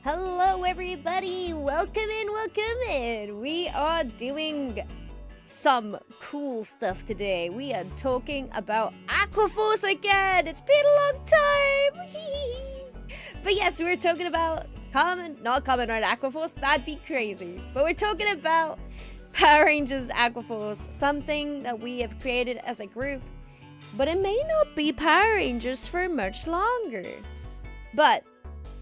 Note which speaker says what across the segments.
Speaker 1: Hello everybody, welcome in. We are doing some cool stuff today. We are talking about Aqua again. It's been a long time. But yes, we're talking about not common right Aqua, that'd be crazy. But we're talking about Power Rangers Aqua, something that we have created as a group. But it may not be Power Rangers for much longer. But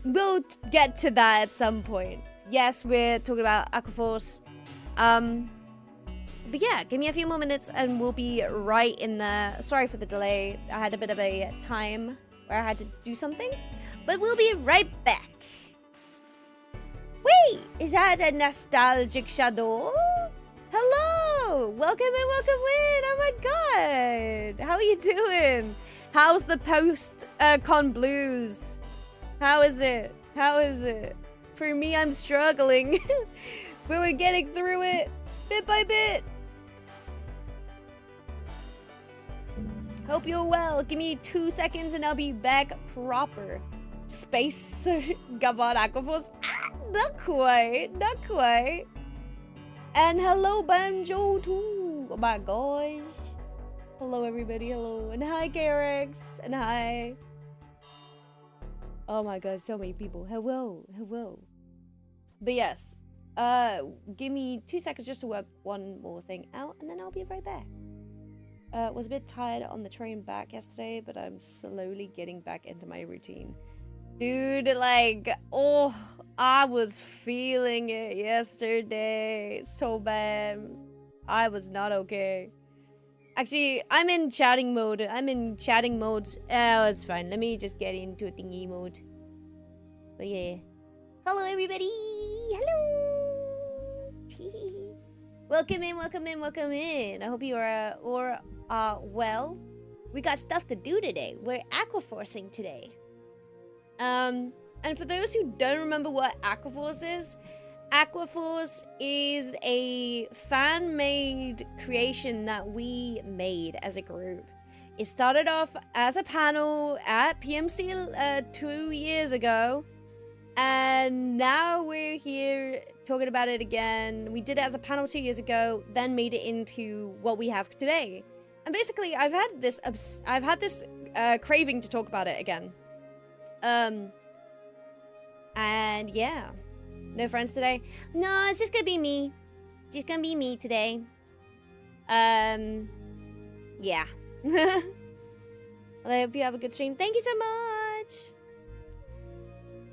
Speaker 1: we'll get to that at some point. Yes, we're talking about Aqua. But yeah, give me a few more minutes and we'll be right in there. Sorry for the delay. I had a bit of a time where I had to do something. But we'll be right back. Wait, is that a nostalgic shadow? Hello! Welcome in, Oh my god! How are you doing? How's the post-con blues? How is it? For me, I'm struggling. But we're getting through it, bit by bit. Hope you're well. Give me 2 seconds and I'll be back proper. Space Gavard Aqua. Not quite. And hello, Banjo, too. Oh my gosh. Hello, everybody. Hello. And hi, Karex. And hi. Oh my god, so many people. Hello. But yes, give me 2 seconds just to work one more thing out, and then I'll be right back. Was a bit tired on the train back yesterday, but I'm slowly getting back into my routine. Dude, like, oh, I was feeling it yesterday so bad. I was not okay. Actually, I'm in chatting mode. Oh, it's fine. Let me just get into a thingy mode. But yeah. Hello, everybody. Hello. Welcome in. I hope you are well. We got stuff to do today. We're aquaforcing today. And for those who don't remember what Aquaforce is a fan-made creation that we made as a group. It started off as a panel at PMC 2 years ago, and now we're here talking about it again. We did it as a panel 2 years ago, then made it into what we have today. And basically, I've had this craving to talk about it again. And yeah. No friends today? No, it's just gonna be me. Just gonna be me today. Yeah. Well, I hope you have a good stream. Thank you so much.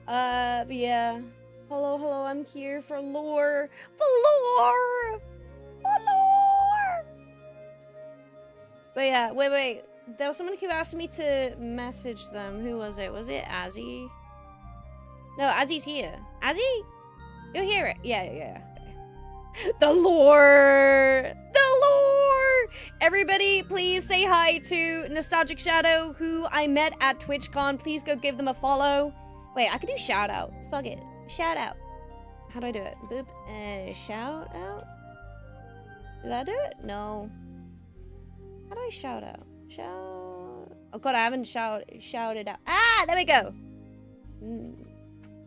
Speaker 1: But yeah. Hello, I'm here for lore. But yeah, wait. There was someone who asked me to message them. Who was it? Was it Azzy? No, Azzy's here. Azzy? You'll hear it. Yeah. The lore! Everybody, please say hi to Nostalgic Shadow, who I met at TwitchCon. Please go give them a follow. Wait, I could do shout out. Fuck it. Shout out. How do I do it? Boop. Shout out? Did I do it? No. How do I shout out? Oh god, I haven't shouted out. Ah, there we go.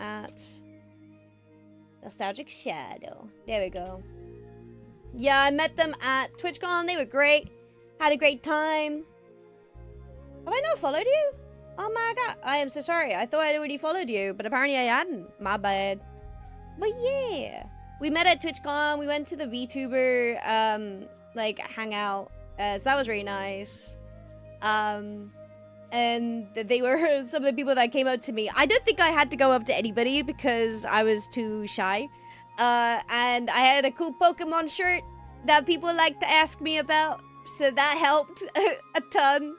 Speaker 1: At Nostalgic Shadow. There we go. Yeah, I met them at TwitchCon. They were great. Had a great time. Have I not followed you? Oh my god. I am so sorry. I thought I already followed you, but apparently I hadn't. My bad. But yeah. We met at TwitchCon. We went to the VTuber, hangout. So that was really nice. And they were some of the people that came up to me. I don't think I had to go up to anybody because I was too shy. And I had a cool Pokemon shirt that people like to ask me about. So that helped a ton.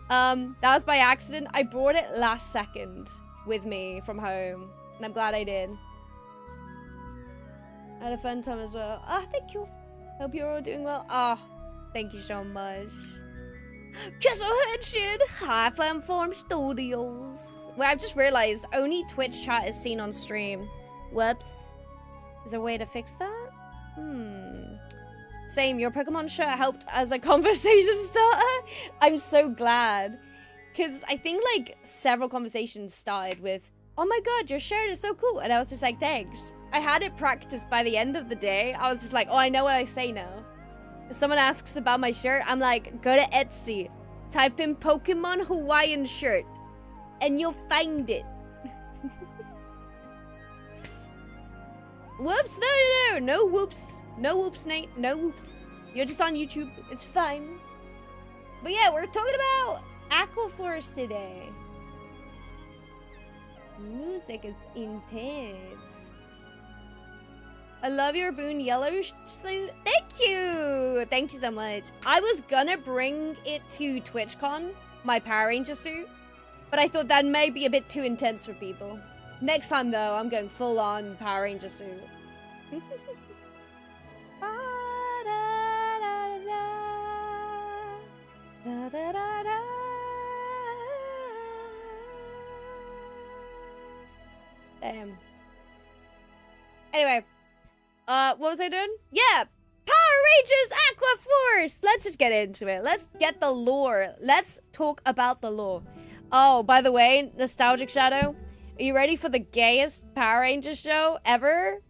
Speaker 1: That was by accident. I brought it last second with me from home. And I'm glad I did. I had a fun time as well. Oh, thank you. Hope you're all doing well. Oh, thank you so much. Kezza Henshin, High Form Studios. Well, I've just realized only Twitch chat is seen on stream. Whoops. Is there a way to fix that? Same, your Pokemon shirt helped as a conversation starter. I'm so glad. Because I think, several conversations started with, oh my god, your shirt is so cool. And I was just like, thanks. I had it practiced by the end of the day. I was just like, oh, I know what I say now. If someone asks about my shirt, I'm like, go to Etsy, type in Pokemon Hawaiian shirt, and you'll find it. Whoops, no whoops. No whoops, Nate, no whoops. You're just on YouTube, it's fine. But yeah, we're talking about Aqua Force today. Music is intense. I love your Boon yellow suit. Thank you! Thank you so much. I was gonna bring it to TwitchCon, my Power Ranger suit, but I thought that may be a bit too intense for people. Next time though, I'm going full on Power Ranger suit. Damn. Anyway, what was I doing? Yeah, Power Rangers Aqua Force! Let's just get into it. Let's get the lore. Let's talk about the lore. Oh, by the way, Nostalgic Shadow, are you ready for the gayest Power Rangers show ever?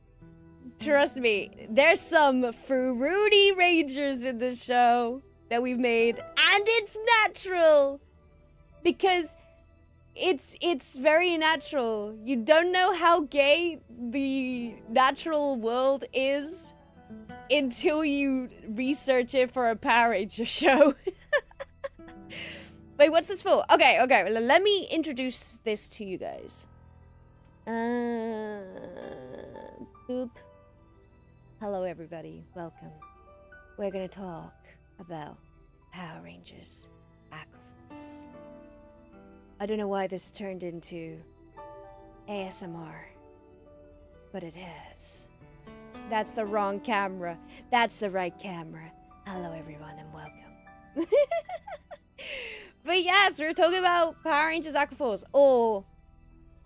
Speaker 1: Trust me, there's some fruity Rangers in this show that we've made, and it's natural! Because it's very natural. You don't know how gay the natural world is until you research it for a Power Ranger show. Wait, what's this for? Okay, let me introduce this to you guys. Boop. Hello everybody, welcome. We're gonna talk about Power Rangers Aqua Force. I don't know why this turned into ASMR, but it has. That's the wrong camera. That's the right camera. Hello everyone and welcome. But yes, we're talking about Power Rangers Aqua Force, or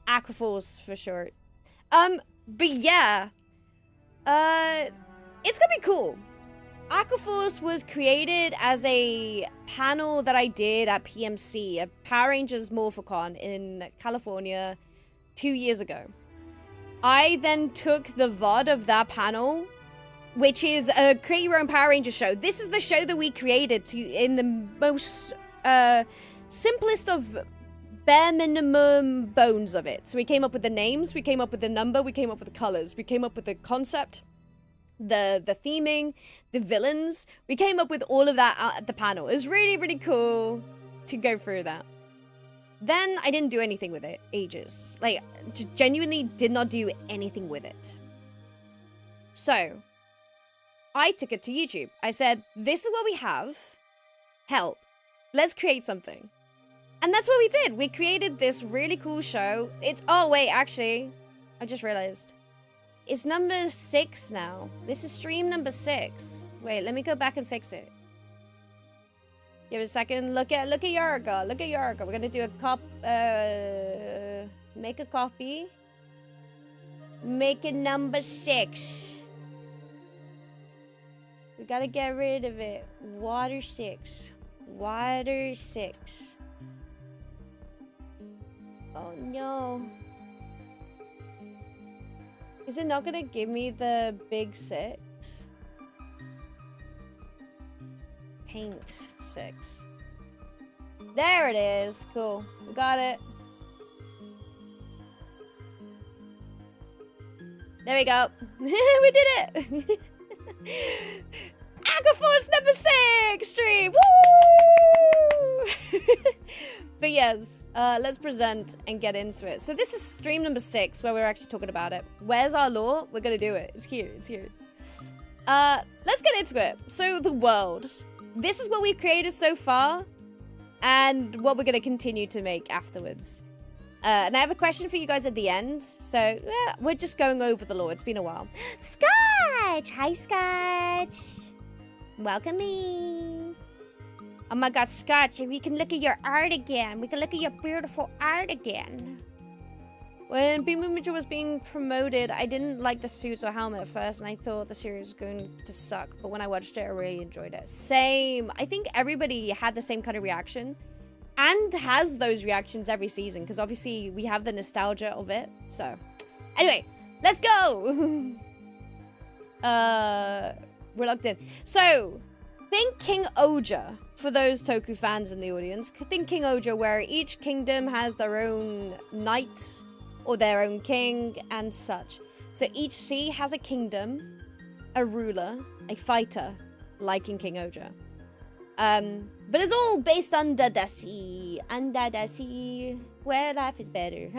Speaker 1: Aqua Force for short. But yeah, it's gonna be cool. Aqua Force was created as a panel that I did at PMC, a Power Rangers Morphicon in California 2 years ago. I then took the VOD of that panel, which is a Create Your Own Power Ranger show. This is the show that we created in the most simplest of bare minimum bones of it. So we came up with the names, we came up with the number, we came up with the colors, we came up with the concept, the theming, the villains. We came up with all of that at the panel. It was really, really cool to go through that. Then I didn't do anything with it ages. Like, genuinely did not do anything with it. So I took it to YouTube. I said, this is what we have. Help. Let's create something. And that's what we did. We created this really cool show. Oh wait, actually, I just realized. It's number 6 now. This is stream number 6. Wait, let me go back and fix it. Give it a second. Look at Yurika. Look at Yurika. We're gonna do a make a copy. Make it number 6. We gotta get rid of it. Water 6. Water 6. Oh no. Is it not gonna give me the big 6? Paint 6. There it is. Cool. We got it. There we go. We did it. Aqua Force number 6 stream. Woo! But yes, let's present and get into it. So this is stream number 6 where we're actually talking about it. Where's our lore? We're gonna do it. It's here. It's here. Let's get into it. So the world. This is what we've created so far, and what we're gonna continue to make afterwards. And I have a question for you guys at the end. So we're just going over the lore. It's been a while. Scotch! Hi, Scotch. Welcome me. Oh my god, Scotch, we can look at your art again. We can look at your beautiful art again. When Beam Movement was being promoted, I didn't like the suits or helmet at first, and I thought the series was going to suck. But when I watched it, I really enjoyed it. Same. I think everybody had the same kind of reaction. and has those reactions every season because obviously we have the nostalgia of it. So anyway, let's go. We're locked in. So think King Oja for those Toku fans in the audience. Think King Oja, where each kingdom has their own knight or their own king and such. So each sea has a kingdom, a ruler, a fighter, like in King Oja. But it's all based under the sea, where life is better,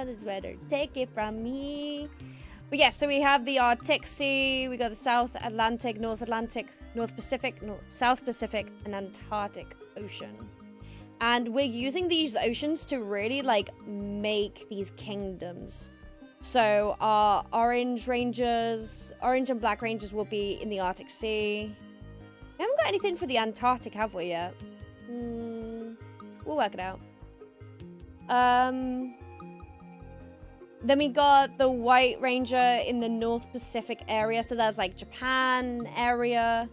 Speaker 1: is better, take it from me. But yeah, so we have the Arctic Sea, we got the South Atlantic, North Pacific, South Pacific, and Antarctic Ocean. And we're using these oceans to really, like, make these kingdoms. So our orange and black rangers will be in the Arctic Sea. We haven't got anything for the Antarctic, have we, yet? We'll work it out. Then we got the White Ranger in the North Pacific area. So that's like Japan area,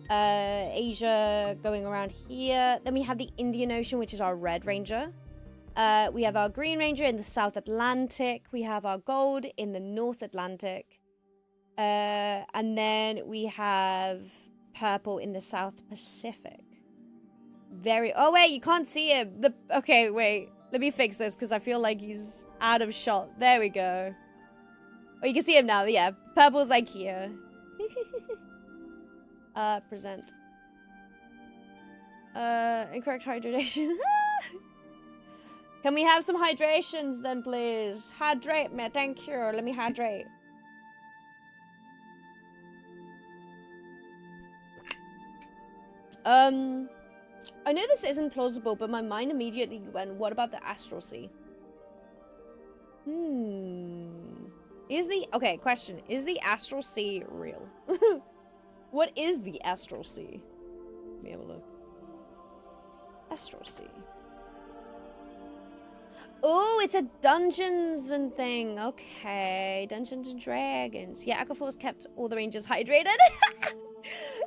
Speaker 1: Asia going around here. Then we have the Indian Ocean, which is our Red Ranger. We have our Green Ranger in the South Atlantic. We have our Gold in the North Atlantic. And then we have Purple in the South Pacific. Oh, wait, you can't see him. Okay, wait. Let me fix this because I feel like he's out of shot. There we go. Oh, you can see him now. Yeah, Purple's like here. Present. Incorrect hydration. Can we have some hydrations then, please? Hydrate me, thank you. Let me hydrate. I know this isn't plausible, but my mind immediately went, what about the Astral Sea? Okay, question. Is the Astral Sea real? What is the Astral Sea? Let me have a look. Astral Sea. Oh, it's a Dungeons and thing. Okay, Dungeons and Dragons. Yeah, Aquaforce kept all the rangers hydrated.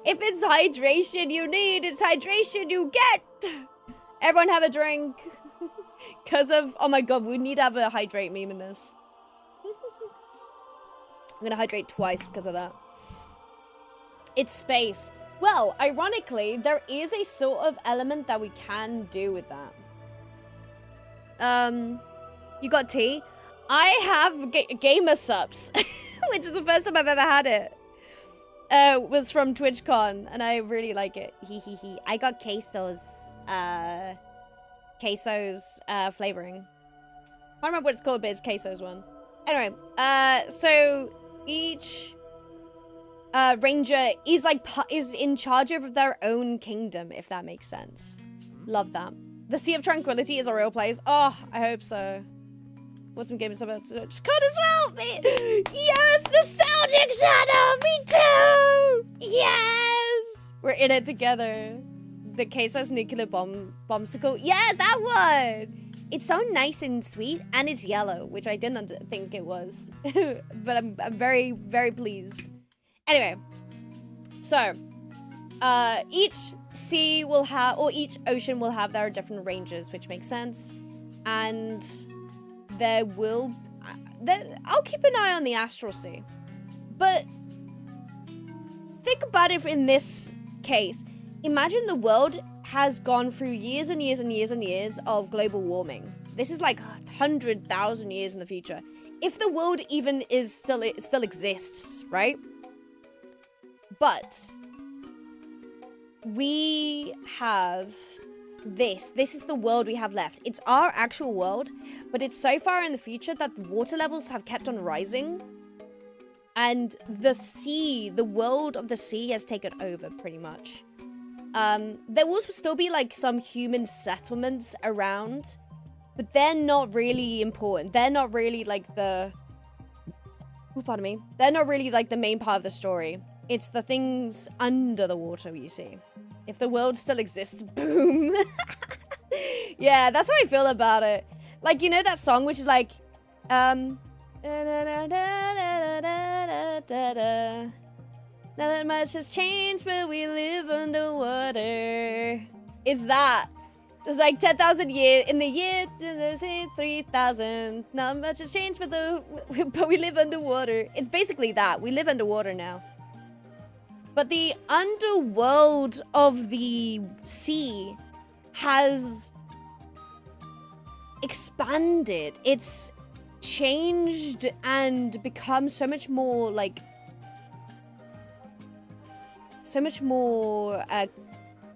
Speaker 1: If it's hydration you need, it's hydration you get. Everyone have a drink. Because of... Oh my god, we need to have a hydrate meme in this. I'm going to hydrate twice because of that. It's space. Well, ironically, there is a sort of element that we can do with that. You got tea? I have gamer subs, which is the first time I've ever had it. Was from TwitchCon, and I really like it. I got quesos flavoring. I don't remember what it's called, but it's quesos one. Anyway, so each ranger is in charge of their own kingdom, if that makes sense. Love that. The Sea of Tranquility is a real place. Oh, I hope so. Want some gamers about to just code as well? Yes, nostalgic shadow. Me too. Yes, we're in it together. The Queso's nuclear bombsicle. Yeah, that one. It's so nice and sweet, and it's yellow, which I didn't think it was, but I'm very, very pleased. Anyway, so each sea will have, or each ocean will have their different ranges, which makes sense, and there will... I'll keep an eye on the Astral Sea. But think about it in this case. Imagine the world has gone through years and years and years and years of global warming. This is like 100,000 years in the future. If the world even is still exists, right? But we have... This is the world we have left. It's our actual world, but it's so far in the future that the water levels have kept on rising. And the sea, the world of the sea has taken over pretty much. There will still be like some human settlements around, but they're not really important. They're not really like the... Oh, pardon me. They're not really like the main part of the story. It's the things under the water you see. If the world still exists, boom. Yeah, that's how I feel about it. Like, you know that song which is like, not that much has changed, but we live underwater. It's that. It's like 10,000 years. In the year 3000, not much has changed, but we live underwater. It's basically that. We live underwater now. But the underworld of the sea has expanded. It's changed and become so much more like... So much more...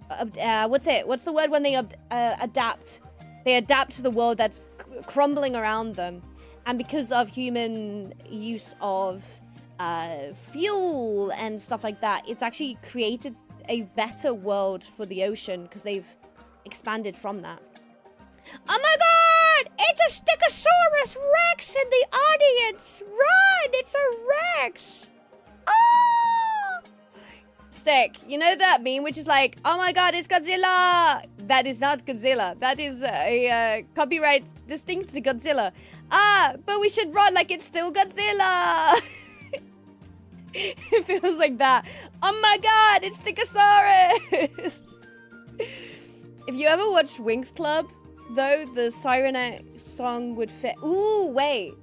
Speaker 1: what's the word when they adapt? They adapt to the world that's crumbling around them. And because of human use of fuel and stuff like that, it's actually created a better world for the ocean because they've expanded from that. Oh my god! It's a Stegosaurus Rex in the audience! Run! It's a Rex! Oh! Stick, you know that meme which is like, oh my god, it's Godzilla! That is not Godzilla. That is a copyright distinct to Godzilla. Ah, but we should run like it's still Godzilla! It feels like that. Oh my god, it's Stegosaurus! If you ever watched Winx Club, though, the Siren song would fit. Ooh, wait.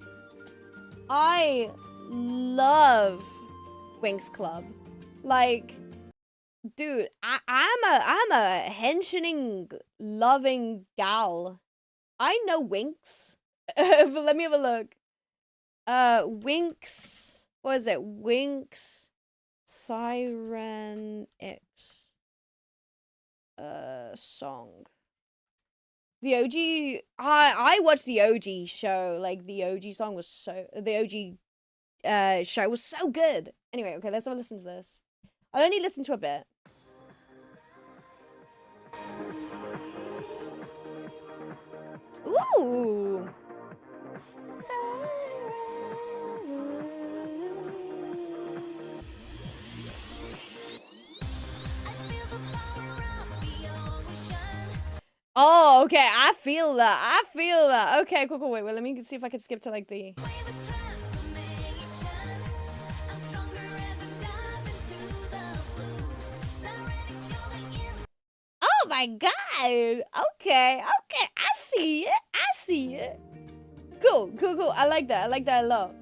Speaker 1: I love Winx Club. Like, dude, I'm a Henshining loving gal. I know Winx. But let me have a look. Winx. What is it? Winx Siren X. Song. The OG, I watched the OG show. Like, the OG song was so, the OG show was so good. Anyway, okay, let's have a listen to this. I'll only listen to a bit. Ooh. Oh, okay. I feel that. I feel that. Okay, cool, cool. Wait, let me see if I can skip to like the... Oh my god. Okay, okay. I see it. I see it. Cool, cool, cool. I like that. I like that a lot.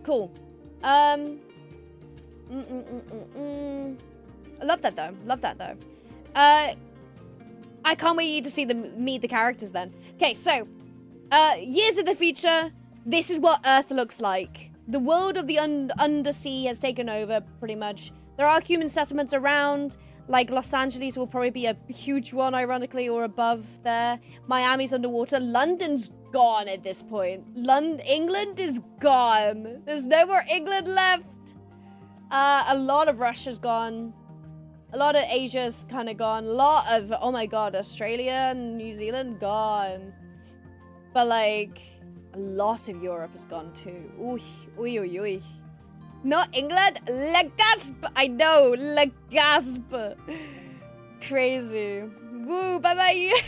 Speaker 1: Cool. I love that though. Love that though. I can't wait to see them meet the characters then. Okay, so, years in the future, this is what Earth looks like. The world of the undersea has taken over, pretty much. There are human settlements around, like Los Angeles will probably be a huge one, ironically, or above there. Miami's underwater. London's gone at this point. England is gone. There's no more England left. A lot of Russia's gone. A lot of Asia's kind of gone. A lot of, oh my god, Australia and New Zealand gone. But like, a lot of Europe has gone too. Oy, oy, oy, oy. Not England, le gasp. I know, le gasp. Crazy. Woo, bye-bye.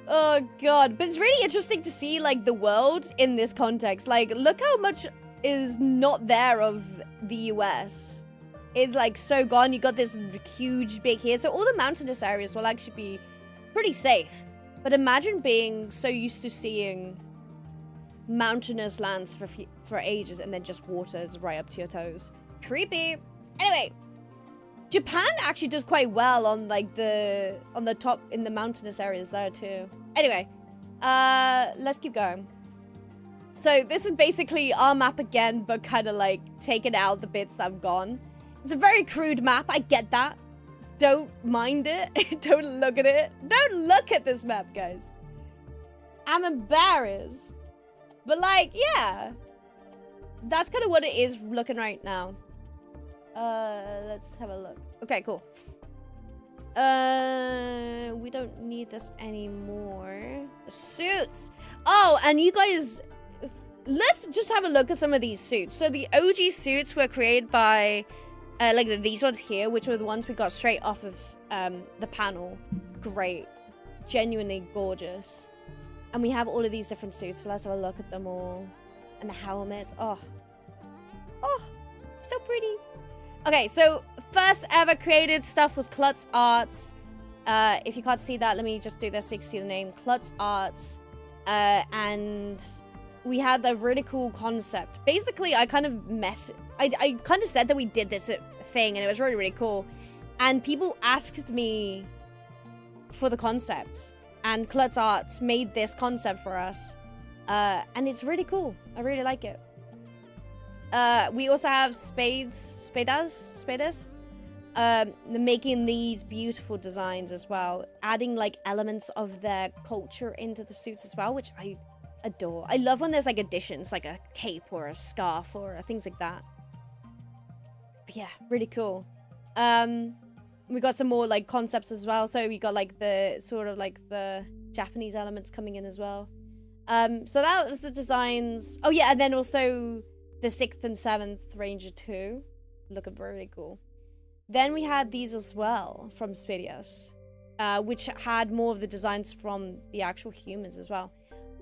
Speaker 1: Oh god, but it's really interesting to see like the world in this context. Like, look how much is not there of the US. It's like so gone. You got this huge big here, so all the mountainous areas will actually be pretty safe. But imagine being so used to seeing mountainous lands for ages and then just waters right up to your toes. Creepy. Anyway, Japan actually does quite well on like on the top in the mountainous areas there too. Anyway, let's keep going. So this is basically our map again, but kind of like taking out the bits that have gone. It's a very crude map. I get that. Don't mind it. Don't look at it. Don't look at this map, guys. I'm embarrassed. But like, yeah. That's kind of what it is looking right now. Let's have a look. Okay, cool. We don't need this anymore. The suits. Oh, and you guys... Let's just have a look at some of these suits. So the OG suits were created by, like these ones here, which were the ones we got straight off of the panel. Great. Genuinely gorgeous. And we have all of these different suits, so let's have a look at them all. And the helmets. Oh. Oh, so pretty. Okay, so first ever created stuff was Klutz Arts. If you can't see that, let me just do this so you can see the name. Klutz Arts. And we had a really cool concept. Basically, I kind of I kind of said that we did this thing, and it was really, really cool. And people asked me for the concept. And Klutz Arts made this concept for us. And it's really cool. I really like it. We also have Spadas, making these beautiful designs as well, adding like elements of their culture into the suits as well, which I adore. I love when there's like additions, like a cape or a scarf or things like that. But yeah, really cool. We got some more like concepts as well. So we got like the sort of like the Japanese elements coming in as well. So that was the designs. Oh yeah, and then also the 6th and 7th Ranger 2. Looking really cool. Then we had these as well from Spidias, which had more of the designs from the actual humans as well.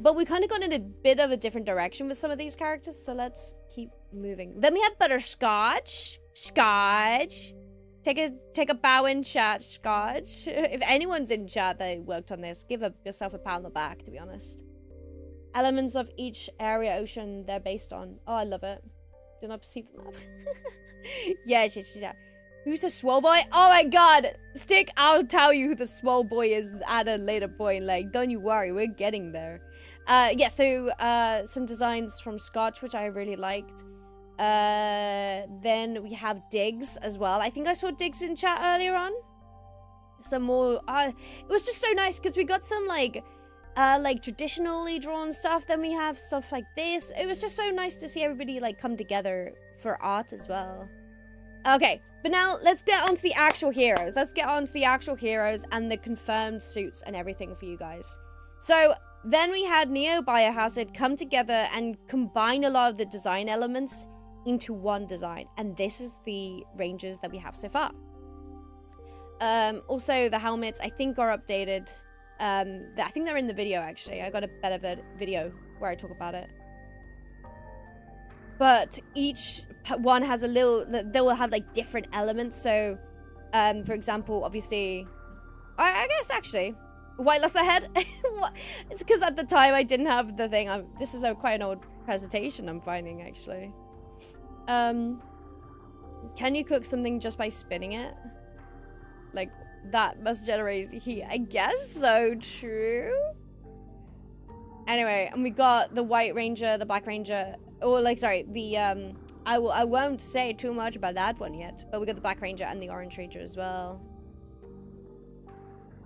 Speaker 1: But we kind of got in a bit of a different direction with some of these characters, so let's keep moving. Then we have Butterscotch. Scotch. Take a bow in chat, Scotch. If anyone's in chat that worked on this, give yourself a pat on the back, to be honest. Elements of each area ocean they're based on. Oh, I love it. Do not perceive the map. Yeah. Who's the swole boy? Oh my god! Stick, I'll tell you who the swole boy is at a later point. Like, don't you worry, we're getting there. Yeah, so some designs from Scotch, which I really liked. Then we have Diggs as well. I think I saw Diggs in chat earlier on. Some more, it was just so nice because we got some like traditionally drawn stuff. Then we have stuff like this. It was just so nice to see everybody like come together for art as well. Okay, but now let's get on to the actual heroes. Let's get on to the actual heroes and the confirmed suits and everything for you guys. So then we had Neo Biohazard come together and combine a lot of the design elements into one design. And this is the Rangers that we have so far. Also, the helmets, I think, are updated. I think they're in the video, actually. I got a better video where I talk about it. But each one has a little... They will have, like, different elements. So, for example, obviously... I guess, actually... White lost their head? It's because at the time I didn't have the thing. This is quite an old presentation I'm finding, actually. Can you cook something just by spinning it? Like... That must generate heat. I guess so. True. Anyway, and we got the White Ranger, the Black Ranger. Or like, sorry, the I won't say too much about that one yet. But we got the Black Ranger and the Orange Ranger as well.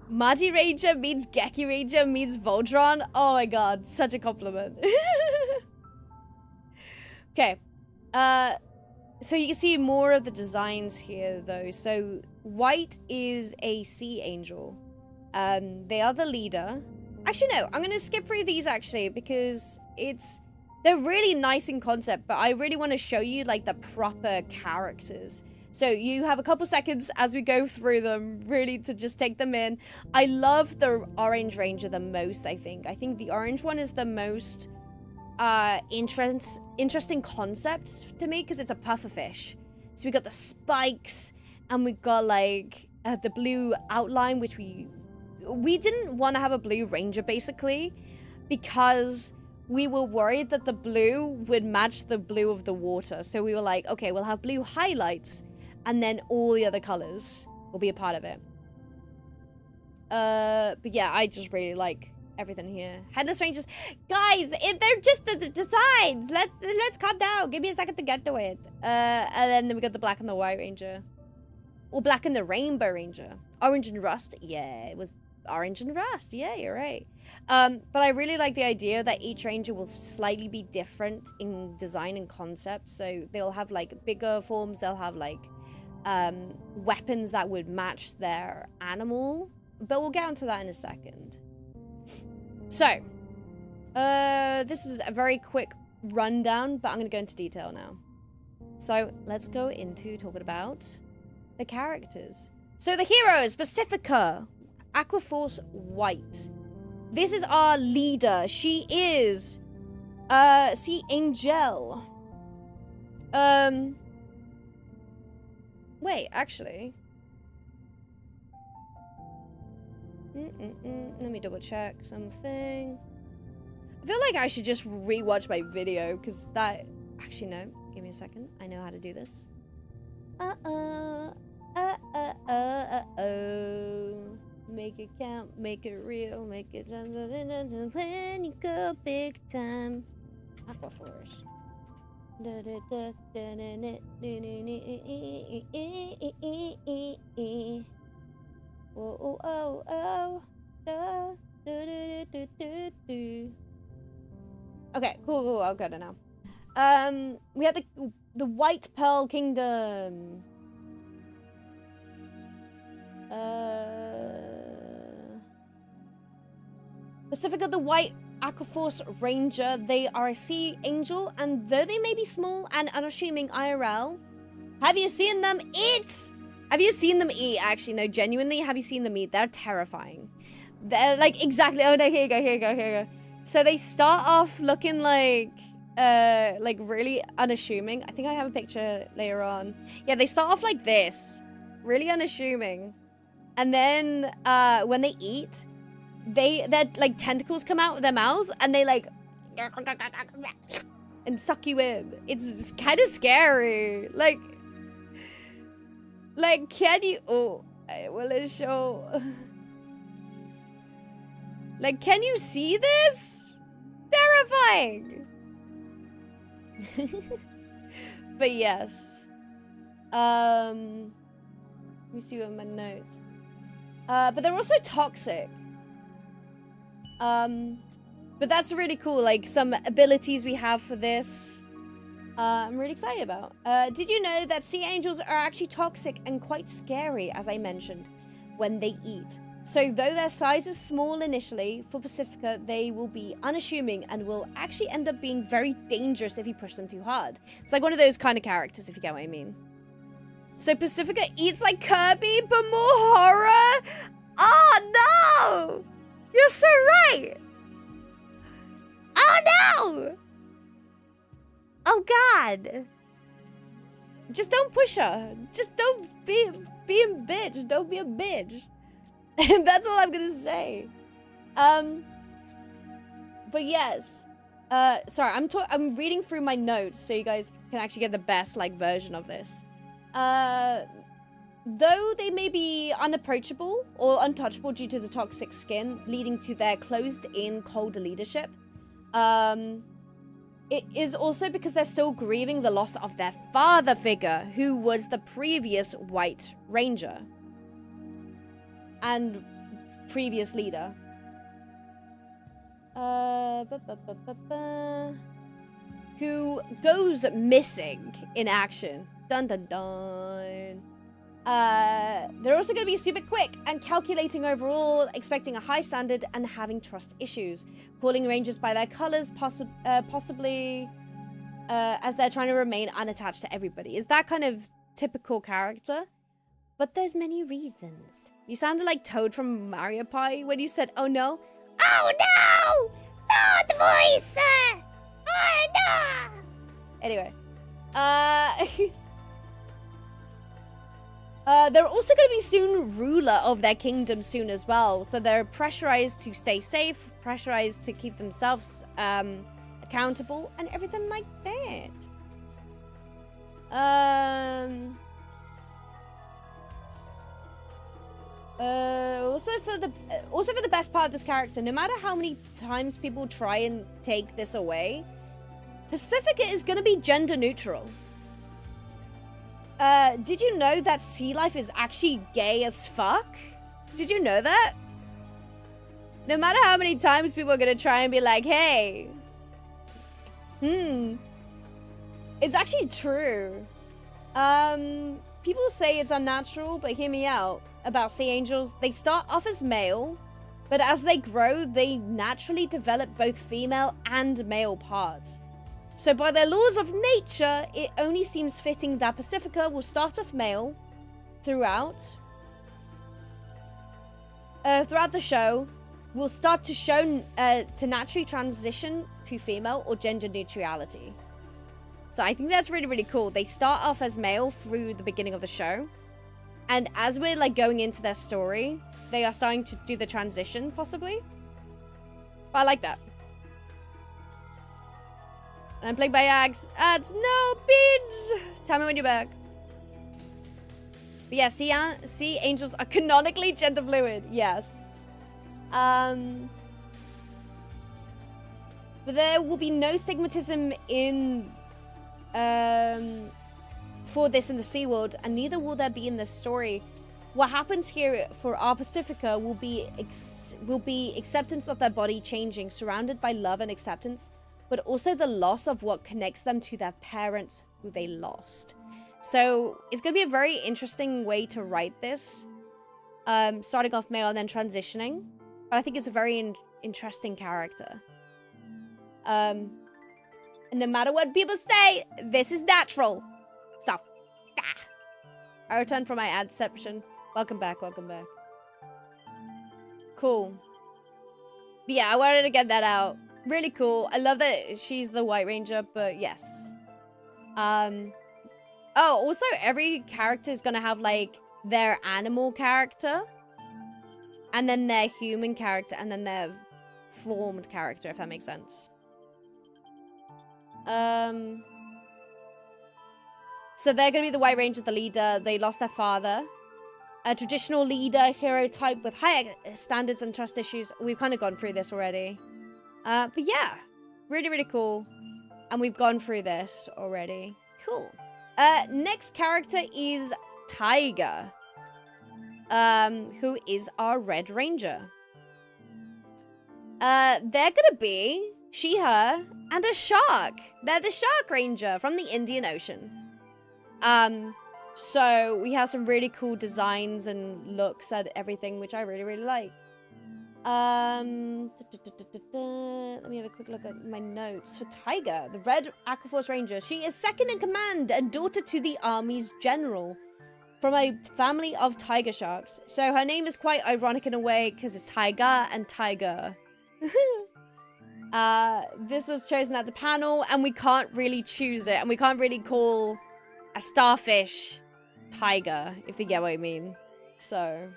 Speaker 1: Muddy Ranger meets Geki Ranger meets Voltron. Oh my god, such a compliment. Okay. So you can see more of the designs here, though. So White is a Sea Angel. They are the leader. Actually, no. I'm going to skip through these, actually, because they're really nice in concept, but I really want to show you, like, the proper characters. So you have a couple seconds as we go through them, really, to just take them in. I love the Orange Ranger the most, I think. I think the orange one is the most... interesting concept to me because it's a pufferfish. So we got the spikes and we got like the blue outline, which we didn't want to have a blue ranger basically because we were worried that the blue would match the blue of the water. So we were like, okay, we'll have blue highlights and then all the other colors will be a part of it. But yeah, I just really like everything here. Headless Rangers. Guys, they're just the designs. Let's calm down. Give me a second to get to it. And then we got the Black and the White Ranger. Or Black and the Rainbow Ranger. Orange and Rust. Yeah, it was Orange and Rust. Yeah, you're right. But I really like the idea that each Ranger will slightly be different in design and concept. So they'll have like bigger forms. They'll have like weapons that would match their animal. But we'll get onto that in a second. So, this is a very quick rundown, but I'm going to go into detail now. So, let's go into talking about the characters. So, the heroes, Pacifica, Aqua Force White. This is our leader. She is, Sea Angel. Wait, actually. Let me double check something. I feel like I should just rewatch my video because that... Actually, no. Give me a second. I know how to do this. Make it count, make it real, make it... When you go big time. Aqua Force. Oh, oh, oh, oh. Okay, cool, I'll go to now. We have the White Pearl Kingdom. Pacifica the White Aquaforce Ranger. They are a sea angel, and though they may be small and unassuming IRL, have you seen them eat? Have you seen them eat? Actually, no, genuinely, have you seen them eat? They're terrifying. They're like exactly. Oh no, here you go. So they start off looking like really unassuming. I think I have a picture later on. Yeah, they start off like this, really unassuming, and then when they eat, their like tentacles come out of their mouth and they like and suck you in. It's kind of scary. Like can you? Oh, will it show? Like, can you see this? Terrifying. But yes. Let me see what my notes. But they're also toxic. But that's really cool. Like some abilities we have for this. I'm really excited about. Did you know that sea angels are actually toxic and quite scary, as I mentioned, when they eat? So though their size is small initially, for Pacifica, they will be unassuming and will actually end up being very dangerous if you push them too hard. It's like one of those kind of characters, if you get what I mean. So Pacifica eats like Kirby, but more horror? Oh no! You're so right! Oh no! Oh god! Just don't push her. Just don't be a bitch. Don't be a bitch. That's all I'm gonna say. But yes. Sorry, I'm reading through my notes so you guys can actually get the best like version of this. Though they may be unapproachable or untouchable due to the toxic skin, leading to their closed-in, cold leadership, it is also because they're still grieving the loss of their father figure, who was the previous White Ranger and previous leader. Who goes missing in action. Dun dun dun. They're also going to be super quick and calculating overall, expecting a high standard and having trust issues. Calling rangers by their colors, possibly as they're trying to remain unattached to everybody. Is that kind of typical character? But there's many reasons. You sounded like Toad from Mario Party when you said, oh no. Oh no! No, the voice! Oh no! Anyway. They're also going to be soon ruler of their kingdom soon as well. So they're pressurized to stay safe, pressurized to keep themselves accountable, and everything like that. Also for the best part of this character, no matter how many times people try and take this away, Pacifica is going to be gender neutral. Did you know that sea life is actually gay as fuck? Did you know that? No matter how many times people are gonna try and be like, hey, it's actually true. People say it's unnatural, but hear me out about sea angels. They start off as male, but as they grow, they naturally develop both female and male parts. So by their laws of nature, it only seems fitting that Pacifica will start off male throughout the show, will start to show to naturally transition to female or gender neutrality. So I think that's really, really cool. They start off as male through the beginning of the show. And as we're like going into their story, they are starting to do the transition, possibly. But I like that. And I'm played by ads. No, Bids! Tell me when you're back. But yeah, sea angels are canonically gender fluid. Yes. But there will be no stigmatism in for this in the Sea World, and neither will there be in this story. What happens here for our Pacifica will be acceptance of their body changing, surrounded by love and acceptance, but also the loss of what connects them to their parents who they lost. So it's going to be a very interesting way to write this, starting off male and then transitioning. But I think it's a very interesting character. And no matter what people say, this is natural. So, I returned from my adception. Welcome back, welcome back. Cool. But yeah, I wanted to get that out. Really cool. I love that she's the White Ranger, but yes. Oh, also, every character is gonna have, like, their animal character, and then their human character, and then their formed character, if that makes sense. So they're gonna be the White Ranger, the leader. They lost their father. A traditional leader, hero type with high standards and trust issues. We've kind of gone through this already. But yeah, really, really cool. And we've gone through this already. Cool. Next character is Tiger, who is our Red Ranger. They're gonna be she, her, and a shark. They're the Shark Ranger from the Indian Ocean. So we have some really cool designs and looks at everything, which I really, really like. Let me have a quick look at my notes for Tiger, the Red Aqua Ranger. She is second in command and daughter to the Army's general from a family of tiger sharks. So her name is quite ironic in a way because it's Tiger and Tiger. This was chosen at the panel, and we can't really choose it, and we can't really call a starfish Tiger, if you get what I mean. So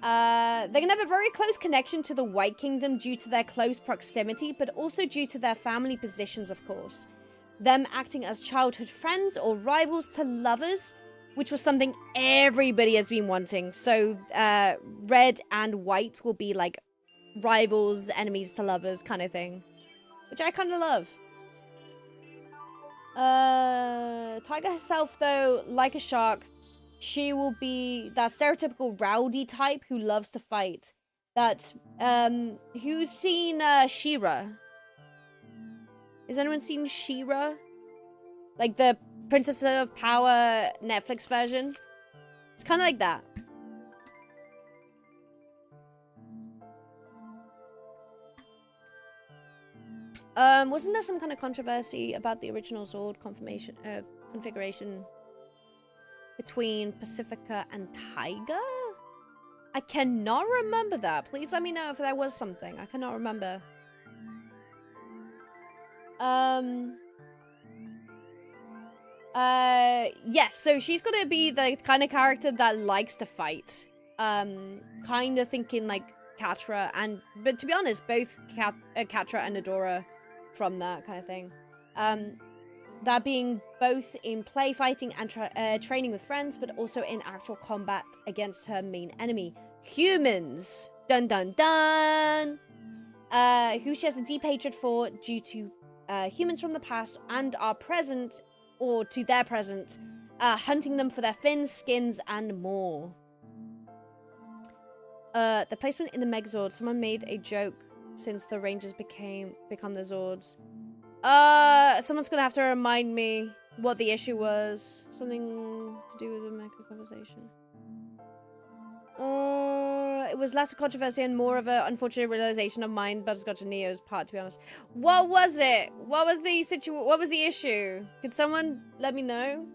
Speaker 1: they're gonna have a very close connection to the White Kingdom due to their close proximity, but also due to their family positions, of course. Them acting as childhood friends or rivals to lovers, which was something everybody has been wanting. So red and white will be like rivals, enemies to lovers kind of thing, which I kind of love. Tiger herself, though, like a shark, she will be that stereotypical rowdy type who loves to fight. That, who's seen, She-Ra? Has anyone seen She-Ra? Like the Princess of Power Netflix version? It's kind of like that. Wasn't there some kind of controversy about the original sword configuration between Pacifica and Tiger? I cannot remember that. Please let me know if there was something. I cannot remember. Yes, so she's gonna be the kind of character that likes to fight. Kind of thinking like Catra, but to be honest, both Catra and Adora from that kind of thing. That being both in play fighting and training with friends, but also in actual combat against her main enemy, humans. Dun dun dun! Who she has a deep hatred for due to humans from the past and are present, or to their present, hunting them for their fins, skins, and more. The placement in the Megazord. Someone made a joke since the Rangers become the Zords. Someone's gonna have to remind me what the issue was. Something to do with the Mecha conversation. It was less a controversy and more of an unfortunate realization of mine, Butterscotch and Neo's part, to be honest. What was it? What was the issue? Could someone let me know?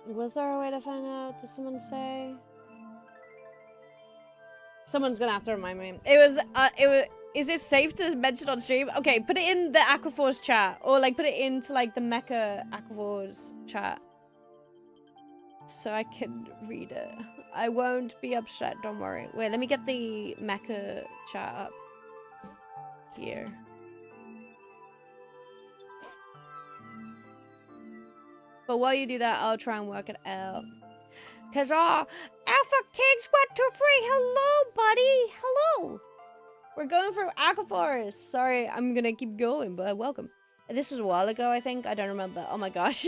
Speaker 1: Was there a way to find out? Did someone say? Someone's gonna have to remind me. It was, is it safe to mention on stream? Okay, put it in the Aquaforce chat. Or, like, put it into, like, the Mecha Aquaforce chat. So I can read it. I won't be upset, don't worry. Wait, let me get the Mecha chat up. Here. But while you do that, I'll try and work it out. Cause Alpha Kings 123, hello, buddy, hello. We're going for Aquaforce. Sorry, I'm gonna keep going, but welcome. This was a while ago, I think. I don't remember. Oh my gosh.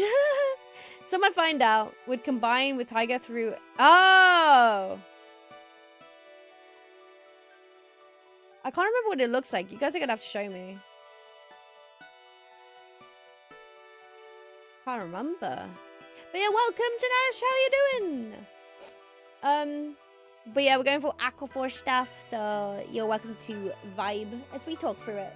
Speaker 1: Someone find out. Would combine with Tiger through. Oh. I can't remember what it looks like. You guys are gonna have to show me. Can't remember. But yeah, welcome to Nash. How you doing? But yeah, we're going for Aquaforce stuff, so you're welcome to vibe as we talk through it.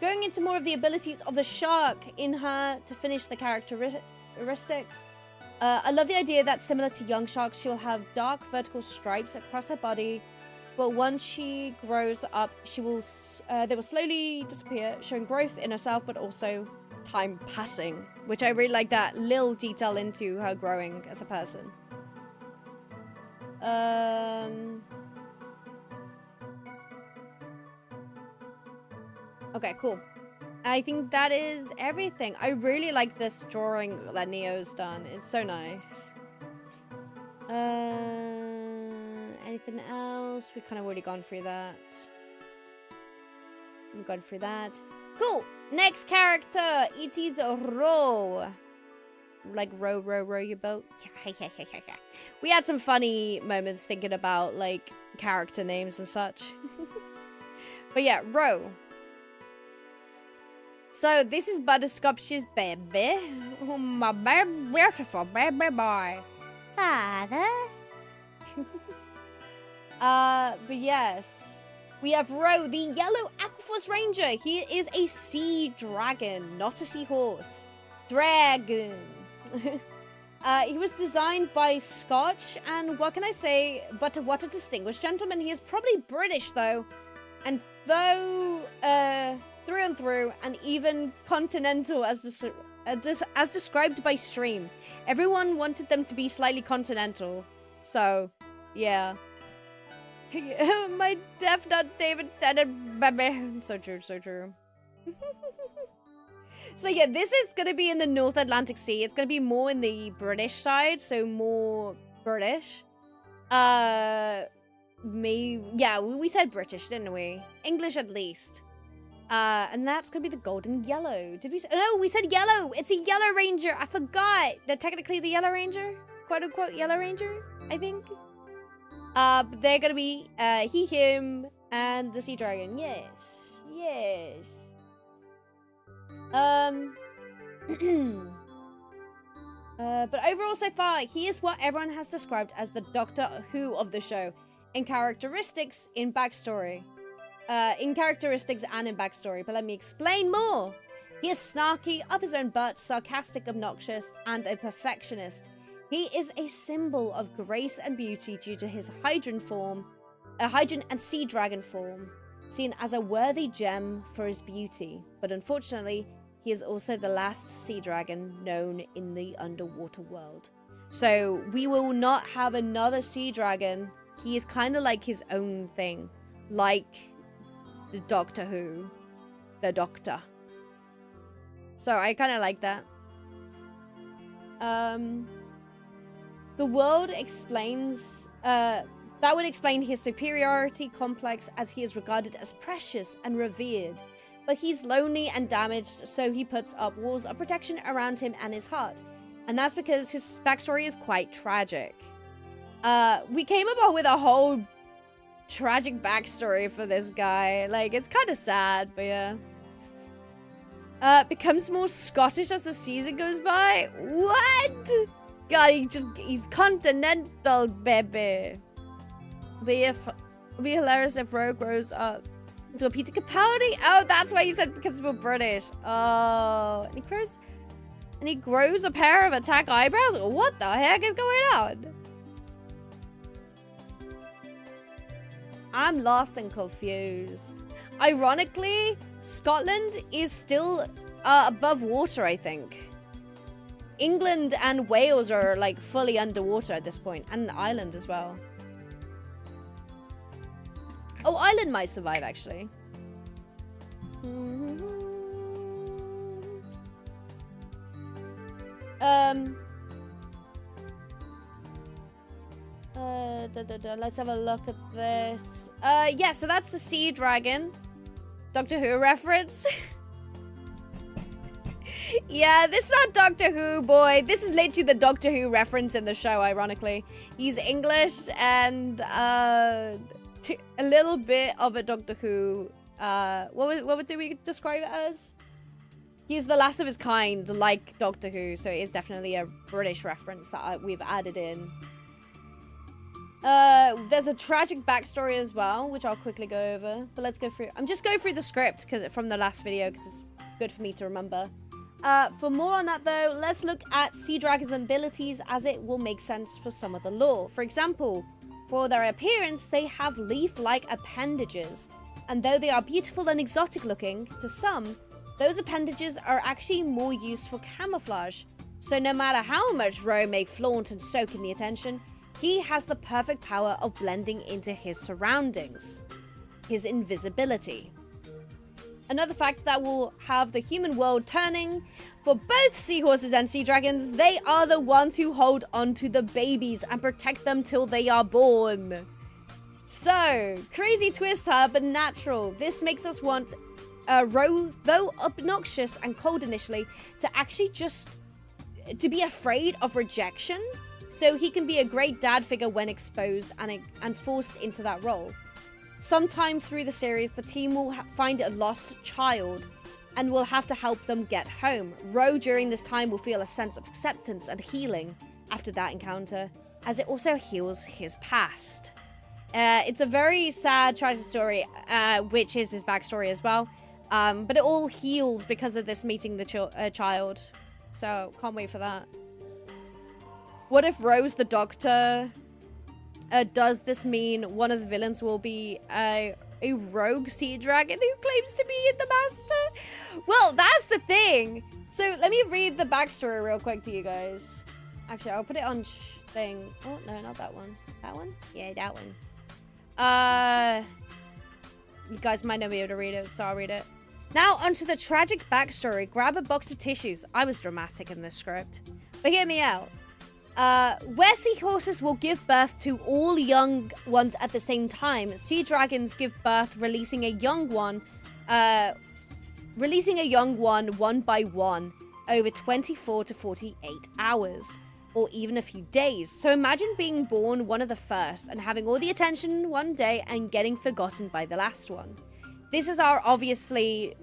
Speaker 1: Going into more of the abilities of the shark in her to finish the characteristics. I love the idea that similar to young sharks, she'll have dark vertical stripes across her body. But once she grows up, they will slowly disappear, showing growth in herself, but also time passing. Which I really like that little detail into her growing as a person. Okay, cool. I think that is everything. I really like this drawing that Neo's done. It's so nice. Anything else? We've kind of already gone through that. We've gone through that. Cool. Next character. It is Ro. Like row your boat. We had some funny moments thinking about like character names and such. But yeah, Ro. So this is Butterscotch's baby. Oh, my baby, beautiful baby boy. Father. But yes, we have Ro, the yellow Aquaforce Ranger. He is a sea dragon, not a seahorse. Dragon. He was designed by Scotch, and what can I say? But what a distinguished gentleman. He is probably British though, and though through and through, and even continental as described by Stream. Everyone wanted them to be slightly continental, so yeah. My deaf nut David Tennant baby. So true, so true. So yeah, this is gonna be in the North Atlantic Sea. It's gonna be more in the British side, so more British. Yeah, we said British, didn't we? English at least. And that's gonna be the golden yellow. Did we say? No, we said yellow. It's a yellow ranger. I forgot. They're technically the yellow ranger, quote unquote yellow ranger, I think. But they're gonna be he, him, and the sea dragon. Yes, yes. But overall so far, he is what everyone has described as the Doctor Who of the show, in characteristics, in backstory. In characteristics and in backstory, but let me explain more. He is snarky, up his own butt, sarcastic, obnoxious, and a perfectionist. He is a symbol of grace and beauty due to his hydran and sea dragon form, seen as a worthy gem for his beauty. But unfortunately, he is also the last sea dragon known in the underwater world. So we will not have another sea dragon. He is kind of like his own thing, like the Doctor Who, the Doctor. So I kind of like that. The world explains, that would explain his superiority complex, as he is regarded as precious and revered. But he's lonely and damaged, so he puts up walls of protection around him and his heart. And that's because his backstory is quite tragic. We came up with a whole tragic backstory for this guy. Like, it's kind of sad, but yeah. Becomes more Scottish as the season goes by. What? God, he's continental, baby. But yeah, it'd be hilarious if Ro grows up. into a Peter Capaldi. Oh, that's why you said becomes more British. Oh, and he grows a pair of attack eyebrows. What the heck is going on? I'm lost and confused. Ironically, Scotland is still above water, I think. England and Wales are like fully underwater at this point, and Ireland as well. Oh, Ireland might survive actually. Let's have a look at this. Yeah, so that's the sea dragon. Doctor Who reference. Yeah, this is not Doctor Who, boy. This is literally the Doctor Who reference in the show, ironically. He's English and a little bit of a Doctor Who. What do we describe it as? He's the last of his kind, like Doctor Who, so it is definitely a British reference that we've added in. There's a tragic backstory as well, which I'll quickly go over. But let's go through. I'm just going through the script from the last video because it's good for me to remember. For more on that though, let's look at sea dragons' abilities as it will make sense for some of the lore. For example, for their appearance, they have leaf-like appendages. And though they are beautiful and exotic looking to some, those appendages are actually more used for camouflage. So no matter how much Ro may flaunt and soak in the attention, he has the perfect power of blending into his surroundings. His invisibility. Another fact that will have the human world turning, for both seahorses and sea dragons, they are the ones who hold onto the babies and protect them till they are born. So, crazy twist, huh, but natural. This makes us want Ro, though obnoxious and cold initially, to actually just to be afraid of rejection, so he can be a great dad figure when exposed and forced into that role. Sometime through the series, the team will find a lost child and will have to help them get home. Ro during this time will feel a sense of acceptance and healing after that encounter, as it also heals his past. It's a very sad, tragic story, which is his backstory as well. But it all heals because of this meeting the child. So, can't wait for that. What if Ro's the doctor? Does this mean one of the villains will be a rogue sea dragon who claims to be the master? Well, that's the thing. So let me read the backstory real quick to you guys. Actually, I'll put it on thing. Oh, no, not that one. That one? Yeah, that one. You guys might not be able to read it, so I'll read it. Now, onto the tragic backstory. Grab a box of tissues. I was dramatic in this script. But hear me out. Where seahorses will give birth to all young ones at the same time, sea dragons give birth releasing a young one one by one over 24 to 48 hours, or even a few days. So imagine being born one of the first and having all the attention one day and getting forgotten by the last one. This is us obviously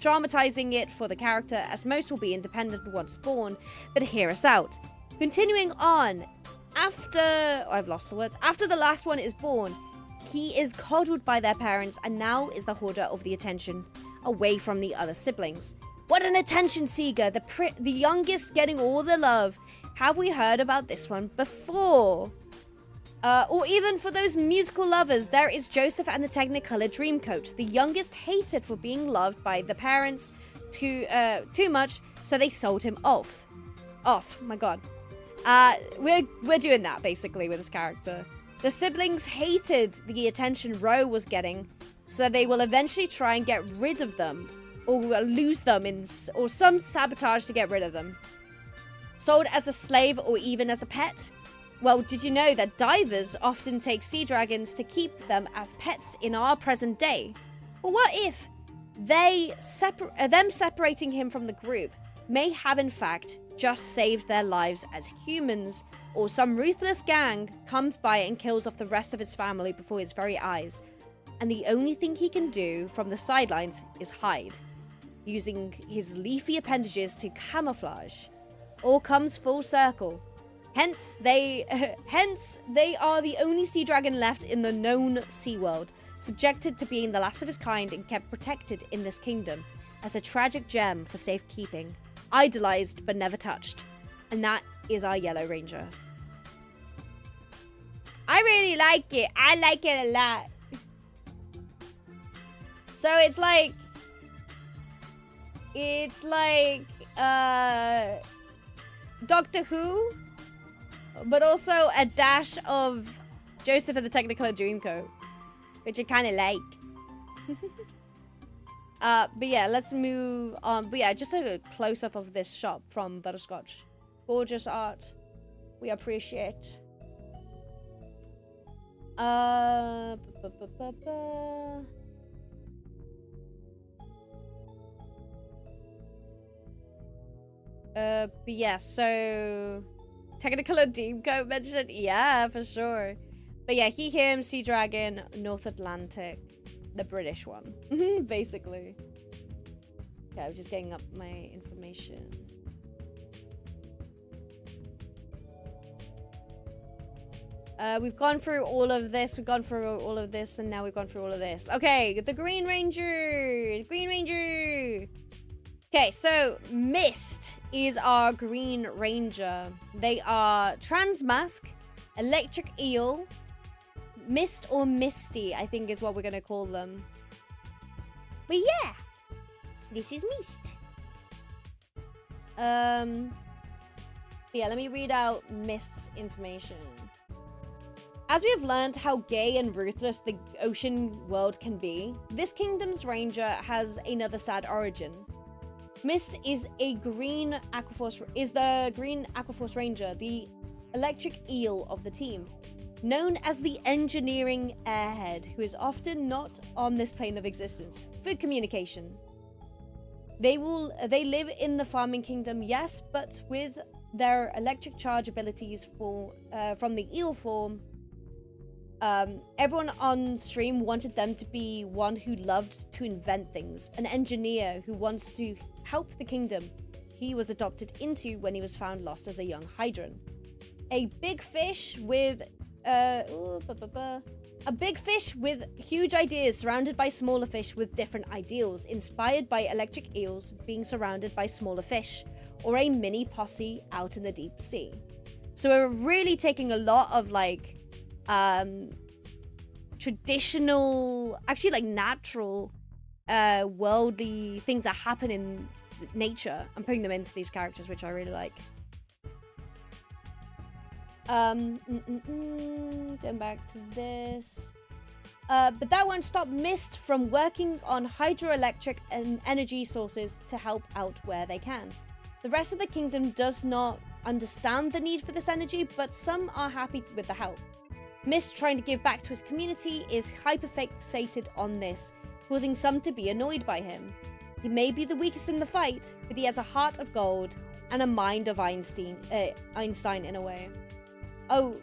Speaker 1: dramatizing it for the character, as most will be independent once born, but hear us out. Continuing on, after the last one is born, he is coddled by their parents and now is the holder of the attention, away from the other siblings. What an attention seeker, the youngest getting all the love. Have we heard about this one before? Or even for those musical lovers, there is Joseph and the Technicolor Dreamcoat. The youngest hated for being loved by the parents too much, so they sold him off. My god. We're doing that basically with this character. The siblings hated the attention Ro was getting, so they will eventually try and get rid of them, or lose them or some sabotage to get rid of them. Sold as a slave or even as a pet. Well, did you know that divers often take sea dragons to keep them as pets in our present day? But what if them separating him from the group may have in fact just saved their lives as humans, or some ruthless gang comes by and kills off the rest of his family before his very eyes, and the only thing he can do from the sidelines is hide, using his leafy appendages to camouflage. All comes full circle. Hence, they are the only sea dragon left in the known sea world. subjected to being the last of his kind and kept protected in this kingdom as a tragic gem for safekeeping, idolized but never touched. And that is our Yellow Ranger. I really like it. I like it a lot. So it's like Doctor Who, but also a dash of Joseph and the Technicolor Dreamcoat, which I kind of like. But yeah, let's move on. But yeah, just a close-up of this shop from Butterscotch. Gorgeous art. We appreciate. But yeah, so Technicolor Dreamcoat mentioned, yeah, for sure. But yeah, he, him, Sea Dragon, North Atlantic, the British one, basically. Okay, I'm just getting up my information. We've gone through all of this, and now we've gone through all of this. Okay, the Green Ranger! Green Ranger! Okay, so Mist is our Green Ranger. They are Transmask, Electric Eel, Mist or Misty, I think is what we're gonna call them. But yeah, this is Mist. But yeah, let me read out Mist's information. As we have learned how gay and ruthless the ocean world can be, this kingdom's ranger has another sad origin. Mist is the green Aquaforce Ranger, the electric eel of the team, known as the engineering airhead, who is often not on this plane of existence for communication. They live in the farming kingdom, yes, but with their electric charge abilities from the eel form. Everyone on stream wanted them to be one who loved to invent things, an engineer who wants to help the kingdom he was adopted into when he was found lost as a young hydrant. A big fish with huge ideas surrounded by smaller fish with different ideals, inspired by electric eels being surrounded by smaller fish, or a mini posse out in the deep sea. So we're really taking a lot of like traditional, actually like natural worldly things that happen in nature and putting them into these characters, which I really like. Going back to this. But that won't stop Mist from working on hydroelectric and energy sources to help out where they can. The rest of the kingdom does not understand the need for this energy, but some are happy with the help. Mist, trying to give back to his community, is hyperfixated on this, causing some to be annoyed by him. He may be the weakest in the fight, but he has a heart of gold and a mind of Einstein in a way. Oh,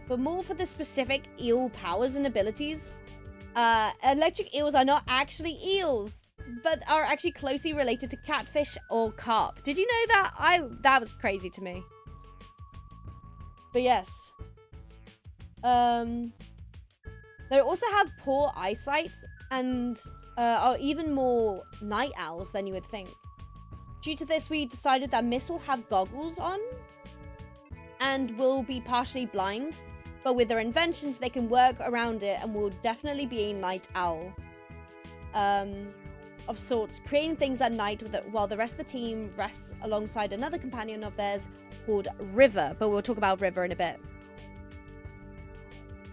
Speaker 1: but more for the specific eel powers and abilities. Electric eels are not actually eels, but are actually closely related to catfish or carp. Did you know that? That was crazy to me. But yes. They also have poor eyesight and are even more night owls than you would think. Due to this, we decided that Mist will have goggles on and will be partially blind, but with their inventions, they can work around it and will definitely be a night owl of sorts, creating things at night while the rest of the team rests alongside another companion of theirs called River, but we'll talk about River in a bit.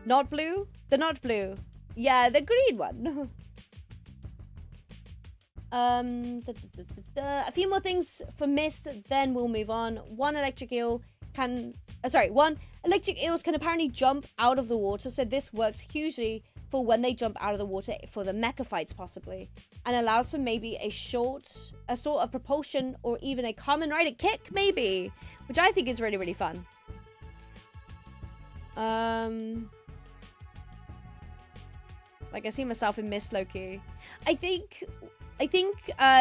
Speaker 1: Not blue? The not blue. Yeah, the green one. A few more things for Mist, then we'll move on. One electric eels can apparently jump out of the water, so this works hugely for when they jump out of the water for the mecha fights possibly, and allows for maybe a sort of propulsion or even a common rider kick maybe, which I think is really, really fun. Like I see myself in Mist low-key. I think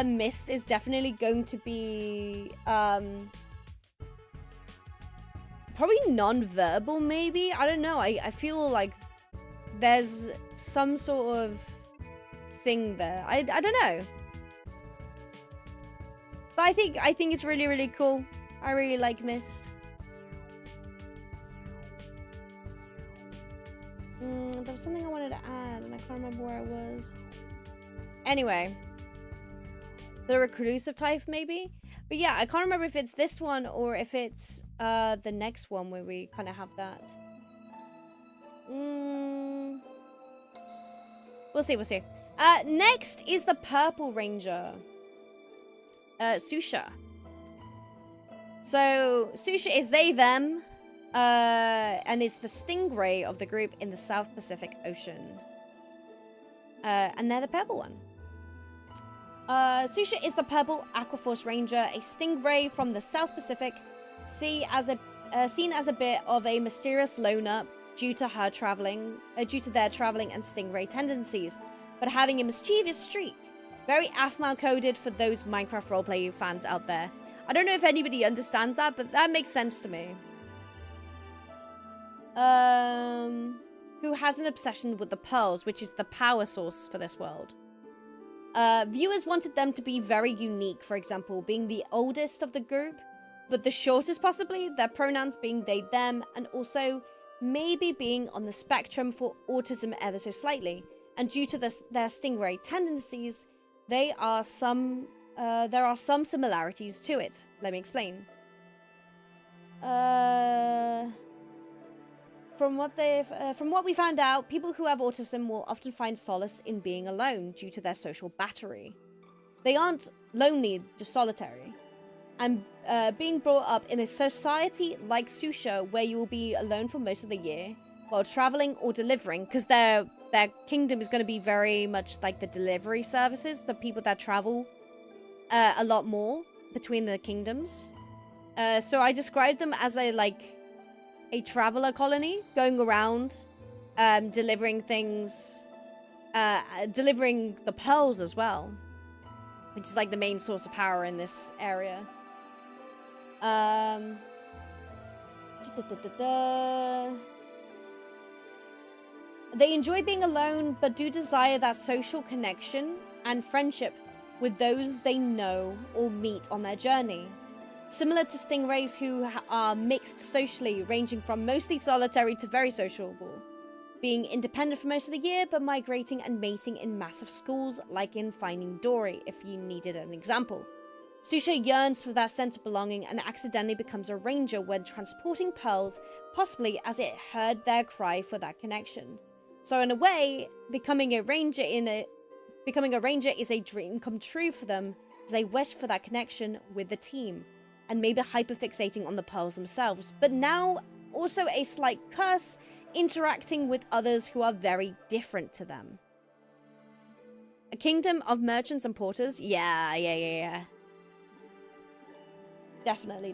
Speaker 1: Mist is definitely going to be probably non-verbal maybe. I don't know. I feel like there's some sort of thing there. I don't know. But I think it's really, really cool. I really like Mist. There was something I wanted to add, and I can't remember where it was. Anyway. The reclusive type, maybe? But yeah, I can't remember if it's this one or if it's the next one where we kind of have that. We'll see, we'll see. Next is the Purple Ranger. Susha. So, Susha is they, them. And it's the stingray of the group in the South Pacific Ocean. And they're the purple one. Susha is the Purple Aquaforce Ranger, a stingray from the South Pacific, seen as a bit of a mysterious loner due to their traveling and stingray tendencies, but having a mischievous streak. Very AFMAL coded for those Minecraft roleplay fans out there. I don't know if anybody understands that, but that makes sense to me. Who has an obsession with the pearls, which is the power source for this world. Viewers wanted them to be very unique, for example, being the oldest of the group, but the shortest possibly, their pronouns being they, them, and also maybe being on the spectrum for autism ever so slightly. And due to their stingray tendencies, there are some similarities to it. Let me explain. From what we found out, people who have autism will often find solace in being alone due to their social battery. They aren't lonely, just solitary. And being brought up in a society like Susha, where you will be alone for most of the year, while traveling or delivering, because their kingdom is going to be very much like the delivery services, the people that travel a lot more between the kingdoms. So I described them as a traveler colony going around, delivering things, delivering the pearls as well, which is like the main source of power in this area. They enjoy being alone, but do desire that social connection and friendship with those they know or meet on their journey. Similar to stingrays who are mixed socially, ranging from mostly solitary to very sociable. Being independent for most of the year, but migrating and mating in massive schools, like in Finding Dory, if you needed an example. Susha yearns for that sense of belonging and accidentally becomes a ranger when transporting pearls, possibly as it heard their cry for that connection. So in a way, becoming a ranger is a dream come true for them, as they wish for that connection with the team, and maybe hyperfixating on the pearls themselves, but now also a slight curse, interacting with others who are very different to them. A kingdom of merchants and porters? Yeah. Definitely.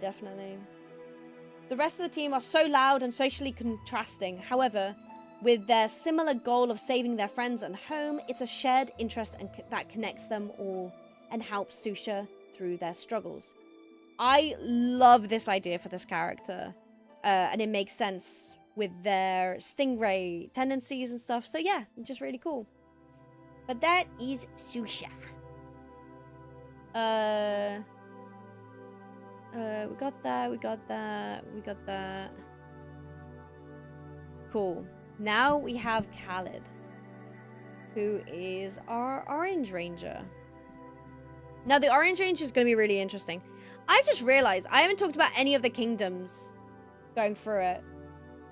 Speaker 1: The rest of the team are so loud and socially contrasting. However, with their similar goal of saving their friends and home, it's a shared interest that connects them all and helps Susha through their struggles. I love this idea for this character, and it makes sense with their stingray tendencies and stuff. So yeah, it's just really cool. But that is Susha. We got that. Cool. Now we have Khalid, who is our Orange Ranger. Now the Orange Ranger is going to be really interesting. I just realized I haven't talked about any of the kingdoms going through it.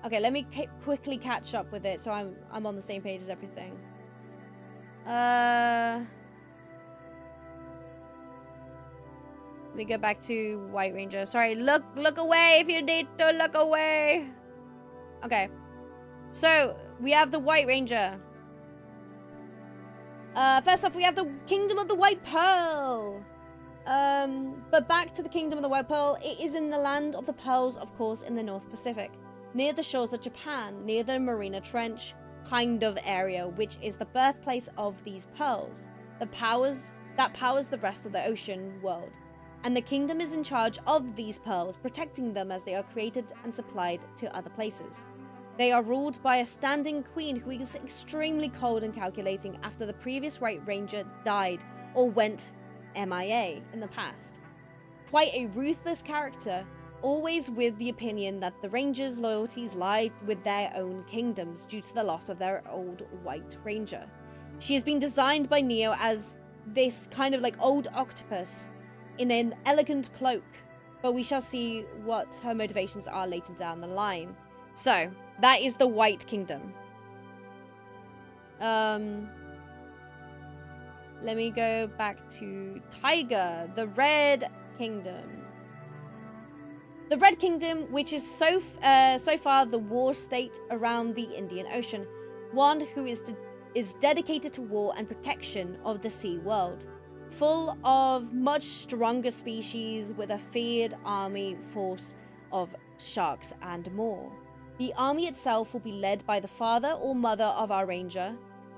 Speaker 1: Okay, let me quickly catch up with it so I'm on the same page as everything. Let me go back to White Ranger. Sorry, look away if you need to look away. Okay. So, we have the White Ranger. First off, we have the Kingdom of the White Pearl. But back to the Kingdom of the White Pearl. It is in the land of the pearls, of course, in the North Pacific, near the shores of Japan, near the Marina Trench kind of area, which is the birthplace of these pearls, that powers the rest of the ocean world. And the kingdom is in charge of these pearls, protecting them as they are created and supplied to other places. They are ruled by a standing queen who is extremely cold and calculating after the previous White Ranger died or went MIA in the past. Quite a ruthless character, always with the opinion that the Rangers' loyalties lie with their own kingdoms due to the loss of their old White Ranger. She has been designed by Neo as this kind of like old octopus in an elegant cloak, but we shall see what her motivations are later down the line. So, that is the White Kingdom. Let me go back to Tiger, the Red Kingdom. The Red Kingdom, which is so far the war state around the Indian Ocean, one who is dedicated to war and protection of the sea world, full of much stronger species with a feared army force of sharks and more. The army itself will be led by the father or mother of our ranger.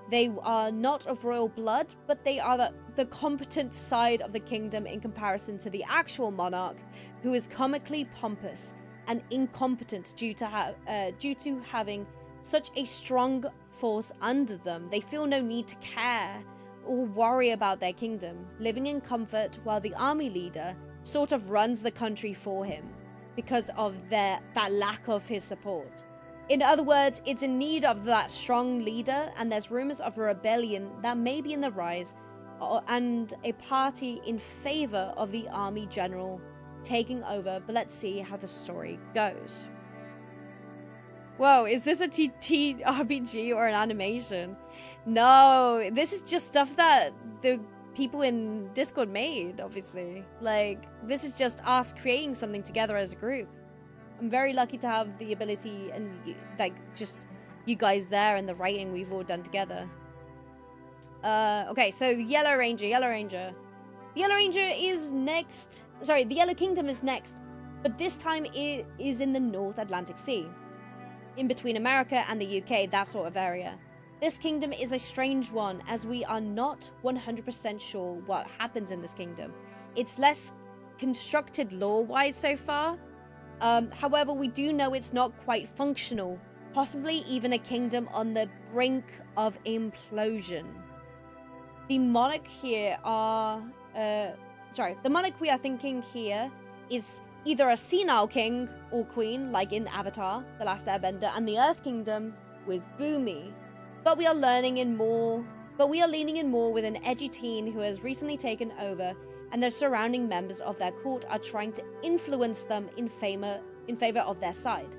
Speaker 1: They are not of royal blood, but they are the competent side of the kingdom in comparison to the actual monarch, who is comically pompous and incompetent due to having such a strong force under them. They feel no need to care or worry about their kingdom, living in comfort while the army leader sort of runs the country for him because of that lack of his support. In other words, it's in need of that strong leader, and there's rumors of a rebellion that may be in the rise and a party in favor of the army general taking over, but let's see how the story goes. Whoa, is this a TTRPG or an animation? No, this is just stuff that the people in Discord made, obviously. Like, this is just us creating something together as a group. I'm very lucky to have the ability and, like, just you guys there and the writing we've all done together. Okay, so the Yellow Ranger. The Yellow Ranger is next. Sorry, the Yellow Kingdom is next, but this time it is in the North Atlantic Sea, in between America and the UK, that sort of area. This kingdom is a strange one, as we are not 100% sure what happens in this kingdom. It's less constructed lore-wise so far. However, we do know it's not quite functional, possibly even a kingdom on the brink of implosion. The monarch here the monarch we are thinking here is either a senile king or queen, like in Avatar, The Last Airbender, and the Earth Kingdom with Boomy. But we are leaning in more with an edgy teen who has recently taken over, and the surrounding members of their court are trying to influence them in favor of their side.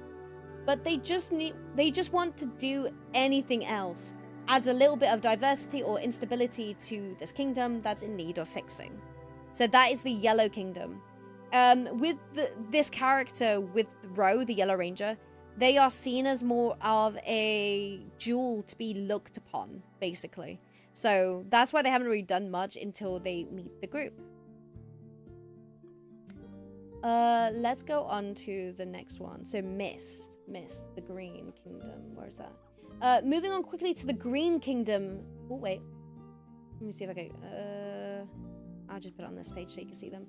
Speaker 1: But they just want to do anything else. Adds a little bit of diversity or instability to this kingdom that's in need of fixing. So that is the Yellow Kingdom. With this character, with Ro, the Yellow Ranger, they are seen as more of a jewel to be looked upon, basically. So that's why they haven't really done much until they meet the group. Let's go on to the next one. So Mist, the Green Kingdom. Where is that? Moving on quickly to the Green Kingdom. Oh, wait. Let me see if I can... I'll just put it on this page so you can see them.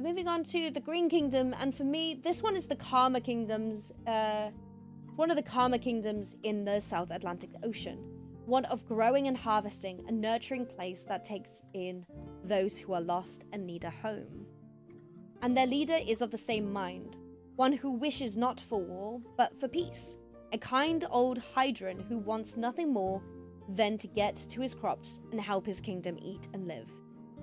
Speaker 1: Moving on to the Green Kingdom, and for me, this one is the Karma Kingdoms, one of the Karma Kingdoms in the South Atlantic Ocean. One of growing and harvesting, a nurturing place that takes in those who are lost and need a home. And their leader is of the same mind, one who wishes not for war, but for peace. A kind old Hydran who wants nothing more than to get to his crops and help his kingdom eat and live.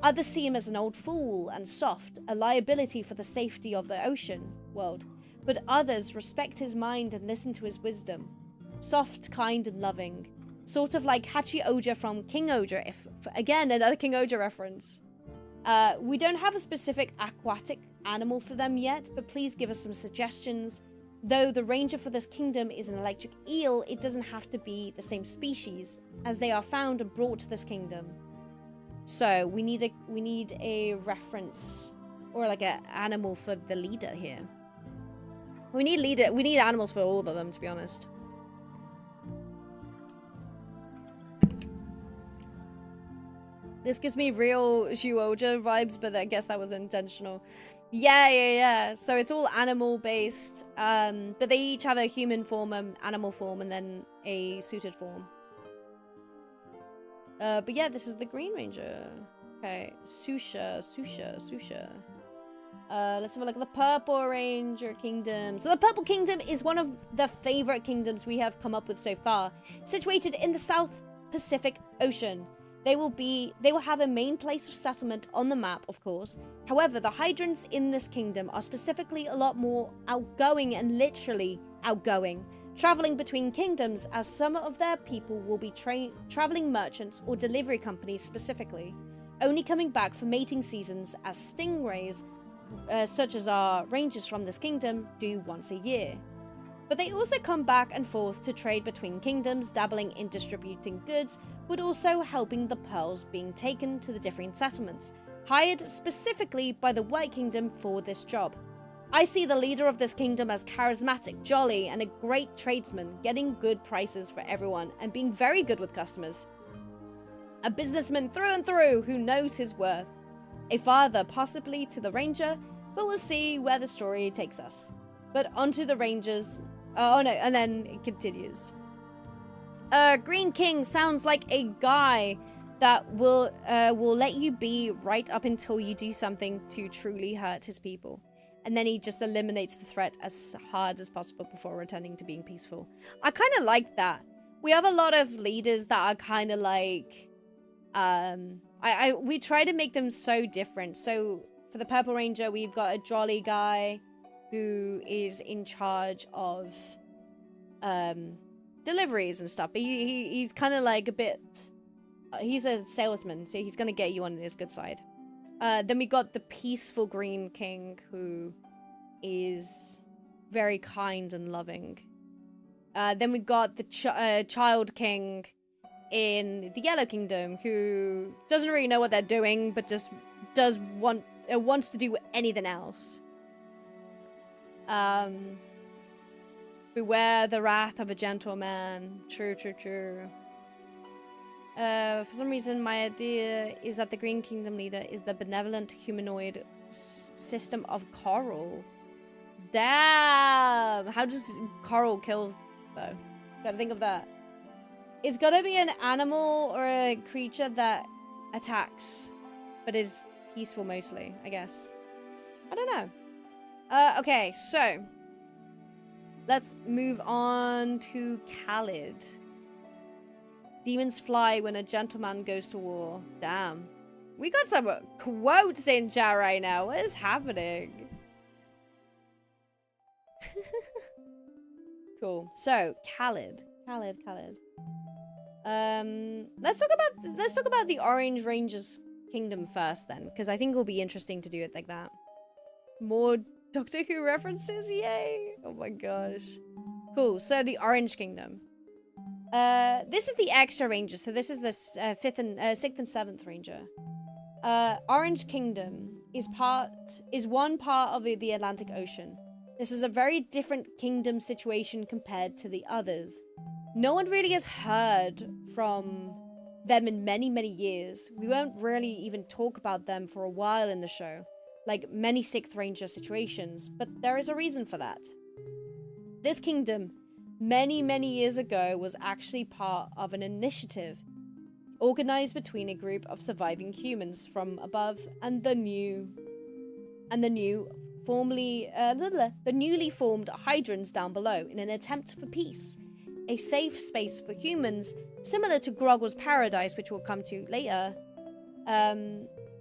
Speaker 1: Others see him as an old fool and soft, a liability for the safety of the ocean world, but others respect his mind and listen to his wisdom. Soft, kind, and loving. Sort of like Hachi Oja from King Oja, again, another King Oja reference. We don't have a specific aquatic animal for them yet, but please give us some suggestions. Though the ranger for this kingdom is an electric eel, it doesn't have to be the same species, as they are found and brought to this kingdom. So we need a reference or like an animal for the leader here. We need animals for all of them, to be honest. This gives me real Zhuoja vibes, but I guess that was intentional. Yeah. So it's all animal-based, but they each have a human form, an animal form, and then a suited form. But yeah, this is the Green Ranger. Okay, Susha. Let's have a look at the Purple Ranger Kingdom. So the Purple Kingdom is one of the favorite kingdoms we have come up with so far. Situated in the South Pacific Ocean. They will have a main place of settlement on the map, of course. However, the Hydrants in this kingdom are specifically a lot more outgoing and literally outgoing, traveling between kingdoms, as some of their people will be traveling merchants or delivery companies specifically, only coming back for mating seasons as stingrays, such as our rangers from this kingdom, do once a year. But they also come back and forth to trade between kingdoms, dabbling in distributing goods, but also helping the pearls being taken to the different settlements, hired specifically by the White Kingdom for this job. I see the leader of this kingdom as charismatic, jolly, and a great tradesman, getting good prices for everyone and being very good with customers. A businessman through and through who knows his worth. A father possibly to the ranger, but we'll see where the story takes us. But onto the rangers. Oh no, and then it continues. Green King sounds like a guy that will let you be right up until you do something to truly hurt his people. And then he just eliminates the threat as hard as possible before returning to being peaceful. I kind of like that. We have a lot of leaders that are kind of like, we try to make them so different. So for the Purple Ranger, we've got a jolly guy who is in charge of deliveries and stuff. But he's kind of like a bit, he's a salesman, so he's going to get you on his good side. Then we got the peaceful Green King, who is very kind and loving. Then we got the Child King in the Yellow Kingdom, who doesn't really know what they're doing, but just wants to do anything else. Beware the wrath of a gentleman. True. For some reason, my idea is that the Green Kingdom leader is the benevolent humanoid system of Coral. Damn! How does Coral kill, though? Gotta think of that. It's gotta be an animal or a creature that attacks, but is peaceful mostly, I guess. I don't know. Okay, so let's move on to Khalid. Demons fly when a gentleman goes to war. Damn. We got some quotes in chat right now. What is happening? Cool. So, Khalid. Let's talk about the Orange Rangers Kingdom first then, because I think it'll be interesting to do it like that. More Doctor Who references, yay! Oh my gosh. Cool, so the Orange Kingdom. This is the extra ranger, so this is the 6th and 7th ranger. Orange Kingdom is one part of the Atlantic Ocean. This is a very different kingdom situation compared to the others. No one really has heard from them in many years. We won't really even talk about them for a while in the show, like many 6th Ranger situations, but there is a reason for that. This kingdom, many years ago, was actually part of an initiative organized between a group of surviving humans from above and the newly formed Hydrants down below in an attempt for peace. A safe space for humans, similar to Groggle's Paradise, which we'll come to later,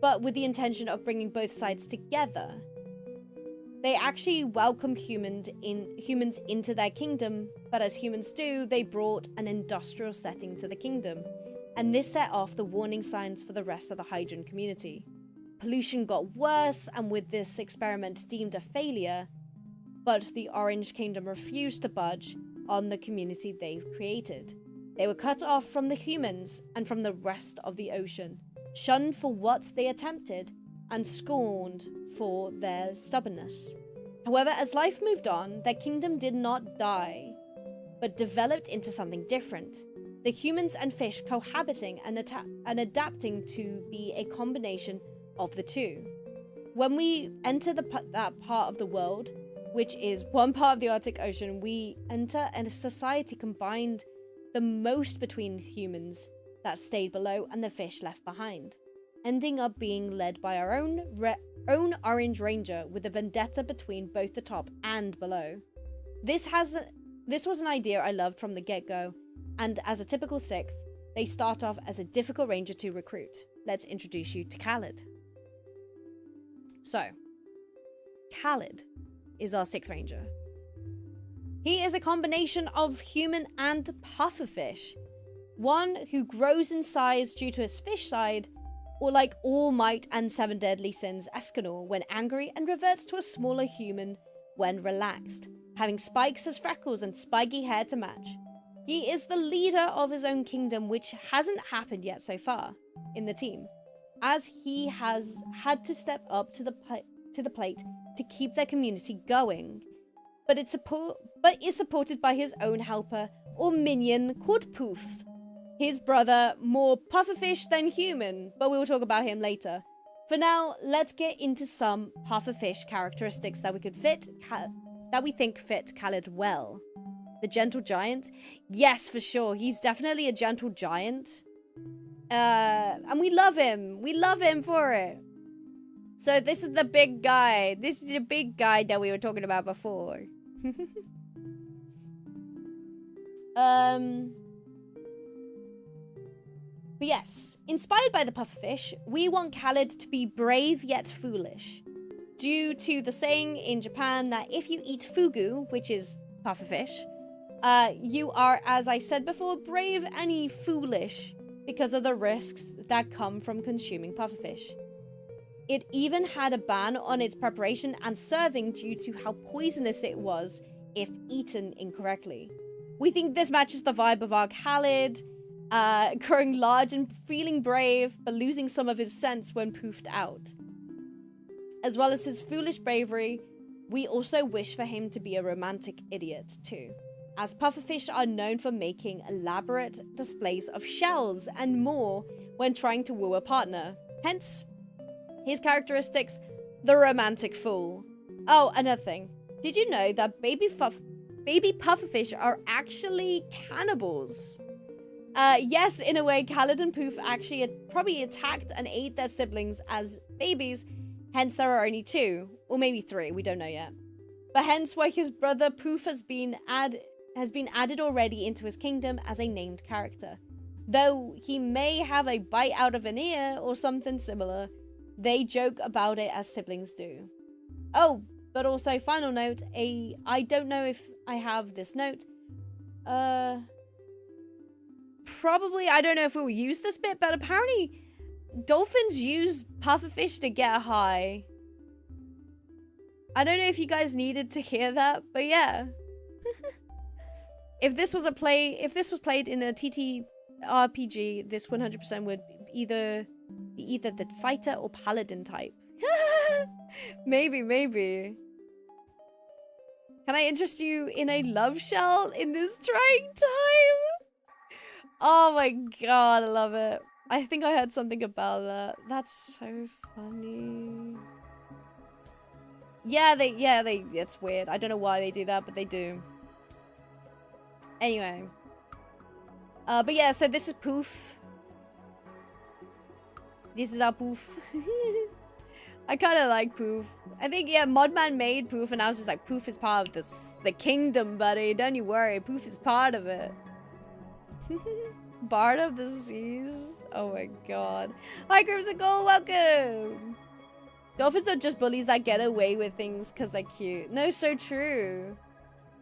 Speaker 1: but with the intention of bringing both sides together. They actually welcomed humans into their kingdom, but as humans do, they brought an industrial setting to the kingdom, and this set off the warning signs for the rest of the Hydrant community. Pollution got worse, and with this experiment deemed a failure, but the Orange Kingdom refused to budge on the community they've created. They were cut off from the humans and from the rest of the ocean, shunned for what they attempted, and scorned for their stubbornness. However, as life moved on, their kingdom did not die, but developed into something different. the humans and fish cohabiting and adapting to be a combination of the two. When we enter that part of the world, which is one part of the Arctic Ocean, we enter a society combined the most between humans that stayed below and the fish left behind, ending up being led by our own Orange Ranger with a vendetta between both the top and below. This was an idea I loved from the get-go, and as a typical sixth, they start off as a difficult ranger to recruit. Let's introduce you to Khalid. So, Khalid is our sixth ranger. He is a combination of human and pufferfish. One who grows in size due to his fish side, or like All Might and Seven Deadly Sins Escanor when angry, and reverts to a smaller human when relaxed, having spikes as freckles and spiky hair to match. He is the leader of his own kingdom, which hasn't happened yet so far in the team, as he has had to step up to the plate to keep their community going, but is supported by his own helper or minion called Poof. His brother, more pufferfish than human, but we will talk about him later. For now, let's get into some pufferfish characteristics that we think fit Khalid well. The gentle giant? Yes, for sure. He's definitely a gentle giant. And we love him. We love him for it. So this is the big guy. This is the big guy that we were talking about before. But yes, inspired by the pufferfish, we want Khalid to be brave yet foolish. Due to the saying in Japan that if you eat fugu, which is pufferfish, you are, as I said before, brave and foolish because of the risks that come from consuming pufferfish. It even had a ban on its preparation and serving due to how poisonous it was if eaten incorrectly. We think this matches the vibe of our Khalid, growing large and feeling brave, but losing some of his sense when poofed out. As well as his foolish bravery, we also wish for him to be a romantic idiot too, as pufferfish are known for making elaborate displays of shells and more when trying to woo a partner. Hence, his characteristics, the romantic fool. Oh, another thing. Did you know that baby pufferfish are actually cannibals? Yes, in a way, Khalid and Poof actually probably attacked and ate their siblings as babies, hence there are only 2, or maybe 3, we don't know yet. But hence why his brother Poof has been added already into his kingdom as a named character. Though he may have a bite out of an ear or something similar, they joke about it as siblings do. Oh, but also, final note, I don't know if I have this note. Probably, I don't know if we'll use this bit, but apparently dolphins use pufferfish to get high. I don't know if you guys needed to hear that, but yeah. If this was played in a TTRPG, this 100% would be either the fighter or paladin type. Maybe. Can I interest you in a love shell in this trying time? Oh my god, I love it. I think I heard something about that. That's so funny. Yeah, it's weird. I don't know why they do that, but they do. Anyway. But yeah, so this is Poof. This is our Poof. I kind of like Poof. I think, yeah, Modman made Poof, and I was just like, Poof is part of the kingdom, buddy. Don't you worry. Poof is part of it. Bard of the Seas. Oh my god. Hi, Crimsicle. Welcome. Dolphins are just bullies that get away with things because they're cute. No, so true.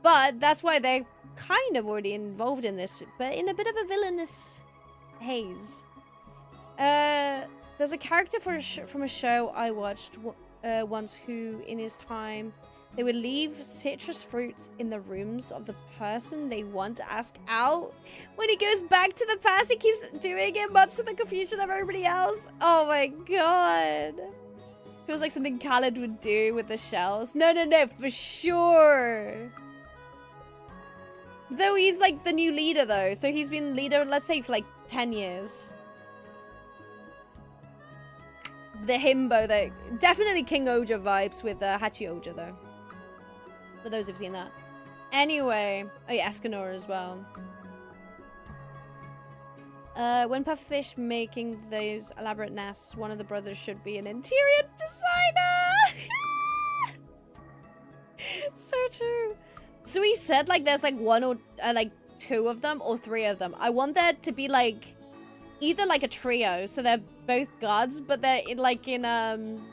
Speaker 1: But that's why they're kind of already involved in this, but in a bit of a villainous haze. There's a character from a show I watched once who, in his time, they would leave citrus fruits in the rooms of the person they want to ask out. When he goes back to the past, he keeps doing it, much to the confusion of everybody else. Oh my god. Feels like something Khalid would do with the shells. No, for sure. Though he's like the new leader though, so he's been leader, let's say, for like 10 years. The himbo, though. Definitely King Oja vibes with Hachi Oja though. For those who've seen that. Anyway, oh yeah, Escanor as well. When pufferfish making those elaborate nests, one of the brothers should be an interior designer. So true. So he said like there's like one or like two of them or three of them. I want there to be like either like a trio, so they're both gods, but they're in like in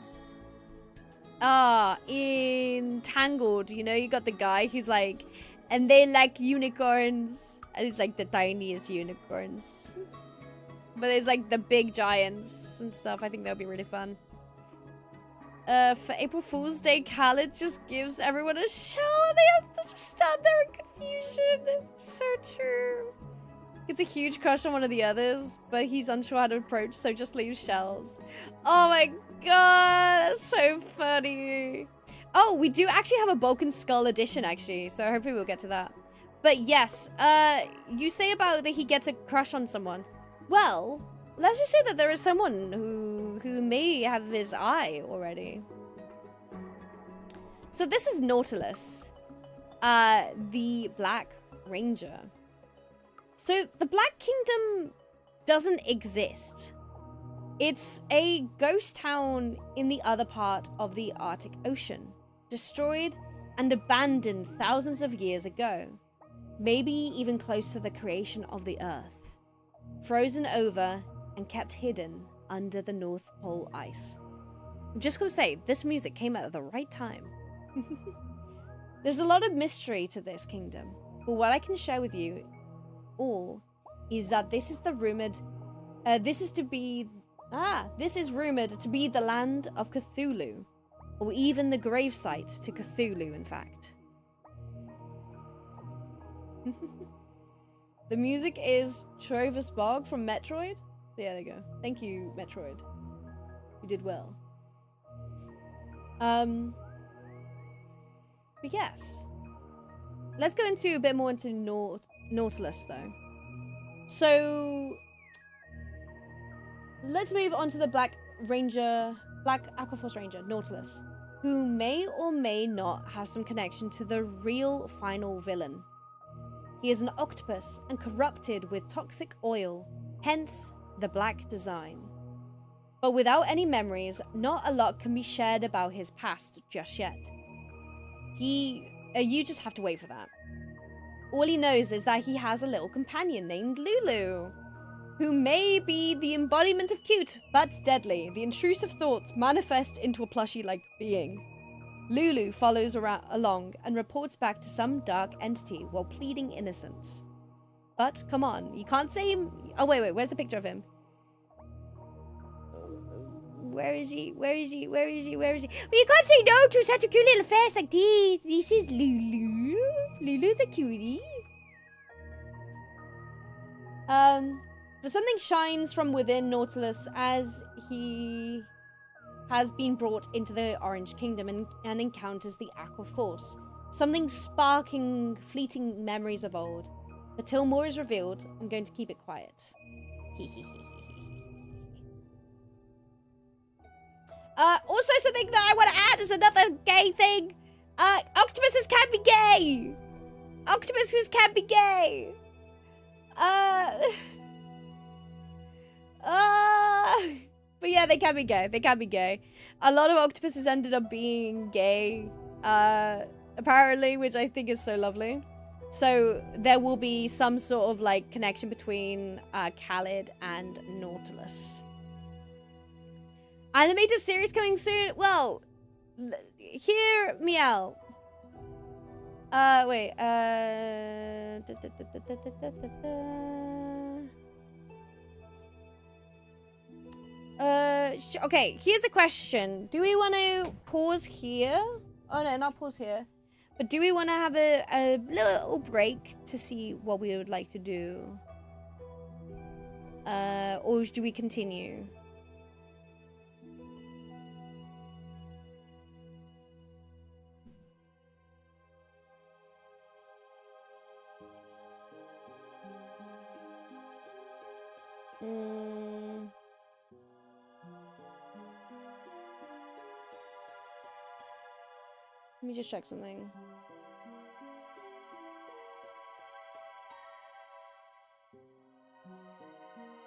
Speaker 1: Tangled, you know, you got the guy who's like, and they like unicorns, and he's like the tiniest unicorns. But there's like the big giants and stuff. I think that'll be really fun. For April Fool's Day, Khaled just gives everyone a shell and they have to just stand there in confusion. So true. It's a huge crush on one of the others, but he's unsure how to approach, so just leaves shells. Oh my god, that's so funny. Oh, we do actually have a Balkan Skull edition, actually, so hopefully we'll get to that. But yes, you say about that he gets a crush on someone. Well, let's just say that there is someone who may have his eye already. So this is Nautilus, the Black Ranger. So the Black Kingdom doesn't exist. It's a ghost town in the other part of the Arctic Ocean, destroyed and abandoned thousands of years ago, maybe even close to the creation of the Earth. Frozen over and kept hidden under the North Pole ice. I'm just gonna say, this music came out at the right time. There's a lot of mystery to this kingdom, but what I can share with you all is that this is rumored to be the land of Cthulhu, or even the gravesite to Cthulhu, in fact. The music is Trovis Bog from Metroid. Yeah, there you go. Thank you, Metroid. You did well. But yes. Let's go into a bit more into Nautilus, though. So, let's move on to the Black Aquaforce Ranger, Nautilus, who may or may not have some connection to the real final villain. He is an octopus and corrupted with toxic oil, hence the black design. But without any memories, not a lot can be shared about his past just yet. You just have to wait for that. All he knows is that he has a little companion named Lulu, who may be the embodiment of cute, but deadly. The intrusive thoughts manifest into a plushie-like being. Lulu follows along and reports back to some dark entity while pleading innocence. But, come on, you can't say him... Oh, wait, where's the picture of him? Where is he? Well, you can't say no to such a cute little face like this. This is Lulu. Lulu's a cutie. But something shines from within Nautilus as he has been brought into the Orange Kingdom and encounters the Aqua Force. Something sparking fleeting memories of old. But till more is revealed, I'm going to keep it quiet. Also something that I want to add is another gay thing. Octopuses can be gay. Octopuses can be gay. But yeah, they can be gay. They can be gay. A lot of octopuses ended up being gay, apparently, which I think is so lovely. So there will be some sort of like connection between Khaled and Nautilus. Animated series coming soon? Well, hear me out. Wait. Okay, here's a question. Do we want to pause here? Oh no, not pause here. But do we want to have a little break to see what we would like to do? Or do we continue? Let me just check something.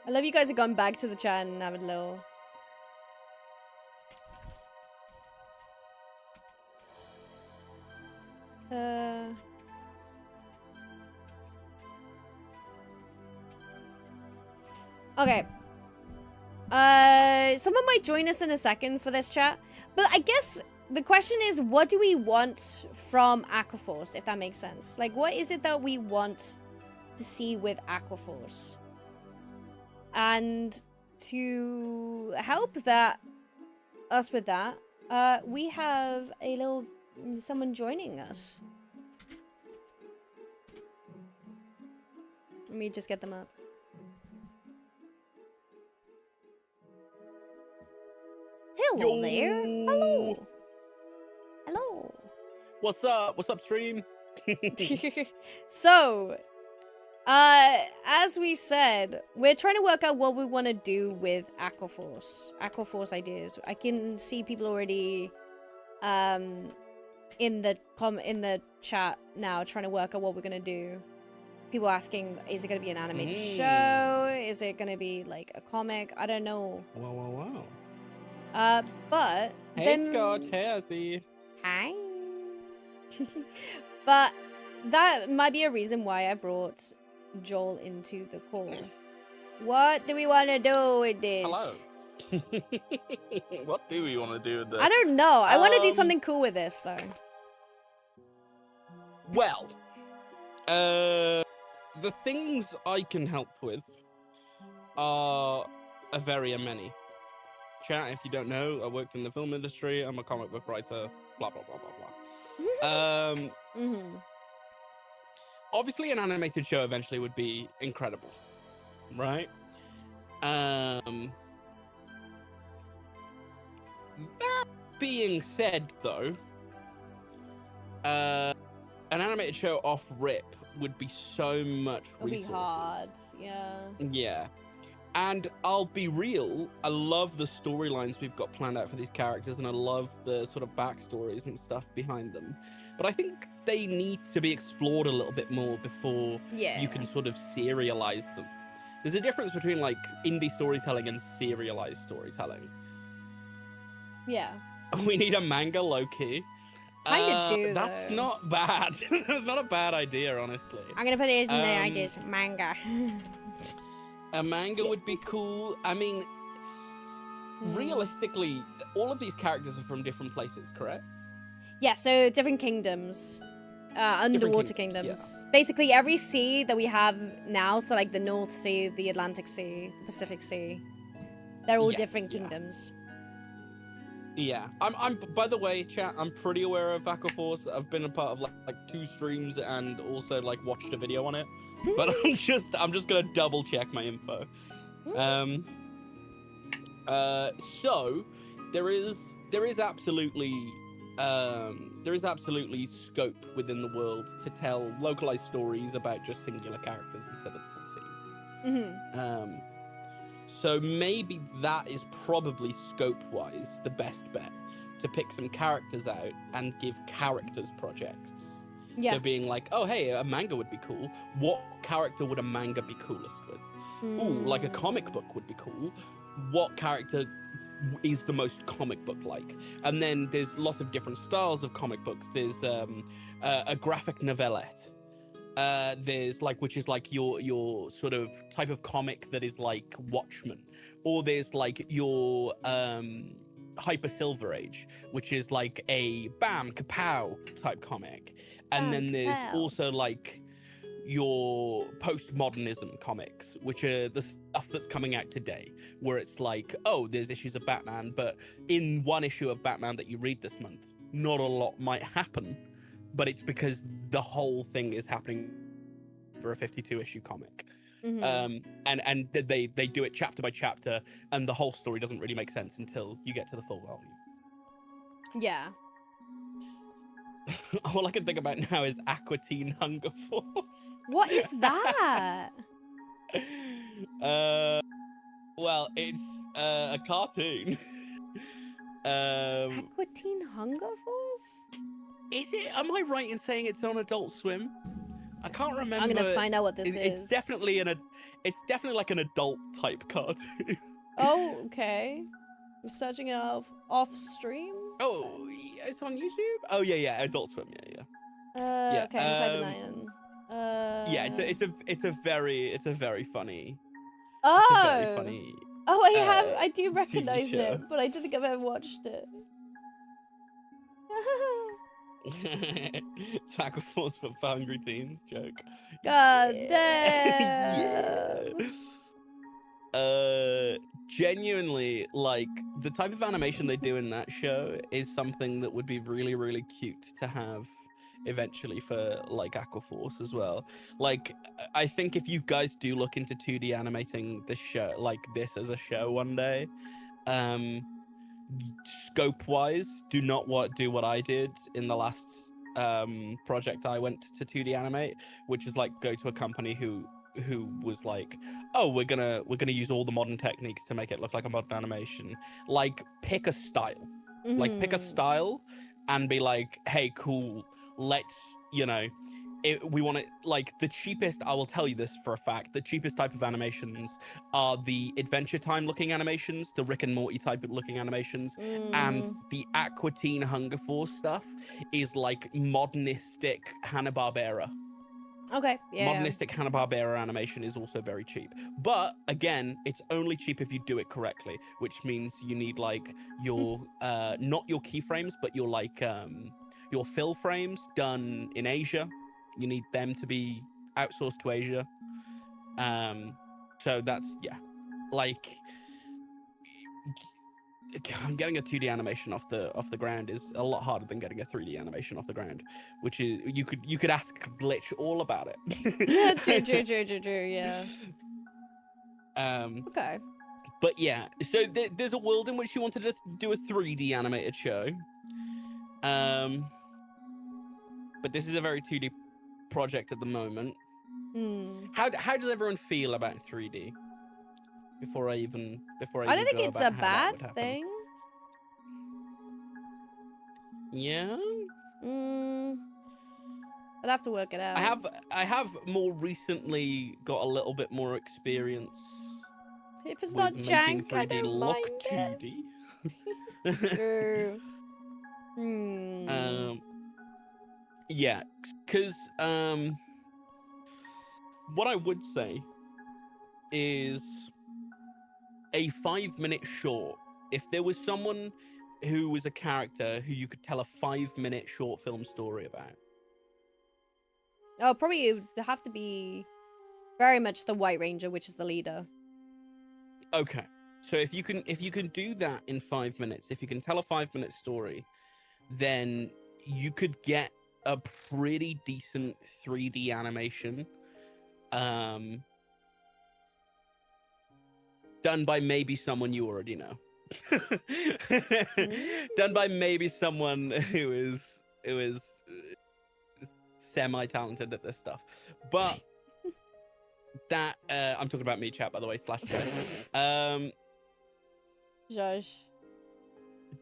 Speaker 1: I love you guys have gone back to the chat and having a little. Okay. Someone might join us in a second for this chat, but I guess the question is, what do we want from Aquaforce, if that makes sense? Like, what is it that we want to see with Aquaforce? And to help us with that, we have someone joining us. Let me just get them up. Hello
Speaker 2: Yo.
Speaker 1: there. Hello. Hello.
Speaker 2: What's up? What's up, stream?
Speaker 1: So, as we said, we're trying to work out what we want to do with Aquaforce. Aquaforce ideas. I can see people already in the chat now trying to work out what we're going to do. People asking, is it going to be an animated show? Is it going to be like a comic? I don't know.
Speaker 2: Wow.
Speaker 1: But
Speaker 2: Hey,
Speaker 1: then...
Speaker 2: Scott. Hey, Ozzy.
Speaker 1: Hi. But that might be a reason why I brought Joel into the call. What do we want to do with this?
Speaker 2: Hello. What do we want to do with this?
Speaker 1: I don't know. I want to do something cool with this, though.
Speaker 2: Well, the things I can help with are a very many. Chat, if you don't know, I worked in the film industry. I'm a comic book writer. Blah blah blah blah blah. Obviously, an animated show eventually would be incredible, right? That being said, though, an animated show off rip would be so much resources.
Speaker 1: It'll be hard, yeah.
Speaker 2: Yeah. And I'll be real, I love the storylines we've got planned out for these characters, and I love the sort of backstories and stuff behind them. But I think they need to be explored a little bit more before you can sort of serialize them. There's a difference between like indie storytelling and serialized storytelling.
Speaker 1: Yeah.
Speaker 2: We need a manga low-key.
Speaker 1: Kinda do,
Speaker 2: That's
Speaker 1: though.
Speaker 2: not bad. That's not a bad idea, honestly.
Speaker 1: I'm gonna put it in the ideas. Manga.
Speaker 2: A manga would be cool. I mean, realistically, all of these characters are from different places, correct?
Speaker 1: Yeah, so different kingdoms. Underwater kingdoms. Yeah. Basically, every sea that we have now, so like the North Sea, the Atlantic Sea, the Pacific Sea, they're all different kingdoms.
Speaker 2: Yeah, I'm. By the way, chat, I'm pretty aware of Aquaforce. I've been a part of like 2 streams and also like watched a video on it. But I'm just gonna double check my info. So there is absolutely scope within the world to tell localized stories about just singular characters instead of the full team. So maybe that is probably scope-wise the best bet, to pick some characters out and give characters projects. Yeah. So being like, oh, hey, a manga would be cool. What character would a manga be coolest with? Ooh, like a comic book would be cool. What character is the most comic book-like? And then there's lots of different styles of comic books. There's a graphic novelette. There's like, which is like your sort of type of comic that is like Watchmen. Or there's like your Hyper Silver Age, which is like a bam, kapow type comic. And then there's also like your postmodernism comics, which are the stuff that's coming out today, where it's like, oh, there's issues of Batman, but in one issue of Batman that you read this month, not a lot might happen, but it's because the whole thing is happening for a 52-issue comic. And they do it chapter by chapter, and the whole story doesn't really make sense until you get to the full volume.
Speaker 1: Yeah.
Speaker 2: All I can think about now is Aqua Teen Hunger Force.
Speaker 1: What is that?
Speaker 2: Well, it's a cartoon.
Speaker 1: Aqua Teen Hunger Force?
Speaker 2: Is it? Am I right in saying it's on Adult Swim? I can't remember.
Speaker 1: I'm gonna find out what this is.
Speaker 2: It's definitely it's definitely like an adult type cartoon.
Speaker 1: Oh, okay. I'm searching it off stream.
Speaker 2: Oh, yeah, it's on YouTube. Oh yeah, Adult Swim. Yeah. Yeah.
Speaker 1: Okay, I'm typing that in.
Speaker 2: Yeah, it's a very funny.
Speaker 1: Oh.
Speaker 2: It's a very funny.
Speaker 1: Oh, I do recognize
Speaker 2: TV show.
Speaker 1: it, but I don't think I've ever watched it.
Speaker 2: Aqua Force for hungry teens joke.
Speaker 1: God
Speaker 2: Yeah.
Speaker 1: damn.
Speaker 2: Genuinely, like, the type of animation they do in that show is something that would be really, really cute to have eventually for, like, Aqua Force as well. Like, I think if you guys do look into 2D animating this show, like this as a show one day, scope-wise, do not do what I did in the last project I went to 2D animate, which is like go to a company who was like, oh, we're gonna use all the modern techniques to make it look like a modern animation. Like, pick a style. Like, pick a style and be like, hey, cool, let's, you know, we want it, like, the cheapest, I will tell you this for a fact, the cheapest type of animations are the Adventure Time looking animations, the Rick and Morty type of looking animations, and the Aqua Teen Hunger Force stuff is like modernistic Hanna-Barbera.
Speaker 1: Okay, yeah.
Speaker 2: Modernistic Hanna-Barbera animation is also very cheap. But again, it's only cheap if you do it correctly, which means you need like your not your keyframes, but your like your fill frames done in Asia. You need them to be outsourced to Asia. So that's, yeah. Like, getting a 2D animation off the ground is a lot harder than getting a 3D animation off the ground, which is you could ask Glitch all about it.
Speaker 1: True, yeah. Okay.
Speaker 2: But yeah, so there's a world in which you wanted to do a 3D animated show. But this is a very 2D project at the moment. How does everyone feel about 3D? Before I don't think
Speaker 1: it's a bad thing.
Speaker 2: Yeah.
Speaker 1: I'd have to work it out.
Speaker 2: I have more recently got a little bit more experience.
Speaker 1: If it's not jank, I don't mind
Speaker 2: 2D.
Speaker 1: True.
Speaker 2: Yeah, because what I would say is a 5-minute short. If there was someone who was a character who you could tell a 5-minute short film story about.
Speaker 1: Oh, probably it would have to be very much the White Ranger, which is the leader.
Speaker 2: Okay. So if you can do that in 5 minutes, if you can tell a 5-minute story, then you could get a pretty decent 3D animation. Done by maybe someone you already know. Done by maybe someone who is semi-talented at this stuff. But that I'm talking about me, chat, by the way, /chat.
Speaker 1: Josh.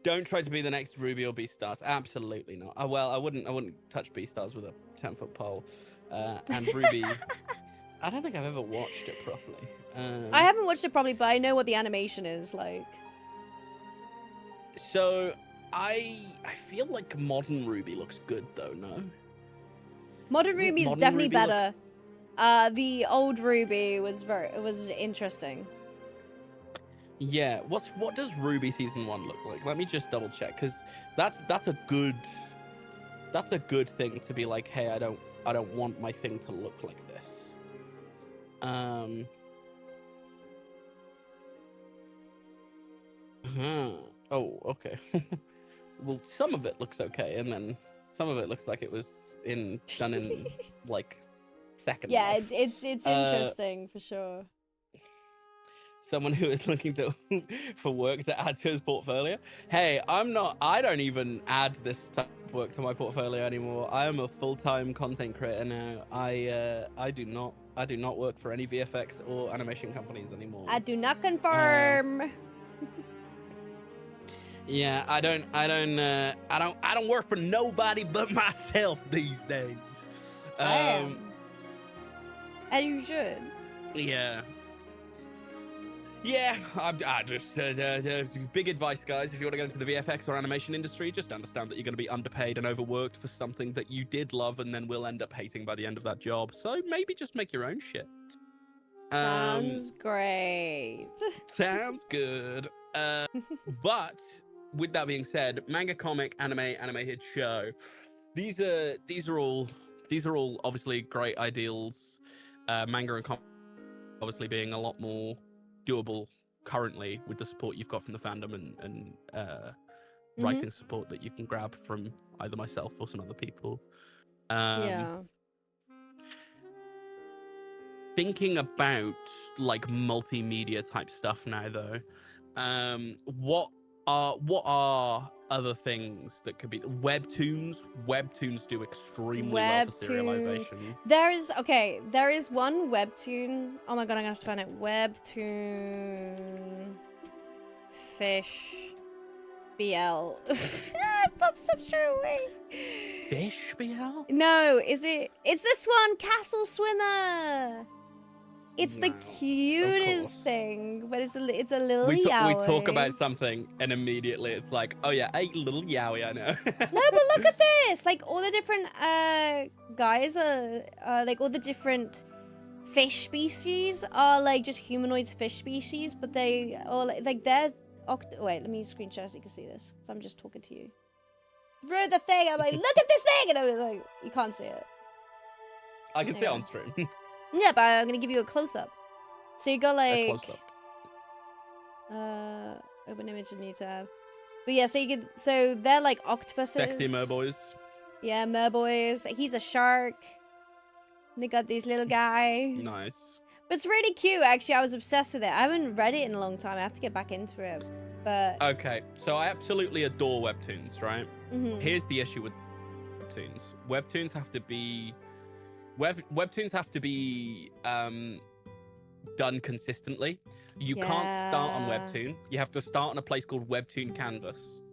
Speaker 2: Don't try to be the next Ruby or Beastars. Absolutely not. Well, I wouldn't touch Beastars with a 10-foot pole. And Ruby, I don't think I've ever watched it properly.
Speaker 1: I haven't watched it properly, but I know what the animation is like.
Speaker 2: So I feel like modern Ruby looks good though, no?
Speaker 1: Modern Ruby is definitely better. The old Ruby was interesting.
Speaker 2: Yeah, what does Ruby season 1 look like? Let me just double check, because that's a good thing to be like, hey, I don't want my thing to look like this. Oh, okay. Well, some of it looks okay, and then some of it looks like it was done in like second.
Speaker 1: Yeah,
Speaker 2: life.
Speaker 1: it's interesting for sure.
Speaker 2: Someone who is looking for work to add to his portfolio. Hey, I don't even add this type of work to my portfolio anymore. I am a full-time content creator now. I do not work for any VFX or animation companies anymore.
Speaker 1: I do not confirm.
Speaker 2: Yeah, I don't work for nobody but myself these days.
Speaker 1: I am. As you should.
Speaker 2: Yeah. Yeah, I just big advice, guys. If you want to go into the VFX or animation industry, just understand that you're going to be underpaid and overworked for something that you did love and then will end up hating by the end of that job. So maybe just make your own shit.
Speaker 1: Sounds great.
Speaker 2: Sounds good. But with that being said, manga, comic, anime, animated show. These are all obviously great ideals. Manga and comic obviously being a lot more doable currently with the support you've got from the fandom and writing support that you can grab from either myself or some other people.
Speaker 1: Yeah.
Speaker 2: Thinking about like multimedia type stuff now though, what are other things that could be webtoons? Webtoons do extremely well for serialization.
Speaker 1: There is one webtoon. Oh my god, I'm gonna have to find it. Webtoon Fish BL. Pops up straight away.
Speaker 2: Fish BL?
Speaker 1: No, it's this one, Castle Swimmer. It's the cutest thing, but it's a little yaoi.
Speaker 2: We talk about something and immediately it's like, oh yeah, a little yaoi, I know.
Speaker 1: No, but look at this. Like all the different guys are like all the different fish species are like just humanoid fish species, but they all like they're wait, let me screenshot so you can see this. Because I'm just talking to you. Through the thing, I'm like, look at this thing, and I'm like, you can't see it.
Speaker 2: I can see it on stream.
Speaker 1: Yeah, but I'm gonna give you a close-up. So you got like open image and new tab. But yeah, so they're like octopuses.
Speaker 2: Sexy merboys.
Speaker 1: Yeah, merboys. He's a shark. They got this little guy.
Speaker 2: Nice.
Speaker 1: But it's really cute, actually. I was obsessed with it. I haven't read it in a long time. I have to get back into it. But
Speaker 2: okay, so I absolutely adore webtoons, right? Here's the issue with webtoons. Webtoons have to be done consistently. You can't start on Webtoon. You have to start on a place called Webtoon Canvas.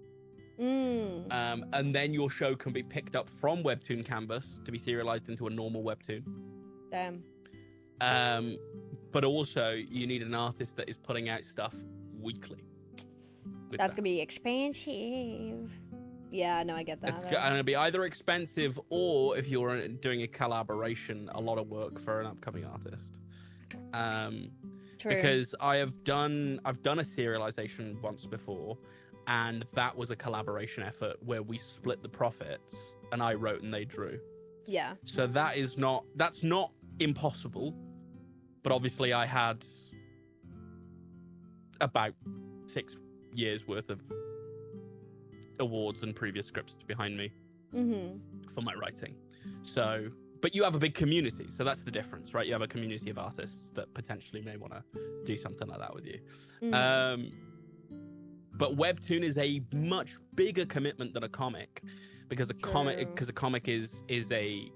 Speaker 2: And then your show can be picked up from Webtoon Canvas to be serialized into a normal Webtoon.
Speaker 1: Damn.
Speaker 2: But also you need an artist that is putting out stuff weekly.
Speaker 1: That's gonna be expensive. Yeah, no, I get that.
Speaker 2: It's going to be either expensive or, if you're doing a collaboration, a lot of work for an upcoming artist.
Speaker 1: True.
Speaker 2: Because I've done a serialization once before, and that was a collaboration effort where we split the profits, and I wrote and they drew.
Speaker 1: Yeah.
Speaker 2: So that's not impossible, but obviously I had about 6 years worth of awards and previous scripts behind me for my writing. So, but you have a big community, so that's the difference, right? You have a community of artists that potentially may want to do something like that with you. But webtoon is a much bigger commitment than a comic, because a comic is a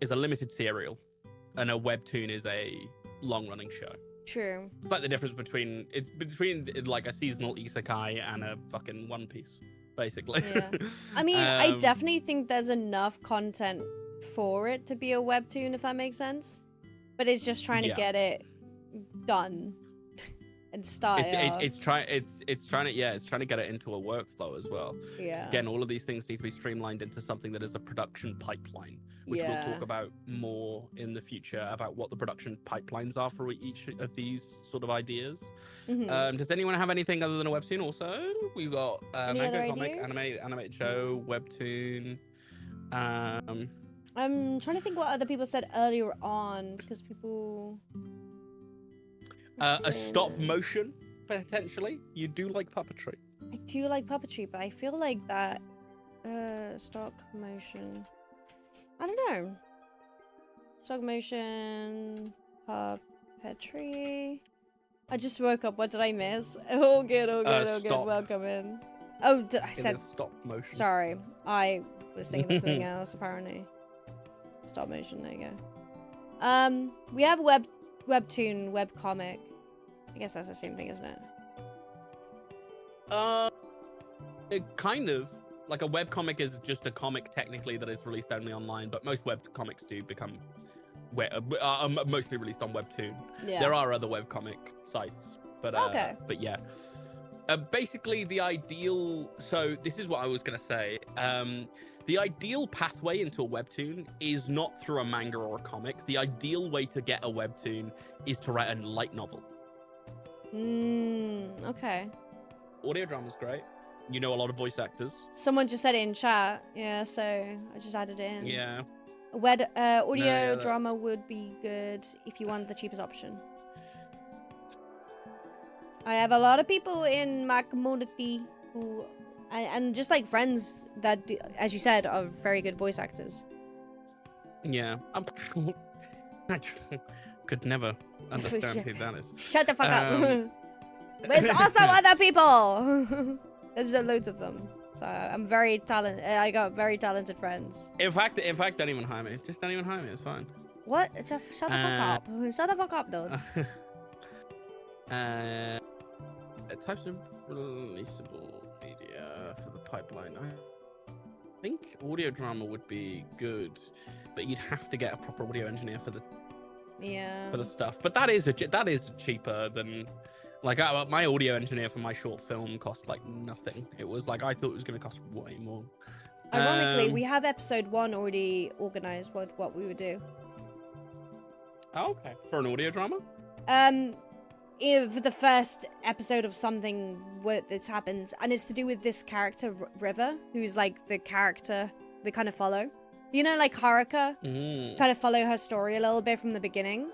Speaker 2: limited serial, and a webtoon is a long-running show.
Speaker 1: True.
Speaker 2: It's like the difference between like a seasonal isekai and a fucking One Piece, basically.
Speaker 1: Yeah. I mean, I definitely think there's enough content for it to be a webtoon, if that makes sense. But it's just trying to get it done and start.
Speaker 2: It's trying to get it into a workflow as well.
Speaker 1: Yeah.
Speaker 2: Again, all of these things need to be streamlined into something that is a production pipeline, which we'll talk about more in the future, about what the production pipelines are for each of these sort of ideas. Does anyone have anything other than a webtoon? Also, we've got manga, comic, animated show, webtoon.
Speaker 1: I'm trying to think what other people said earlier on, because people.
Speaker 2: A stop motion, potentially. You do like puppetry.
Speaker 1: I do like puppetry, but I feel like that stop motion. I don't know. Stop motion, puppetry. I just woke up. What did I miss? Oh, good. Welcome in. Oh, I said
Speaker 2: stop motion.
Speaker 1: Sorry, I was thinking of something else. Apparently, stop motion. There you go. We have webtoon, webcomic. I guess that's the same thing, isn't it?
Speaker 2: Kind of. Like a webcomic is just a comic technically that is released only online, but most web comics do become mostly released on Webtoon.
Speaker 1: Yeah.
Speaker 2: There are other webcomic sites, but but yeah. Basically, the ideal. So this is what I was gonna say. The ideal pathway into a webtoon is not through a manga or a comic. The ideal way to get a webtoon is to write a light novel.
Speaker 1: Okay.
Speaker 2: Audio drama's great. You know a lot of voice actors.
Speaker 1: Someone just said it in chat. Yeah, so I just added it in.
Speaker 2: Yeah.
Speaker 1: Audio drama would be good if you want the cheapest option. I have a lot of people in my community who, and just like friends that, do, as you said, are very good voice actors.
Speaker 2: Yeah. I could never understand who that is.
Speaker 1: Shut the fuck up. There's also other people. There's loads of them. So I'm very talented. I got very talented friends.
Speaker 2: In fact, don't even hire me. Just don't even hire me. It's fine.
Speaker 1: What? Shut the fuck up. Shut the fuck up, dude.
Speaker 2: Types of releasable media for the pipeline. I think audio drama would be good, but you'd have to get a proper audio engineer for the stuff. But that is cheaper than. Like, my audio engineer for my short film cost, like, nothing. It was, like, I thought it was going to cost way more.
Speaker 1: Ironically, we have episode 1 already organized with what we would do.
Speaker 2: Oh, okay. For an audio drama?
Speaker 1: For the first episode of something where this happens, and it's to do with this character, River, who's, like, the character we kind of follow. You know, like, Haruka? Kind of follow her story a little bit from the beginning.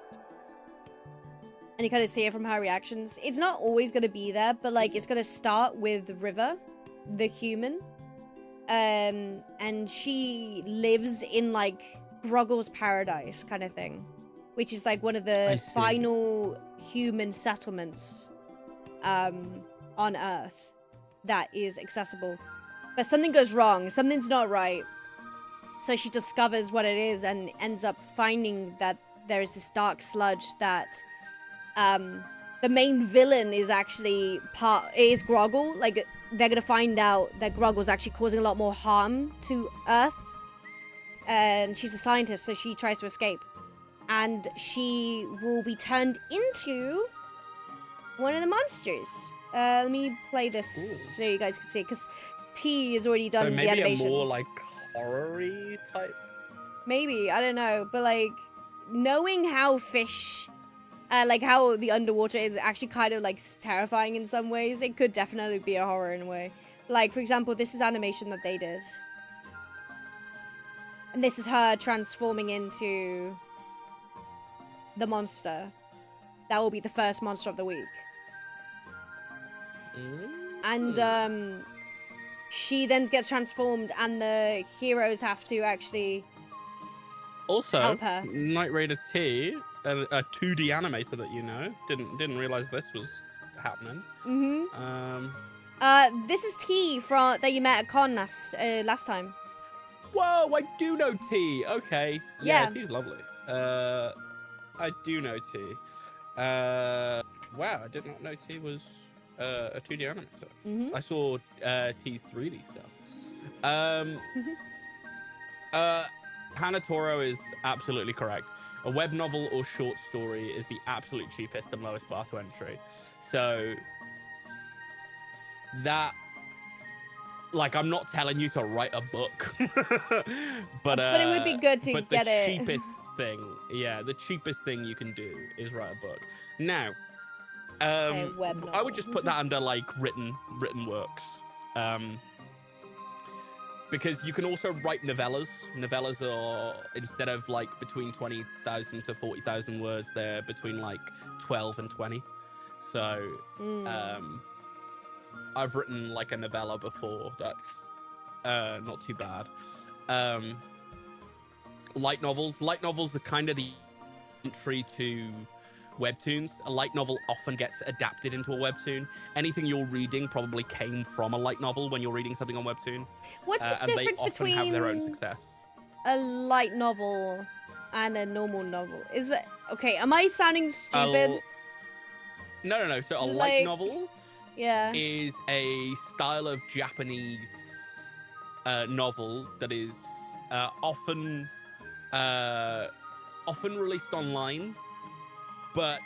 Speaker 1: And you kind of see it from her reactions. It's not always going to be there, but like it's going to start with River, the human. And she lives in like Groggle's paradise kind of thing, which is like one of the final human settlements on Earth that is accessible. But something goes wrong. Something's not right. So she discovers what it is and ends up finding that there is this dark sludge that the main villain is actually is Groggle. Like they're gonna find out that Groggle's actually causing a lot more harm to Earth, and she's a scientist, so she tries to escape, and she will be turned into one of the monsters. Let me play this so you guys can see, because T has already done the animation.
Speaker 2: Maybe a more like horror-y type.
Speaker 1: Maybe, I don't know, but like knowing how fish. Like how the underwater is actually kind of like terrifying in some ways. It could definitely be a horror in a way. Like, for example, this is animation that they did. And this is her transforming into the monster. That will be the first monster of the week. And she then gets transformed and the heroes have to actually help her.
Speaker 2: Knight Raider T, a 2D animator that you know, didn't realize this was happening.
Speaker 1: This is T from that you met at con last time.
Speaker 2: Whoa, I do know T. Okay, yeah, T's lovely. I do know T. Wow, I did not know T was a 2D animator. I saw T's 3D stuff. Hannah Toro is absolutely correct. A web novel or short story is the absolute cheapest and lowest bar to entry. So that, like, I'm not telling you to write a book, but
Speaker 1: it would be good to get it.
Speaker 2: The cheapest thing, the cheapest thing you can do is write a book. Now, I would just put that under like written works. Because you can also write novellas. Novellas are, instead of like between 20,000 to 40,000 words, they're between like 12 and 20. So I've written like a novella before. That's not too bad. Light novels are kind of the entry to webtoons. A light novel often gets adapted into a webtoon. Anything you're reading probably came from a light novel when you're reading something on Webtoon.
Speaker 1: What's the difference between
Speaker 2: have their own success?
Speaker 1: A light novel and a normal novel? Is it okay? Am I sounding stupid?
Speaker 2: No. So a light novel
Speaker 1: Yeah.
Speaker 2: is a style of Japanese novel that is often released online, but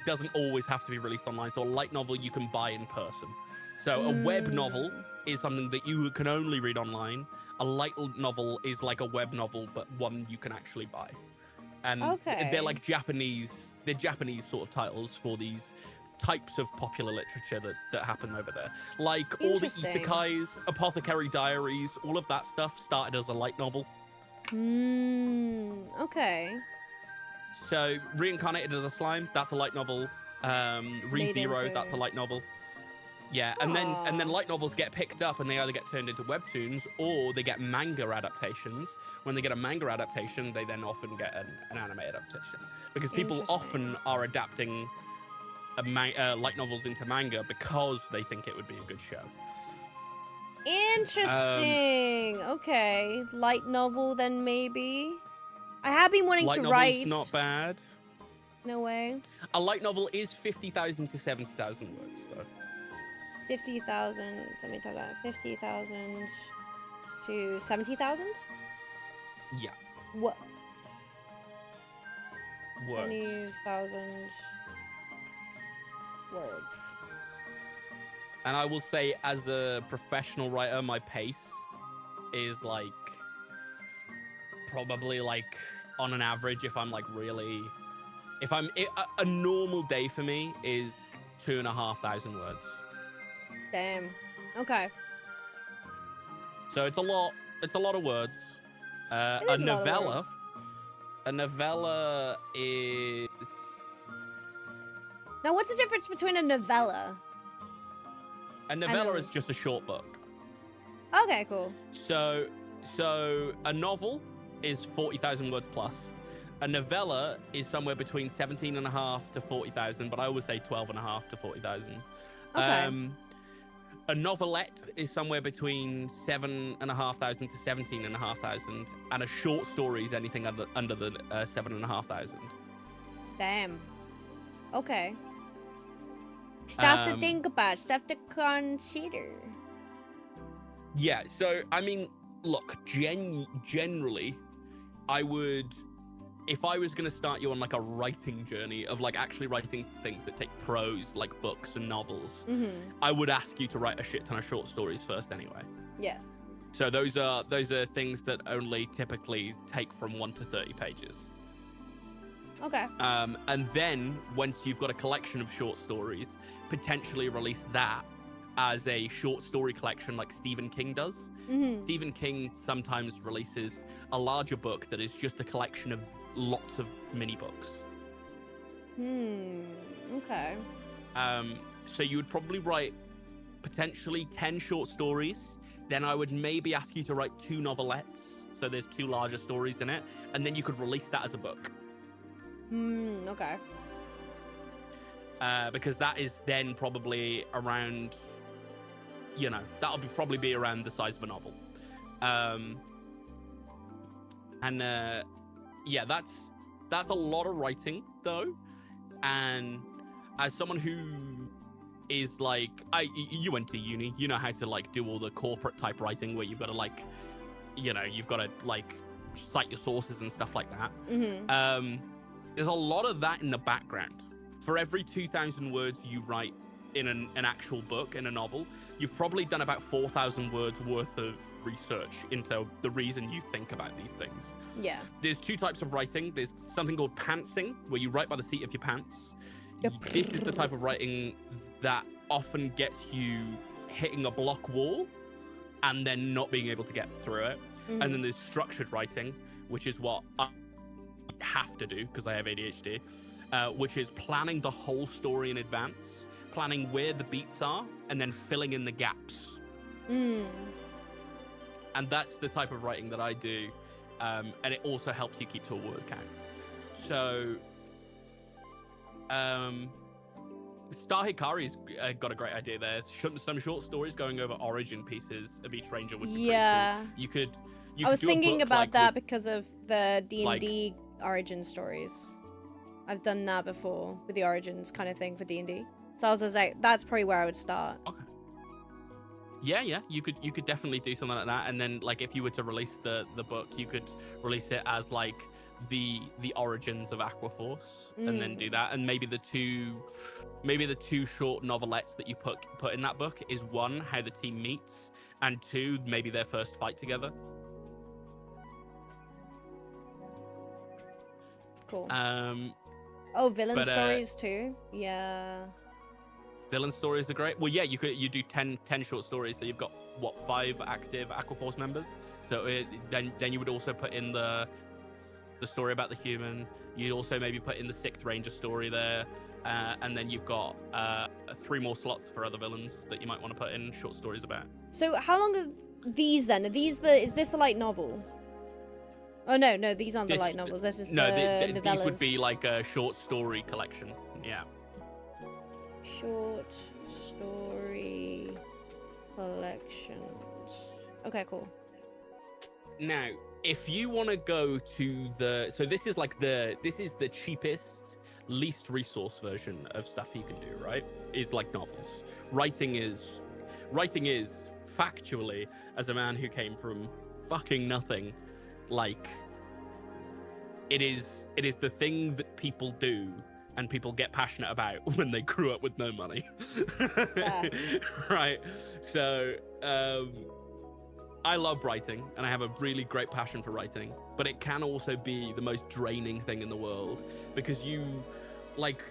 Speaker 2: doesn't always have to be released online. So a light novel you can buy in person. So a web novel is something that you can only read online. A light novel is like a web novel, but one you can actually buy. And they're like Japanese sort of titles for these types of popular literature that happen over there. Like all the isekais, Apothecary Diaries, all of that stuff started as a light novel.
Speaker 1: Okay.
Speaker 2: So Reincarnated as a Slime, that's a light novel. ReZero, that's a light novel. Yeah, and then light novels get picked up and they either get turned into webtoons or they get manga adaptations. When they get a manga adaptation, they then often get an anime adaptation. Because people often are adapting light novels into manga because they think it would be a good show.
Speaker 1: Interesting. Okay. Light novel then maybe. I have been wanting to write.
Speaker 2: Not bad.
Speaker 1: No way.
Speaker 2: A light novel is 50,000 to 70,000 words though.
Speaker 1: 50,000. Let me tell that. 50,000 to 70,000?
Speaker 2: Yeah.
Speaker 1: What?
Speaker 2: Words.
Speaker 1: 70,000 words.
Speaker 2: And I will say, as a professional writer, my pace is like probably like on an average, if I'm like really, a normal day for me is 2,500 words.
Speaker 1: Damn. Okay.
Speaker 2: So it's a lot of words. A novella is.
Speaker 1: Now, what's the difference between a novella?
Speaker 2: A novella is just a short book.
Speaker 1: Okay, cool.
Speaker 2: So a novel is 40,000 words plus. A novella is somewhere between 17,500 to 40,000, but I always say 12,500 to 40,000.
Speaker 1: Okay.
Speaker 2: A novelette is somewhere between 7,500 to 17,500, and a short story is anything under the 7,500.
Speaker 1: Damn. Okay. Stuff to think about, stuff to consider.
Speaker 2: Yeah, so, I mean, look, generally, I would, if I was going to start you on, like, a writing journey of, like, actually writing things that take prose, like books and novels, I would ask you to write a shit ton of short stories first anyway.
Speaker 1: Yeah.
Speaker 2: So those are things that only typically take from 1 to 30 pages.
Speaker 1: Okay.
Speaker 2: And then, once you've got a collection of short stories, potentially release that as a short story collection like Stephen King does. Stephen King sometimes releases a larger book that is just a collection of lots of mini books.
Speaker 1: Okay.
Speaker 2: So you would probably write potentially 10 short stories. Then I would maybe ask you to write 2 novelettes. So there's 2 larger stories in it. And then you could release that as a book.
Speaker 1: Okay.
Speaker 2: Because that is then probably around, that'll probably be around the size of a novel. Yeah, that's a lot of writing though. And as someone who is like, you went to uni, you know how to like do all the corporate type writing where you've got to like, you've got to like cite your sources and stuff like that. There's a lot of that in the background. For every 2,000 words you write in an actual book, in a novel, you've probably done about 4,000 words worth of research into the reason you think about these things.
Speaker 1: Yeah.
Speaker 2: There's 2 types of writing. There's something called pantsing, where you write by the seat of your pants.
Speaker 1: Yep.
Speaker 2: This is the type of writing that often gets you hitting a block wall and then not being able to get through it. And then there's structured writing, which is what I have to do because I have ADHD, which is planning the whole story in advance, planning where the beats are, and then filling in the gaps. And that's the type of writing that I do, and it also helps you keep to a word count. So, Star Hikari's got a great idea there. Some short stories going over origin pieces of each ranger would be pretty cool. You could
Speaker 1: I was
Speaker 2: do a
Speaker 1: thinking
Speaker 2: book
Speaker 1: about
Speaker 2: like
Speaker 1: that because of the D&D origin stories. I've done that before with the origins kind of thing for D&D. So I was just like, that's probably where I would start.
Speaker 2: Okay. Yeah, you could definitely do something like that, and then like if you were to release the book, you could release it as like the origins of Aqua Force, and then do that, and maybe the two short novelettes that you put in that book is one, how the team meets, and two, maybe their first fight together.
Speaker 1: Cool. Villain stories too. Yeah.
Speaker 2: Villain stories are great. Well, yeah, you do 10 short stories, so you've got what, 5 active Aqua Force members. So then you would also put in the story about the human. You'd also maybe put in the 6th Ranger story there, and then you've got 3 more slots for other villains that you might want to put in short stories about.
Speaker 1: So how long are these then? Is this the light novel? Oh no, these aren't the light novels. This is novellas.
Speaker 2: These would be like a short story collection. Yeah.
Speaker 1: Short story collections. Okay, cool.
Speaker 2: Now, if you want to go to this is the cheapest, least resource version of stuff you can do, right? Is like novels. Writing is factually, as a man who came from fucking nothing, like it is the thing that people do and people get passionate about when they grew up with no money. Yeah. Right? So I love writing, and I have a really great passion for writing, but it can also be the most draining thing in the world, because you, like,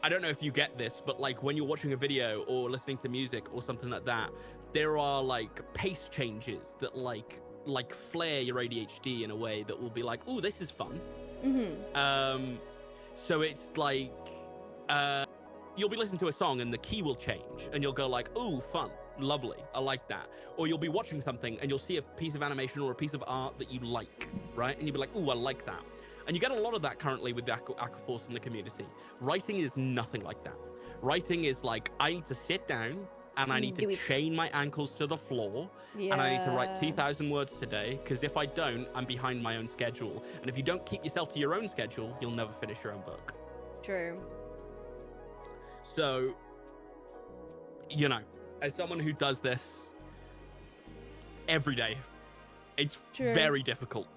Speaker 2: I don't know if you get this, but like when you're watching a video or listening to music or something like that, there are like pace changes that like flare your ADHD in a way that will be like, oh, this is fun. So it's like you'll be listening to a song and the key will change, and you'll go like, oh, fun, lovely, I like that. Or you'll be watching something and you'll see a piece of animation or a piece of art that you like, right? And you'll be like, oh, I like that. And you get a lot of that currently with the Aqua Force in the community. Writing is nothing like that. Writing is like, I need to sit down and I need to chain my ankles to the floor, and I need to write 2,000 words today, because if I don't, I'm behind my own schedule. And if you don't keep yourself to your own schedule, you'll never finish your own book. True. So, you know, as someone who does this every day, it's very difficult.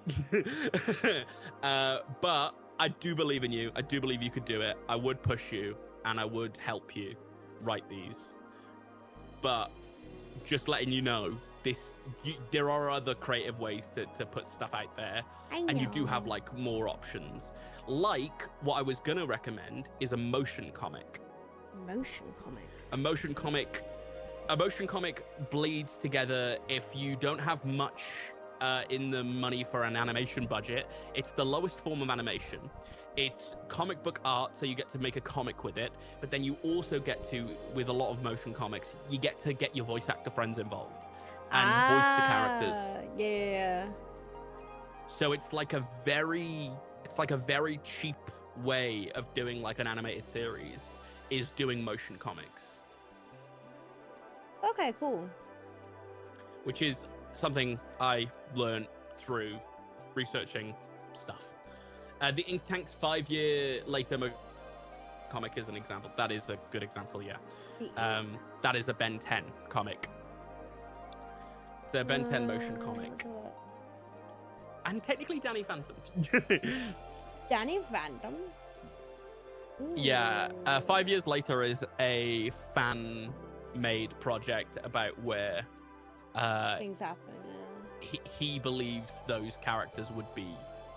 Speaker 2: But I do believe in you. I do believe you could do it. I would push you, and I would help you write these. But just letting you know, there are other creative ways to put stuff out there, and you do have like more options. Like what I was gonna recommend is a motion comic. A motion comic bleeds together if you don't have much in the money for an animation budget. It's the lowest form of animation. It's comic book art, so you get to make a comic with it, but then you also get to, with a lot of motion comics, you get to get your voice actor friends involved and voice the characters. Yeah. So it's like a very cheap way of doing like an animated series, is doing motion comics.
Speaker 1: Okay, cool.
Speaker 2: Which is something I learned through researching stuff. The Ink Tank's 5 year later comic is an example. That is a good example, yeah. That is a Ben 10 comic. It's a Ben 10 motion comic. And technically Danny Phantom.
Speaker 1: Danny Phantom? Ooh.
Speaker 2: Yeah. 5 years later is a fan-made project about where
Speaker 1: things happen. Yeah.
Speaker 2: He believes those characters would be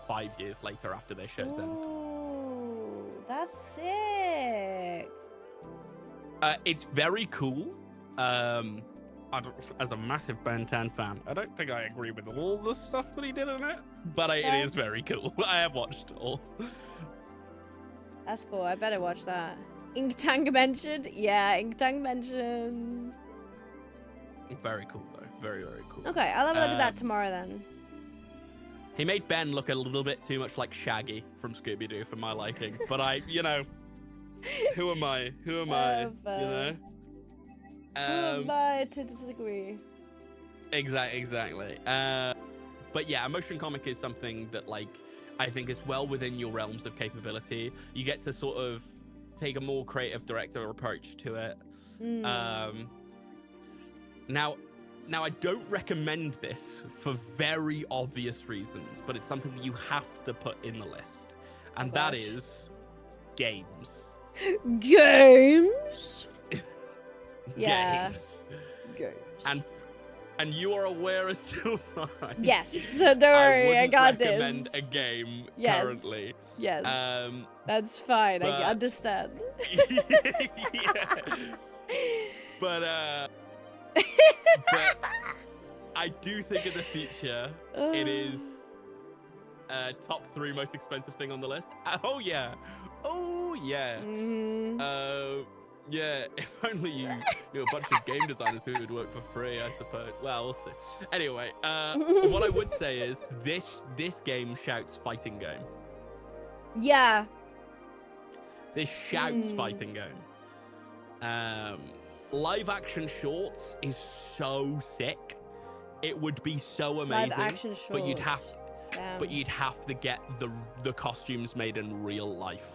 Speaker 2: 5 years later after their show's end.
Speaker 1: Ooh, that's sick.
Speaker 2: It's very cool. As a massive Ben 10 fan, I don't think I agree with all the stuff that he did in it, but it is very cool. I have watched it all.
Speaker 1: That's cool. I better watch that. Ink Tank mentioned? Yeah, Ink Tank mentioned.
Speaker 2: Very cool, though. Very, very cool.
Speaker 1: Okay, I'll have a look at that tomorrow then.
Speaker 2: He made Ben look a little bit too much like Shaggy from Scooby-Doo for my liking, but who am I? You know?
Speaker 1: Who am I to disagree?
Speaker 2: Exactly. But yeah, a motion comic is something that, like, I think is well within your realms of capability. You get to sort of take a more creative director approach to it. Now I don't recommend this for very obvious reasons, but it's something that you have to put in the list, and that is games.
Speaker 1: Games. Yeah.
Speaker 2: Games. And you are aware as to why.
Speaker 1: Yes, don't worry, I got this.
Speaker 2: I recommend a game currently.
Speaker 1: Yes. That's fine.
Speaker 2: But,
Speaker 1: I understand.
Speaker 2: But I do think in the future it is top 3 most expensive thing on the list. Oh yeah. Yeah, if only you knew a bunch of game designers who would work for free, I suppose. Well, we'll see. Anyway, what I would say is this game shouts fighting game.
Speaker 1: Yeah.
Speaker 2: This shouts fighting game. Live action shorts is so sick. It would be so amazing.
Speaker 1: Live action shorts.
Speaker 2: But you'd have to get the costumes made in real life.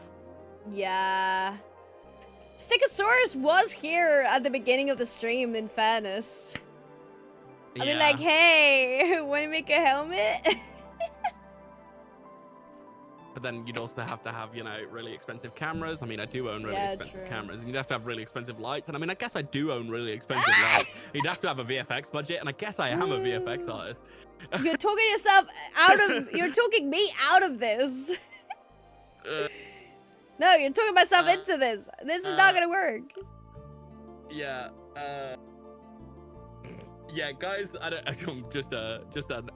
Speaker 1: Yeah. Stickosaurus was here at the beginning of the stream, in fairness. I mean, like, hey, want to make a helmet?
Speaker 2: But then you'd also have to have, you know, really expensive cameras. I mean, I do own really expensive cameras. And you'd have to have really expensive lights. And I mean, I guess I do own really expensive lights. You'd have to have a VFX budget. And I guess I am a VFX artist.
Speaker 1: You're talking yourself out of... You're talking me out of this. No, you're talking myself into this. This is not gonna work.
Speaker 2: Yeah. Yeah, guys. Just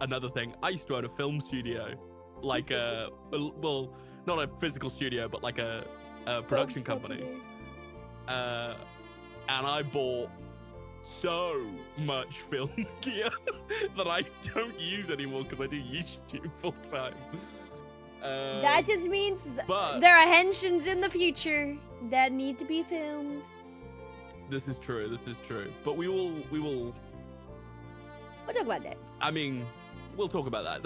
Speaker 2: another thing. I used to own a film studio, like well, not a physical studio, but like a production company. And I bought so much film gear that I don't use anymore because I do YouTube full time.
Speaker 1: That just means there are Henshins in the future that need to be filmed.
Speaker 2: This is true. But we'll
Speaker 1: talk about that.
Speaker 2: I mean, we'll talk about that.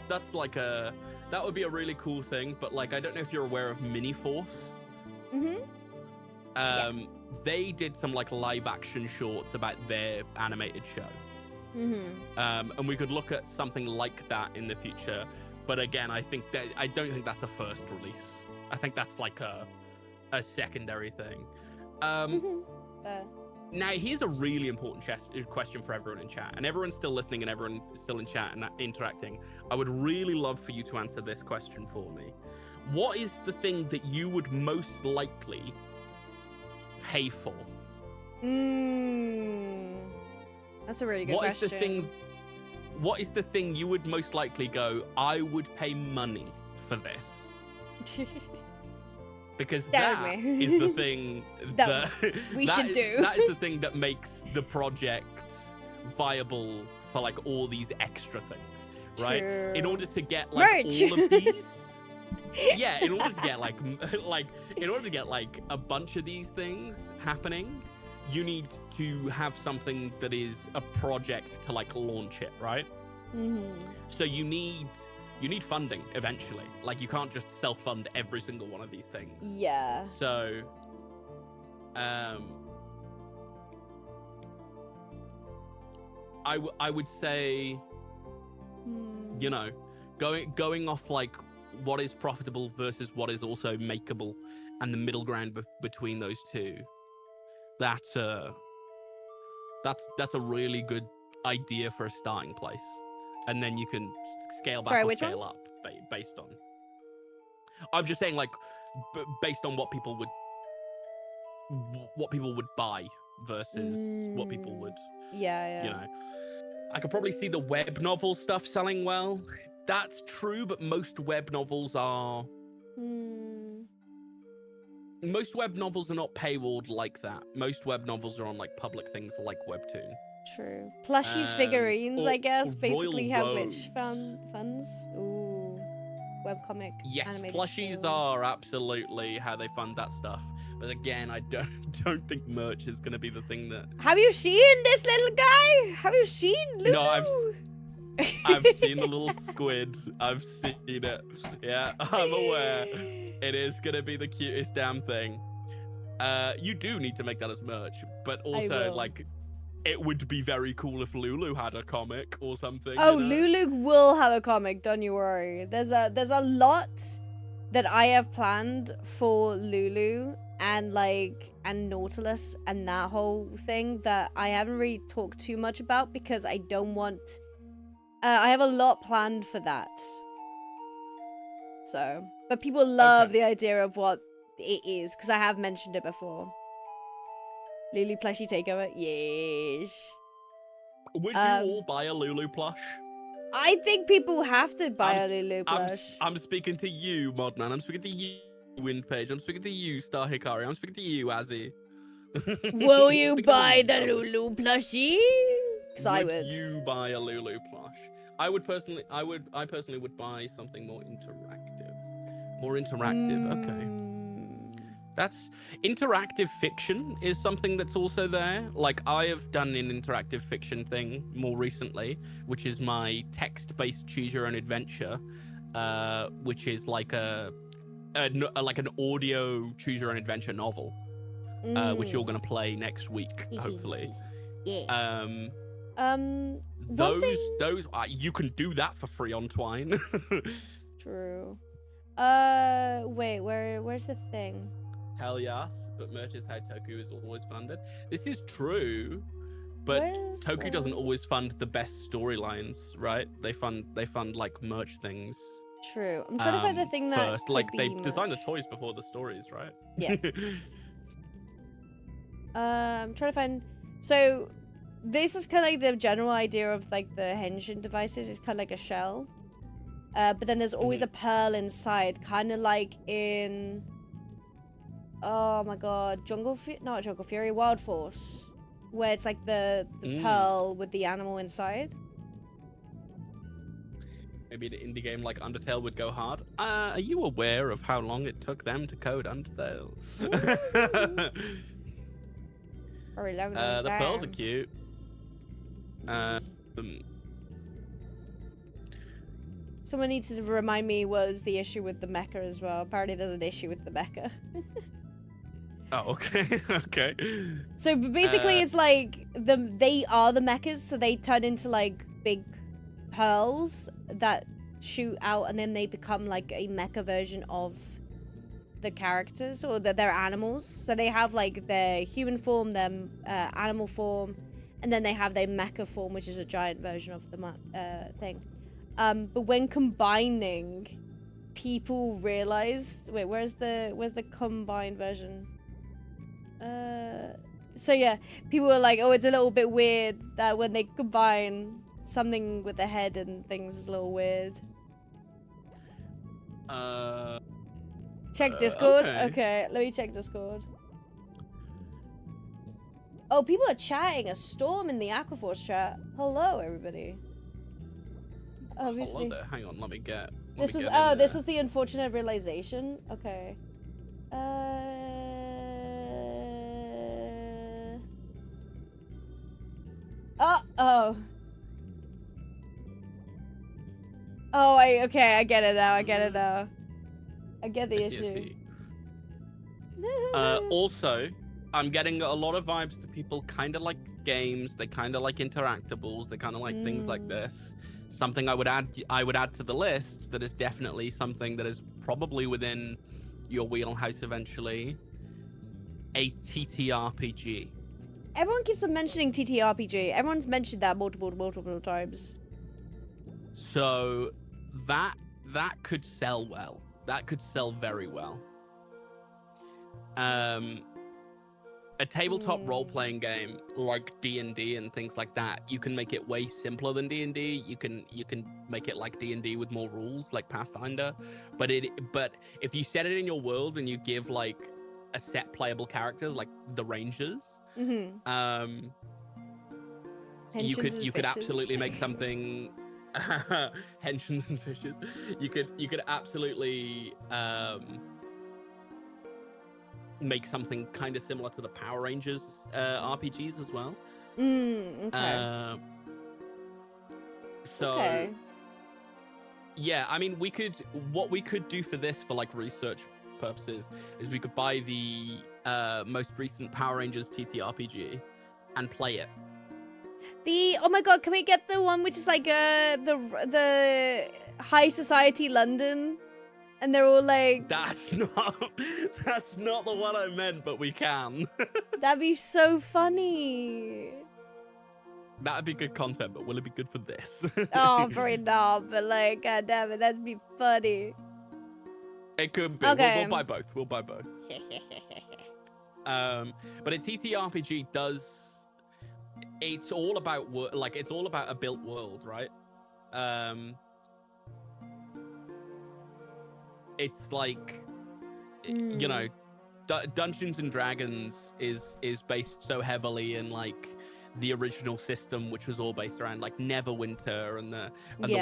Speaker 2: That's like that would be a really cool thing. But like, I don't know if you're aware of Miniforce. They did some like live action shorts about their animated show. And we could look at something like that in the future. But again, I don't think that's a first release. I think that's like a secondary thing. Now, here's a really important question for everyone in chat, and everyone's still listening and everyone's still in chat and interacting. I would really love for you to answer this question for me. What is the thing that you would most likely pay for?
Speaker 1: That's a really good question.
Speaker 2: What is the thing you would most likely go, I would pay money for this? Because that is the thing that
Speaker 1: we should do.
Speaker 2: That is the thing that makes the project viable for like all these extra things, right?
Speaker 1: True.
Speaker 2: In order to get like
Speaker 1: merch.
Speaker 2: All of these, yeah, in order to get in order to get like a bunch of these things happening, you need to have something that is a project to like launch it, right? So you need funding eventually. Like, you can't just self-fund every single one of these things.
Speaker 1: Yeah.
Speaker 2: So, I would say, you know, going off like what is profitable versus what is also makeable, and the middle ground between those two. That's a really good idea for a starting place, and then you can scale back or scale up based on. I'm just saying, like, based on what people would buy versus what people would.
Speaker 1: Yeah.
Speaker 2: You know, I could probably see the web novel stuff selling well. That's true, but most web novels are. Most web novels are not paywalled like that. Most web novels are on like public things like Webtoon.
Speaker 1: True. Plushies, figurines, I guess, basically have glitch funds. Ooh. Webcomic.
Speaker 2: Yes,
Speaker 1: animated
Speaker 2: plushies
Speaker 1: show.
Speaker 2: are absolutely how they fund that stuff. But again, I don't think merch is going to be the thing that.
Speaker 1: Have you seen this little guy? Have you seen Lulu?
Speaker 2: No, I've seen the little squid. I've seen it. Yeah, I'm aware. It is going to be the cutest damn thing. You do need to make that as merch, but
Speaker 1: I
Speaker 2: also
Speaker 1: will.
Speaker 2: like it would be very cool if Lulu had a comic or something.
Speaker 1: Oh,
Speaker 2: you know?
Speaker 1: Lulu will have a comic, don't you worry. There's a lot that I have planned for Lulu and Nautilus and that whole thing that I haven't really talked too much about because I don't want I have a lot planned for that. So, but people love the idea of what it is because I have mentioned it before. Lulu plushie takeover, yes.
Speaker 2: Would you all buy a Lulu plush?
Speaker 1: I think people have to buy a Lulu plush.
Speaker 2: I'm speaking to you, Modman. I'm speaking to you, Windpage. I'm speaking to you, Star Hikari. I'm speaking to you, Azzy.
Speaker 1: Will you buy the Lulu plushie? Because I would.
Speaker 2: Would you buy a Lulu plush? I personally would buy something more interactive. Okay. That's interactive fiction is something that's also there. Like I have done an interactive fiction thing more recently, which is my text-based choose your own adventure, which is like like an audio choose your own adventure novel, which you're gonna play next week, hopefully.
Speaker 1: Yeah.
Speaker 2: Those you can do that for free on Twine.
Speaker 1: True. Wait, where's the thing?
Speaker 2: Hell yes, but merch is how Toku is always funded. This is true, but Toku doesn't always fund the best storylines, right? They fund like merch things.
Speaker 1: True. I'm trying to find the thing that
Speaker 2: first, like they design the toys before the stories, right?
Speaker 1: Yeah. I'm trying to find. So, this is kind of like the general idea of like the Henshin devices. It's kind of like a shell, but then there's always a pearl inside, kind of like in. Oh my god, not Jungle Fury, Wild Force, where it's like the pearl with the animal inside.
Speaker 2: Maybe an indie game like Undertale would go hard. Are you aware of how long it took them to code Undertale?
Speaker 1: Very long
Speaker 2: the pearls are cute.
Speaker 1: Someone needs to remind me what was the issue with the mecha as well. Apparently there's an issue with the mecha.
Speaker 2: Oh, okay. Okay.
Speaker 1: So basically it's like they are the mechas, so they turn into like big pearls that shoot out and then they become like a mecha version of the characters or their animals. So they have like their human form, their animal form, and then they have their mecha form, which is a giant version of the thing. But when combining, people realized, wait, where's the combined version? So yeah, people were like, oh, it's a little bit weird that when they combine something with the head and things is a little weird. Check Discord. Okay, let me check Discord. Oh, people are chatting. A storm in the Aquaforce chat. Hello, everybody. Obviously.
Speaker 2: Hello there. Hang on, let me get.
Speaker 1: This was the unfortunate realization. Okay. Oh. Oh, okay, I get it now. I get the issue.
Speaker 2: Also, I'm getting a lot of vibes to people kind of like games. They kind of like interactables. They kind of like things like this. Something I would add to the list that is definitely something that is probably within your wheelhouse eventually. A TTRPG.
Speaker 1: Everyone keeps on mentioning TTRPG. Everyone's mentioned that multiple times.
Speaker 2: So that could sell well. That could sell very well. A tabletop role-playing game like D&D and things like that, you can make it way simpler than D&D. You can make it like D&D with more rules, like Pathfinder. But if you set it in your world and you give like a set playable characters like the Rangers, you could absolutely make something. Henshins and fishes. You could absolutely make something kind of similar to the Power Rangers RPGs as well.
Speaker 1: Okay.
Speaker 2: So yeah, I mean, what we could do for this for like research purposes is we could buy the most recent Power Rangers TTRPG and play it.
Speaker 1: Oh my god, can we get the one which is like the high society London, and they're all like.
Speaker 2: That's not the one I meant, but we can.
Speaker 1: That'd be so funny.
Speaker 2: That'd be good content, but will it be good for this?
Speaker 1: Oh, probably not, but like, god damn it, that'd be funny.
Speaker 2: It could be.
Speaker 1: Okay.
Speaker 2: We'll buy both. We'll buy both. But a TTRPG does. It's all about it's all about a built world, right? It's like, you know, Dungeons and Dragons is based so heavily in like the original system, which was all based around like Neverwinter and the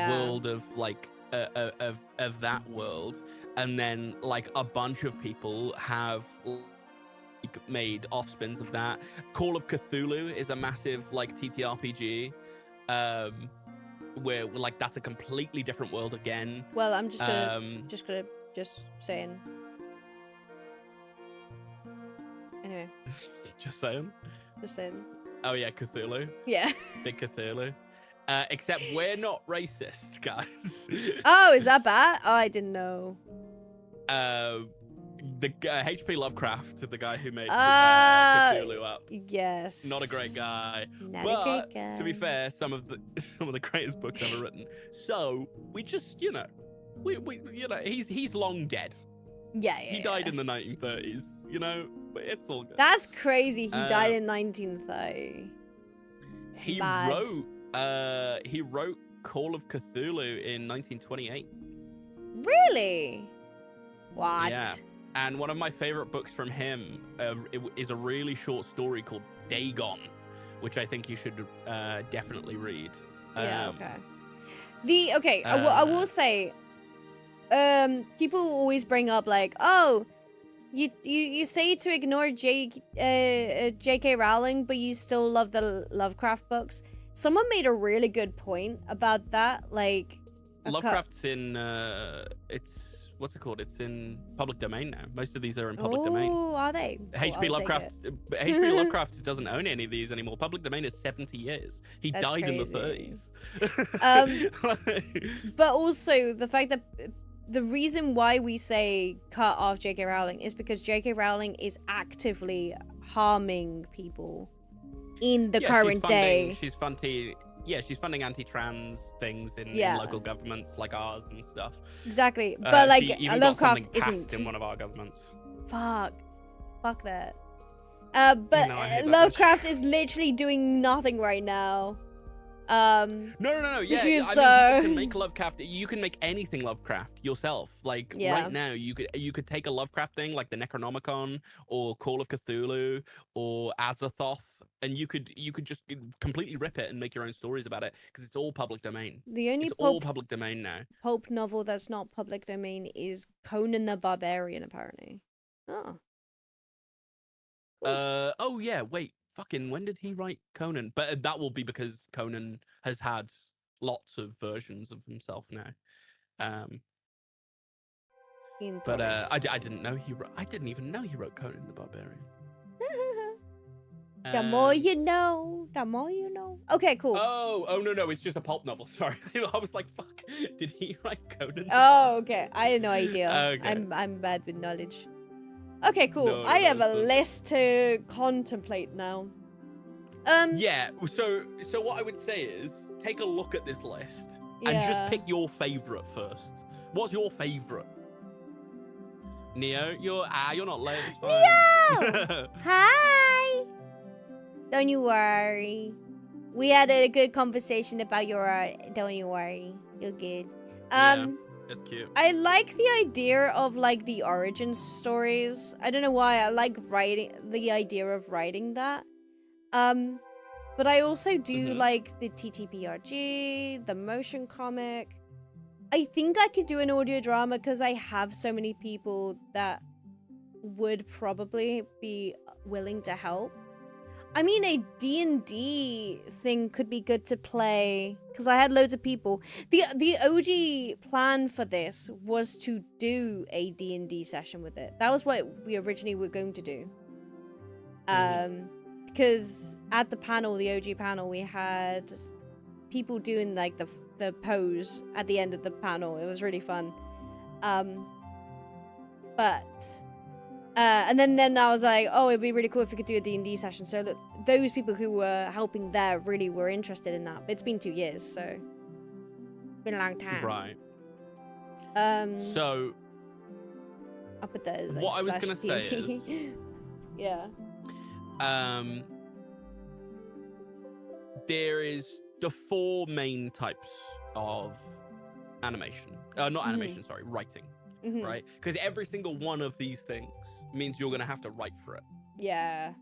Speaker 2: world of like of that world, and then like a bunch of people have made offspins of that. Call of Cthulhu is a massive like TTRPG, where like that's a completely different world again.
Speaker 1: Well, I'm just saying. Anyway.
Speaker 2: Just saying. Oh yeah, Cthulhu.
Speaker 1: Yeah.
Speaker 2: Big Cthulhu. Except we're not racist, guys.
Speaker 1: Oh, is that bad? Oh, I didn't know.
Speaker 2: The H.P. Lovecraft, the guy who made Cthulhu up.
Speaker 1: Yes.
Speaker 2: Not a great guy.
Speaker 1: Not
Speaker 2: but,
Speaker 1: a great guy.
Speaker 2: to be fair, some of the greatest books ever written. So we just, you know, we you know, he's long dead.
Speaker 1: Yeah.
Speaker 2: He died in the 1930s. You know, but it's all good.
Speaker 1: That's crazy. He died in 1930.
Speaker 2: He wrote Call of Cthulhu in 1928.
Speaker 1: Really? What?
Speaker 2: Yeah. And one of my favorite books from him is a really short story called Dagon, which I think you should definitely read.
Speaker 1: Yeah, okay. I will say, people always bring up like, oh, you say to ignore J.K. Rowling, but you still love the Lovecraft books. Someone made a really good point about that. Like,
Speaker 2: Lovecraft's in what's it called? It's in public domain now. Most of these are in public domain.
Speaker 1: Oh, are they?
Speaker 2: H.P. Lovecraft doesn't own any of these anymore. Public domain is 70 years. He died in the 30s.
Speaker 1: But also the fact that the reason why we say cut off J.K. Rowling is because J.K. Rowling is actively harming people in the current day.
Speaker 2: She's funding anti-trans things in local governments like ours and stuff.
Speaker 1: Exactly, but like
Speaker 2: Lovecraft
Speaker 1: isn't
Speaker 2: in one of our governments.
Speaker 1: Fuck that. But Lovecraft is literally doing nothing right now.
Speaker 2: No. Yeah, you can make Lovecraft. You can make anything Lovecraft yourself. Like right now, you could take a Lovecraft thing like the Necronomicon or Call of Cthulhu or Azathoth, and you could just completely rip it and make your own stories about it because it's all public domain.
Speaker 1: It's
Speaker 2: all public domain now.
Speaker 1: Pulp novel that's not public domain is Conan the Barbarian, apparently. Oh. Cool.
Speaker 2: Oh yeah. Wait. Fucking. When did he write Conan? But that will be because Conan has had lots of versions of himself now. But I didn't know he wrote. I didn't even know he wrote Conan the Barbarian.
Speaker 1: The more you know, the more you know. Okay, cool.
Speaker 2: Oh no, it's just a pulp novel. Sorry, I was like, fuck. Did he write Conan?
Speaker 1: Oh, okay. I had no idea.
Speaker 2: Okay.
Speaker 1: I'm bad with knowledge. Okay, cool. No, I have a list to contemplate now.
Speaker 2: Yeah. So what I would say is take a look at this list and just pick your favorite first. What's your favorite? Neo, you're not late. It's fine.
Speaker 1: Neo! Hi! Don't you worry. We had a good conversation about your art. Don't you worry. You're good.
Speaker 2: Yeah, that's cute.
Speaker 1: I like the idea of like the origin stories. I don't know why. I like the idea of writing that. But I also do like the TTRPG, the motion comic. I think I could do an audio drama because I have so many people that would probably be willing to help. I mean, a D&D thing could be good to play because I had loads of people. The OG plan for this was to do a D&D session with it. That was what we originally were going to do. Because at the panel, the OG panel, we had people doing like the pose at the end of the panel. It was really fun. And then I was like, oh, it'd be really cool if we could do a D&D session. So look, those people who were helping there really were interested in that. It's been 2 years, so it's been a long time.
Speaker 2: Right.
Speaker 1: So I'll put that as like,
Speaker 2: what I was gonna say
Speaker 1: D&D. Yeah.
Speaker 2: There is the 4 main types of animation. Not animation, sorry, writing. Right? Because every single one of these things means you're gonna have to write for it.
Speaker 1: Yeah.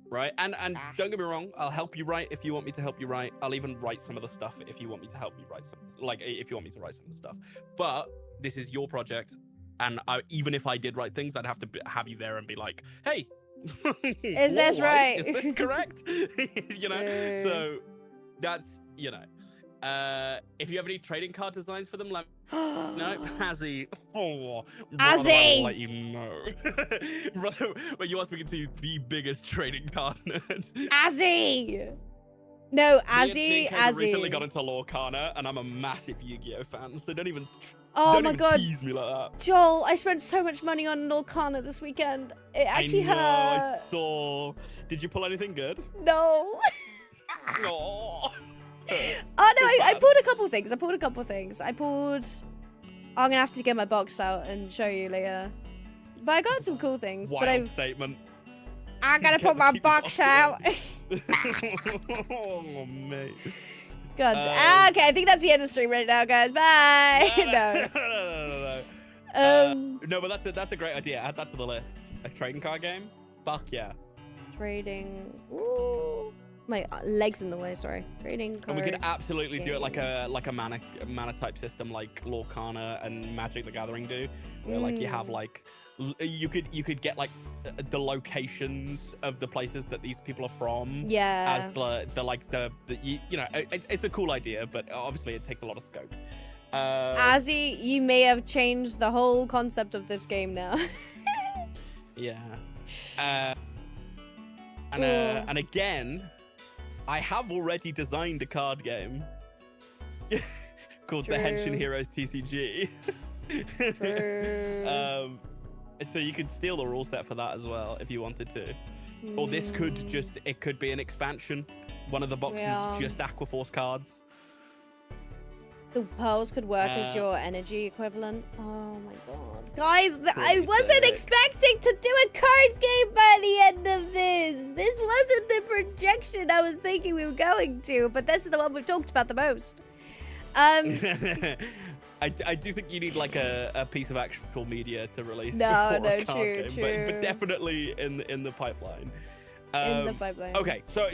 Speaker 2: Right? And don't get me wrong, I'll help you write if you want me to help you write. I'll even write some of the stuff if you want me to help you write some, like if you want me to write some of the stuff. But this is your project, and even if I did write things, I'd have to have you there and be like, hey,
Speaker 1: is this right?
Speaker 2: Is this correct? You know?
Speaker 1: True.
Speaker 2: So that's, you know. If you have any trading card designs for them, let me know. Azzy. Oh,
Speaker 1: Azzy!
Speaker 2: I'll let you know. Brother, but you are speaking to the biggest trading card nerd.
Speaker 1: Azzy! No,
Speaker 2: Me and Kezza
Speaker 1: Azzy.
Speaker 2: recently got into Lorcana, and I'm a massive Yu-Gi-Oh fan, so don't even tease me like that.
Speaker 1: Joel, I spent so much money on Lorcana this weekend. It actually
Speaker 2: I know,
Speaker 1: hurt.
Speaker 2: I saw. Did you pull anything good?
Speaker 1: No.
Speaker 2: Oh.
Speaker 1: Oh no, I pulled a couple things. I'm gonna have to get my box out and show you later. But I got some cool things.
Speaker 2: Wild statement.
Speaker 1: I gotta put my box out.
Speaker 2: Oh, mate.
Speaker 1: God. Okay, I think that's the end of the stream right now, guys. Bye. No.
Speaker 2: No, but that's a great idea. Add that to the list. A trading card game? Fuck yeah.
Speaker 1: Trading. Ooh. My leg's in the way, sorry. Trading card.
Speaker 2: And we could absolutely do it like a mana type system like Lorcana and Magic the Gathering do. Where like you have like you could get like the locations of the places that these people are from.
Speaker 1: Yeah.
Speaker 2: As you know, it's a cool idea, but obviously it takes a lot of scope.
Speaker 1: Azzy, you may have changed the whole concept of this game now.
Speaker 2: Yeah. And again, I have already designed a card game called the Henshin Heroes TCG.
Speaker 1: True.
Speaker 2: So you could steal the rule set for that as well if you wanted to. Or this could could be an expansion. One of the boxes is just Aqua Force cards.
Speaker 1: The pearls could work as your energy equivalent. Oh my god. Guys, I wasn't expecting to do a card game by the end of this. This wasn't the projection I was thinking we were going to, but this is the one we've talked about the most.
Speaker 2: I do think you need like a piece of actual media to release.
Speaker 1: No,
Speaker 2: true. But definitely in the pipeline.
Speaker 1: In the pipeline.
Speaker 2: Okay, so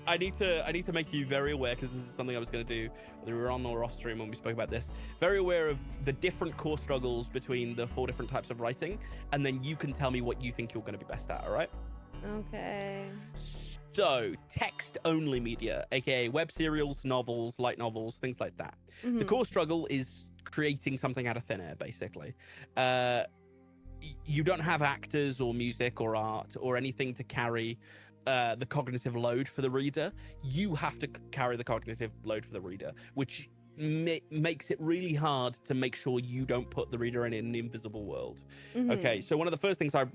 Speaker 2: I need to make you very aware, because this is something I was going to do whether we were on or off stream when we spoke about this. Very aware of the different core struggles between the 4 different types of writing, and then you can tell me what you think you're going to be best at. All right?
Speaker 1: Okay.
Speaker 2: So text-only media, aka web serials, novels, light novels, things like that. The core struggle is creating something out of thin air, basically. You don't have actors or music or art or anything to carry the cognitive load for the reader. You have to carry the cognitive load for the reader, which makes it really hard to make sure you don't put the reader in an invisible world. Okay, so one of the first things I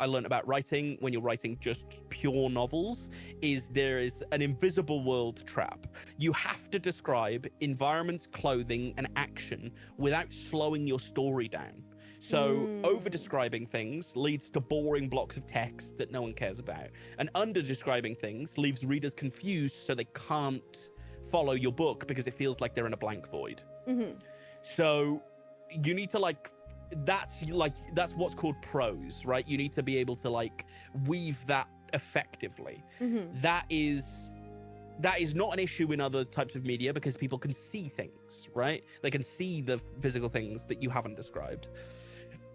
Speaker 2: learned about writing when you're writing just pure novels is there is an invisible world trap. You have to describe environments, clothing, and action without slowing your story down. So over-describing things leads to boring blocks of text that no one cares about. And under-describing things leaves readers confused, so they can't follow your book because it feels like they're in a blank void. So you need to that's what's called prose, right? You need to be able to weave that effectively. That is not an issue in other types of media because people can see things, right? They can see the physical things that you haven't described.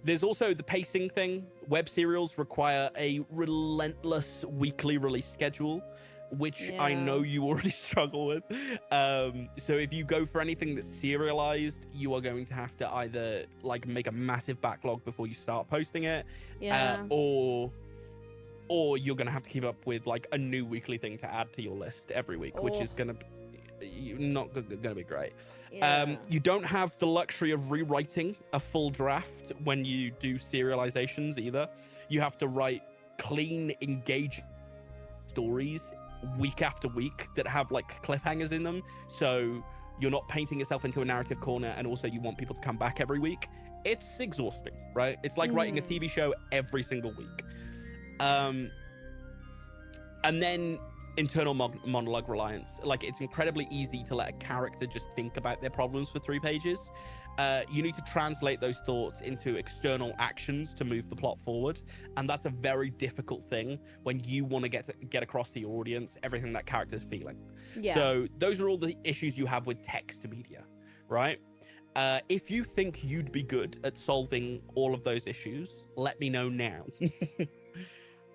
Speaker 2: There's also the pacing thing. Web serials require a relentless weekly release schedule, which I know you already struggle with. So if you go for anything that's serialized, you are going to have to either make a massive backlog before you start posting it, or or you're gonna have to keep up with like a new weekly thing to add to your list every week, which is gonna gonna be great.
Speaker 1: Yeah.
Speaker 2: You don't have the luxury of rewriting a full draft when you do serializations either. You have to write clean, engaging stories week after week that have like cliffhangers in them, so you're not painting yourself into a narrative corner, and also you want people to come back every week. It's exhausting, right? It's like writing a TV show every single week. And then internal monologue reliance. Like, it's incredibly easy to let a character just think about their problems for 3 pages. You need to translate those thoughts into external actions to move the plot forward, and that's a very difficult thing when you want to get across to your audience everything that character's feeling.
Speaker 1: Yeah.
Speaker 2: So those are all the issues you have with text media, right? If you think you'd be good at solving all of those issues, let me know now.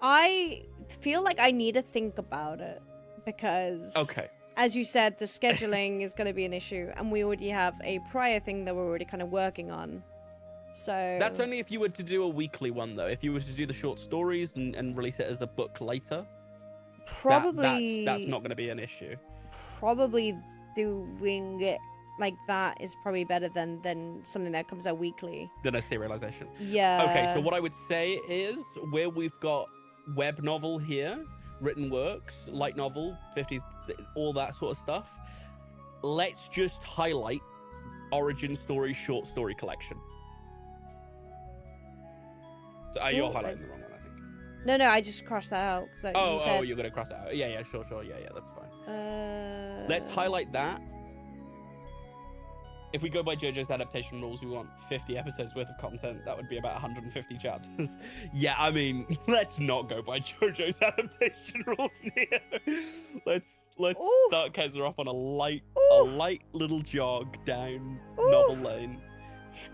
Speaker 1: I feel like I need to think about it because, as you said, the scheduling is going to be an issue, and we already have a prior thing that we're already kind of working on. So
Speaker 2: that's only if you were to do a weekly one, though. If you were to do the short stories and release it as a book later,
Speaker 1: probably
Speaker 2: that's not going to be an issue.
Speaker 1: Probably doing it like that is probably better than something that comes out weekly.
Speaker 2: Than a serialization.
Speaker 1: Yeah.
Speaker 2: Okay, so what I would say is, where we've got web novel here, written works, light novel, 50, all that sort of stuff, let's just highlight origin story short story collection. So, you're highlighting the wrong one, I think.
Speaker 1: No, I just crossed that out.
Speaker 2: You're gonna cross that out. Yeah, sure, yeah, that's fine. Let's highlight that. If we go by JoJo's adaptation rules, we want 50 episodes worth of content. That would be about 150 chapters. Yeah, I mean, let's not go by JoJo's adaptation rules here. Let's start Kezza off on a light little jog down novel lane.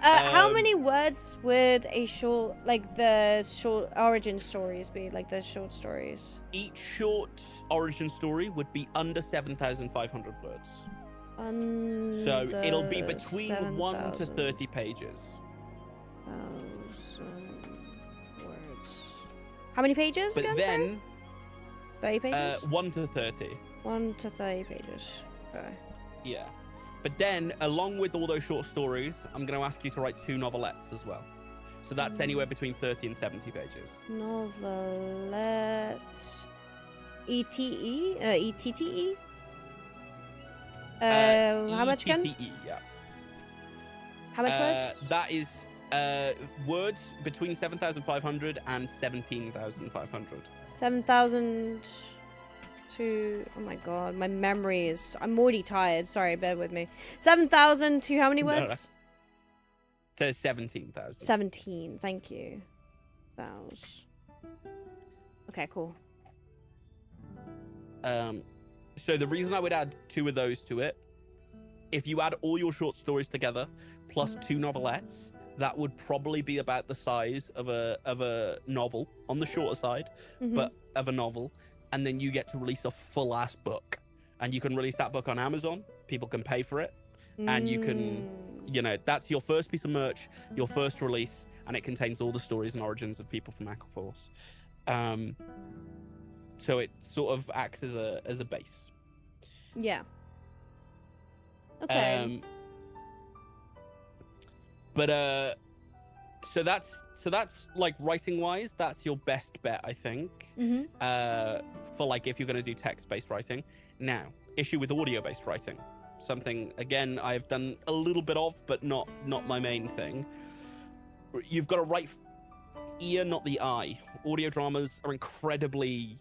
Speaker 1: How many words would a short, like the short origin stories be, like the short stories?
Speaker 2: Each short origin story would be under 7,500 words. So it'll be between 1 to 30 pages.
Speaker 1: 1,000 words. How many pages again?
Speaker 2: But then
Speaker 1: 30 pages?
Speaker 2: 1 to 30.
Speaker 1: 1 to 30 pages. Okay.
Speaker 2: Yeah. But then, along with all those short stories, I'm going to ask you to write 2 novelettes as well. So that's anywhere between 30 and 70 pages.
Speaker 1: Novelette. E-T-E? E-T-T-E? How much again?
Speaker 2: E-T-T-E, yeah.
Speaker 1: How much words?
Speaker 2: That is words between 7,500 and 17,500.
Speaker 1: 7,000 to... Oh my god, my memory is... I'm already tired. Sorry, bear with me. 7,000 to how many words?
Speaker 2: To 17,000.
Speaker 1: 17, thank you. Okay, cool.
Speaker 2: So the reason I would add 2 of those to it, if you add all your short stories together, plus 2 novelettes, that would probably be about the size of a novel, on the shorter side, but of a novel. And then you get to release a full-ass book. And you can release that book on Amazon. People can pay for it. And you can, that's your first piece of merch, your first release, and it contains all the stories and origins of people from Aqua Force. So it sort of acts as a base.
Speaker 1: Yeah. Okay.
Speaker 2: So that's like writing wise, that's your best bet, I think. For like if you're going to do text-based writing. Now, issue with audio-based writing. Something again I've done a little bit of, but not my main thing. You've got to write ear, not the eye. Audio dramas are incredibly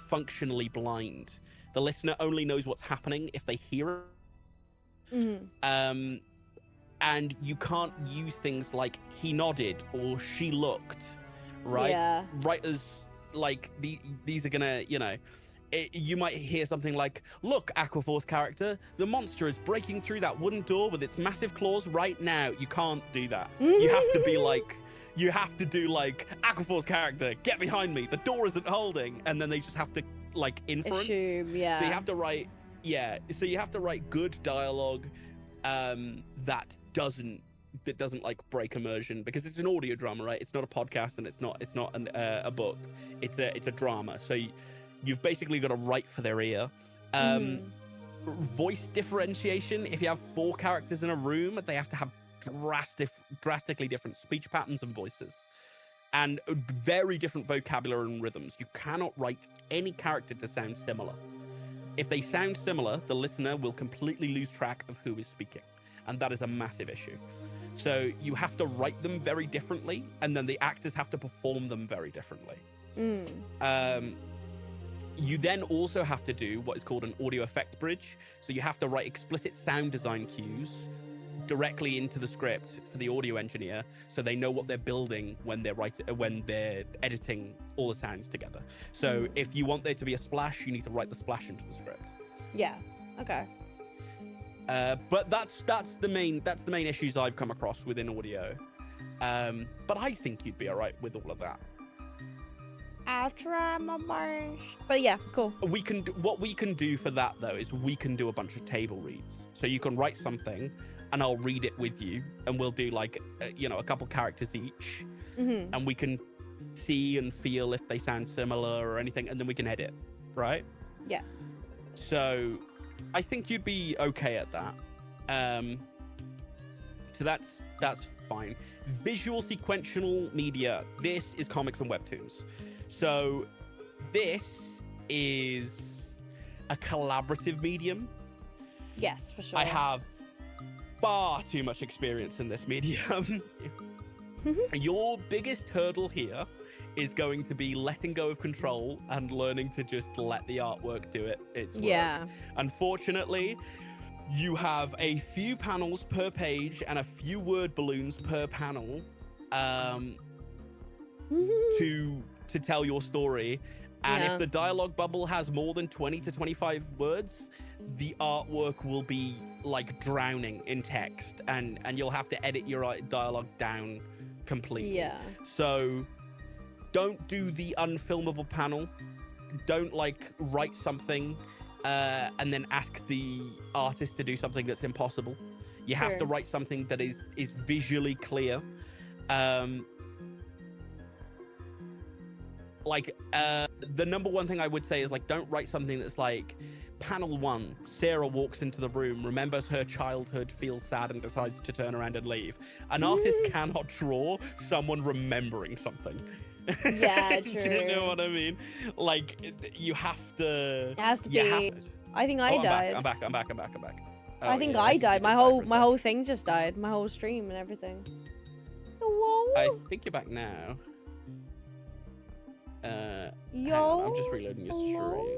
Speaker 2: functionally blind. The listener only knows what's happening if they hear it. And you can't use things like he nodded or she looked, right?
Speaker 1: Yeah.
Speaker 2: Writers like these are gonna, you might hear something like, look, Aquaforce character, the monster is breaking through that wooden door with its massive claws right now. You can't do that. You have to be like, you have to do like, Aquaforce character, get behind me. The door isn't holding. And then they just have to like inference.
Speaker 1: Assume, yeah.
Speaker 2: So you have to write, so you have to write good dialogue that doesn't like break immersion, because it's an audio drama, right? It's not a podcast, and it's not a book. It's a drama. So you've basically got to write for their ear. Voice differentiation. If you have 4 characters in a room, they have to have drastically different speech patterns and voices, and very different vocabulary and rhythms. You cannot write any character to sound similar. If they sound similar, the listener will completely lose track of who is speaking, and that is a massive issue. So you have to write them very differently, and then the actors have to perform them very differently. You then also have to do what is called an audio effect bridge. So you have to write explicit sound design cues directly into the script for the audio engineer, so they know what they're building when they're editing all the sounds together. So if you want there to be a splash, you need to write the splash into the script.
Speaker 1: Yeah. Okay.
Speaker 2: But that's the main issues I've come across within audio. But I think you'd be all right with all of that.
Speaker 1: I'll try my best. But yeah, cool.
Speaker 2: What we can do for that though is we can do a bunch of table reads. So you can write something, and I'll read it with you, and we'll do like a couple characters each, and we can see and feel if they sound similar or anything, and then we can edit, right?
Speaker 1: Yeah.
Speaker 2: So I think you'd be okay at that. So that's fine. Visual sequential media. This is comics and webtoons. So this is a collaborative medium.
Speaker 1: Yes, for sure.
Speaker 2: I have far too much experience in this medium. Your biggest hurdle here is going to be letting go of control and learning to just let the artwork do its work.
Speaker 1: Yeah.
Speaker 2: Unfortunately, you have a few panels per page and a few word balloons per panel to tell your story. And if the dialogue bubble has more than 20 to 25 words, the artwork will be like drowning in text, and you'll have to edit your dialogue down completely. Yeah. So don't do the unfilmable panel. Don't like write something and then ask the artist to do something that's impossible. You have to write something that is visually clear. The number one thing I would say is like, don't write something that's like, panel 1, Sarah walks into the room, remembers her childhood, feels sad, and decides to turn around and leave. An artist cannot draw someone remembering something.
Speaker 1: Yeah, true.
Speaker 2: Do you know what I mean? Like, you have to.
Speaker 1: It has to be. I think I died.
Speaker 2: I'm back. Oh,
Speaker 1: I think I died. My whole thing just died. My whole stream and everything. Whoa.
Speaker 2: I think you're back now.
Speaker 1: Yo.
Speaker 2: I'm just reloading your stream.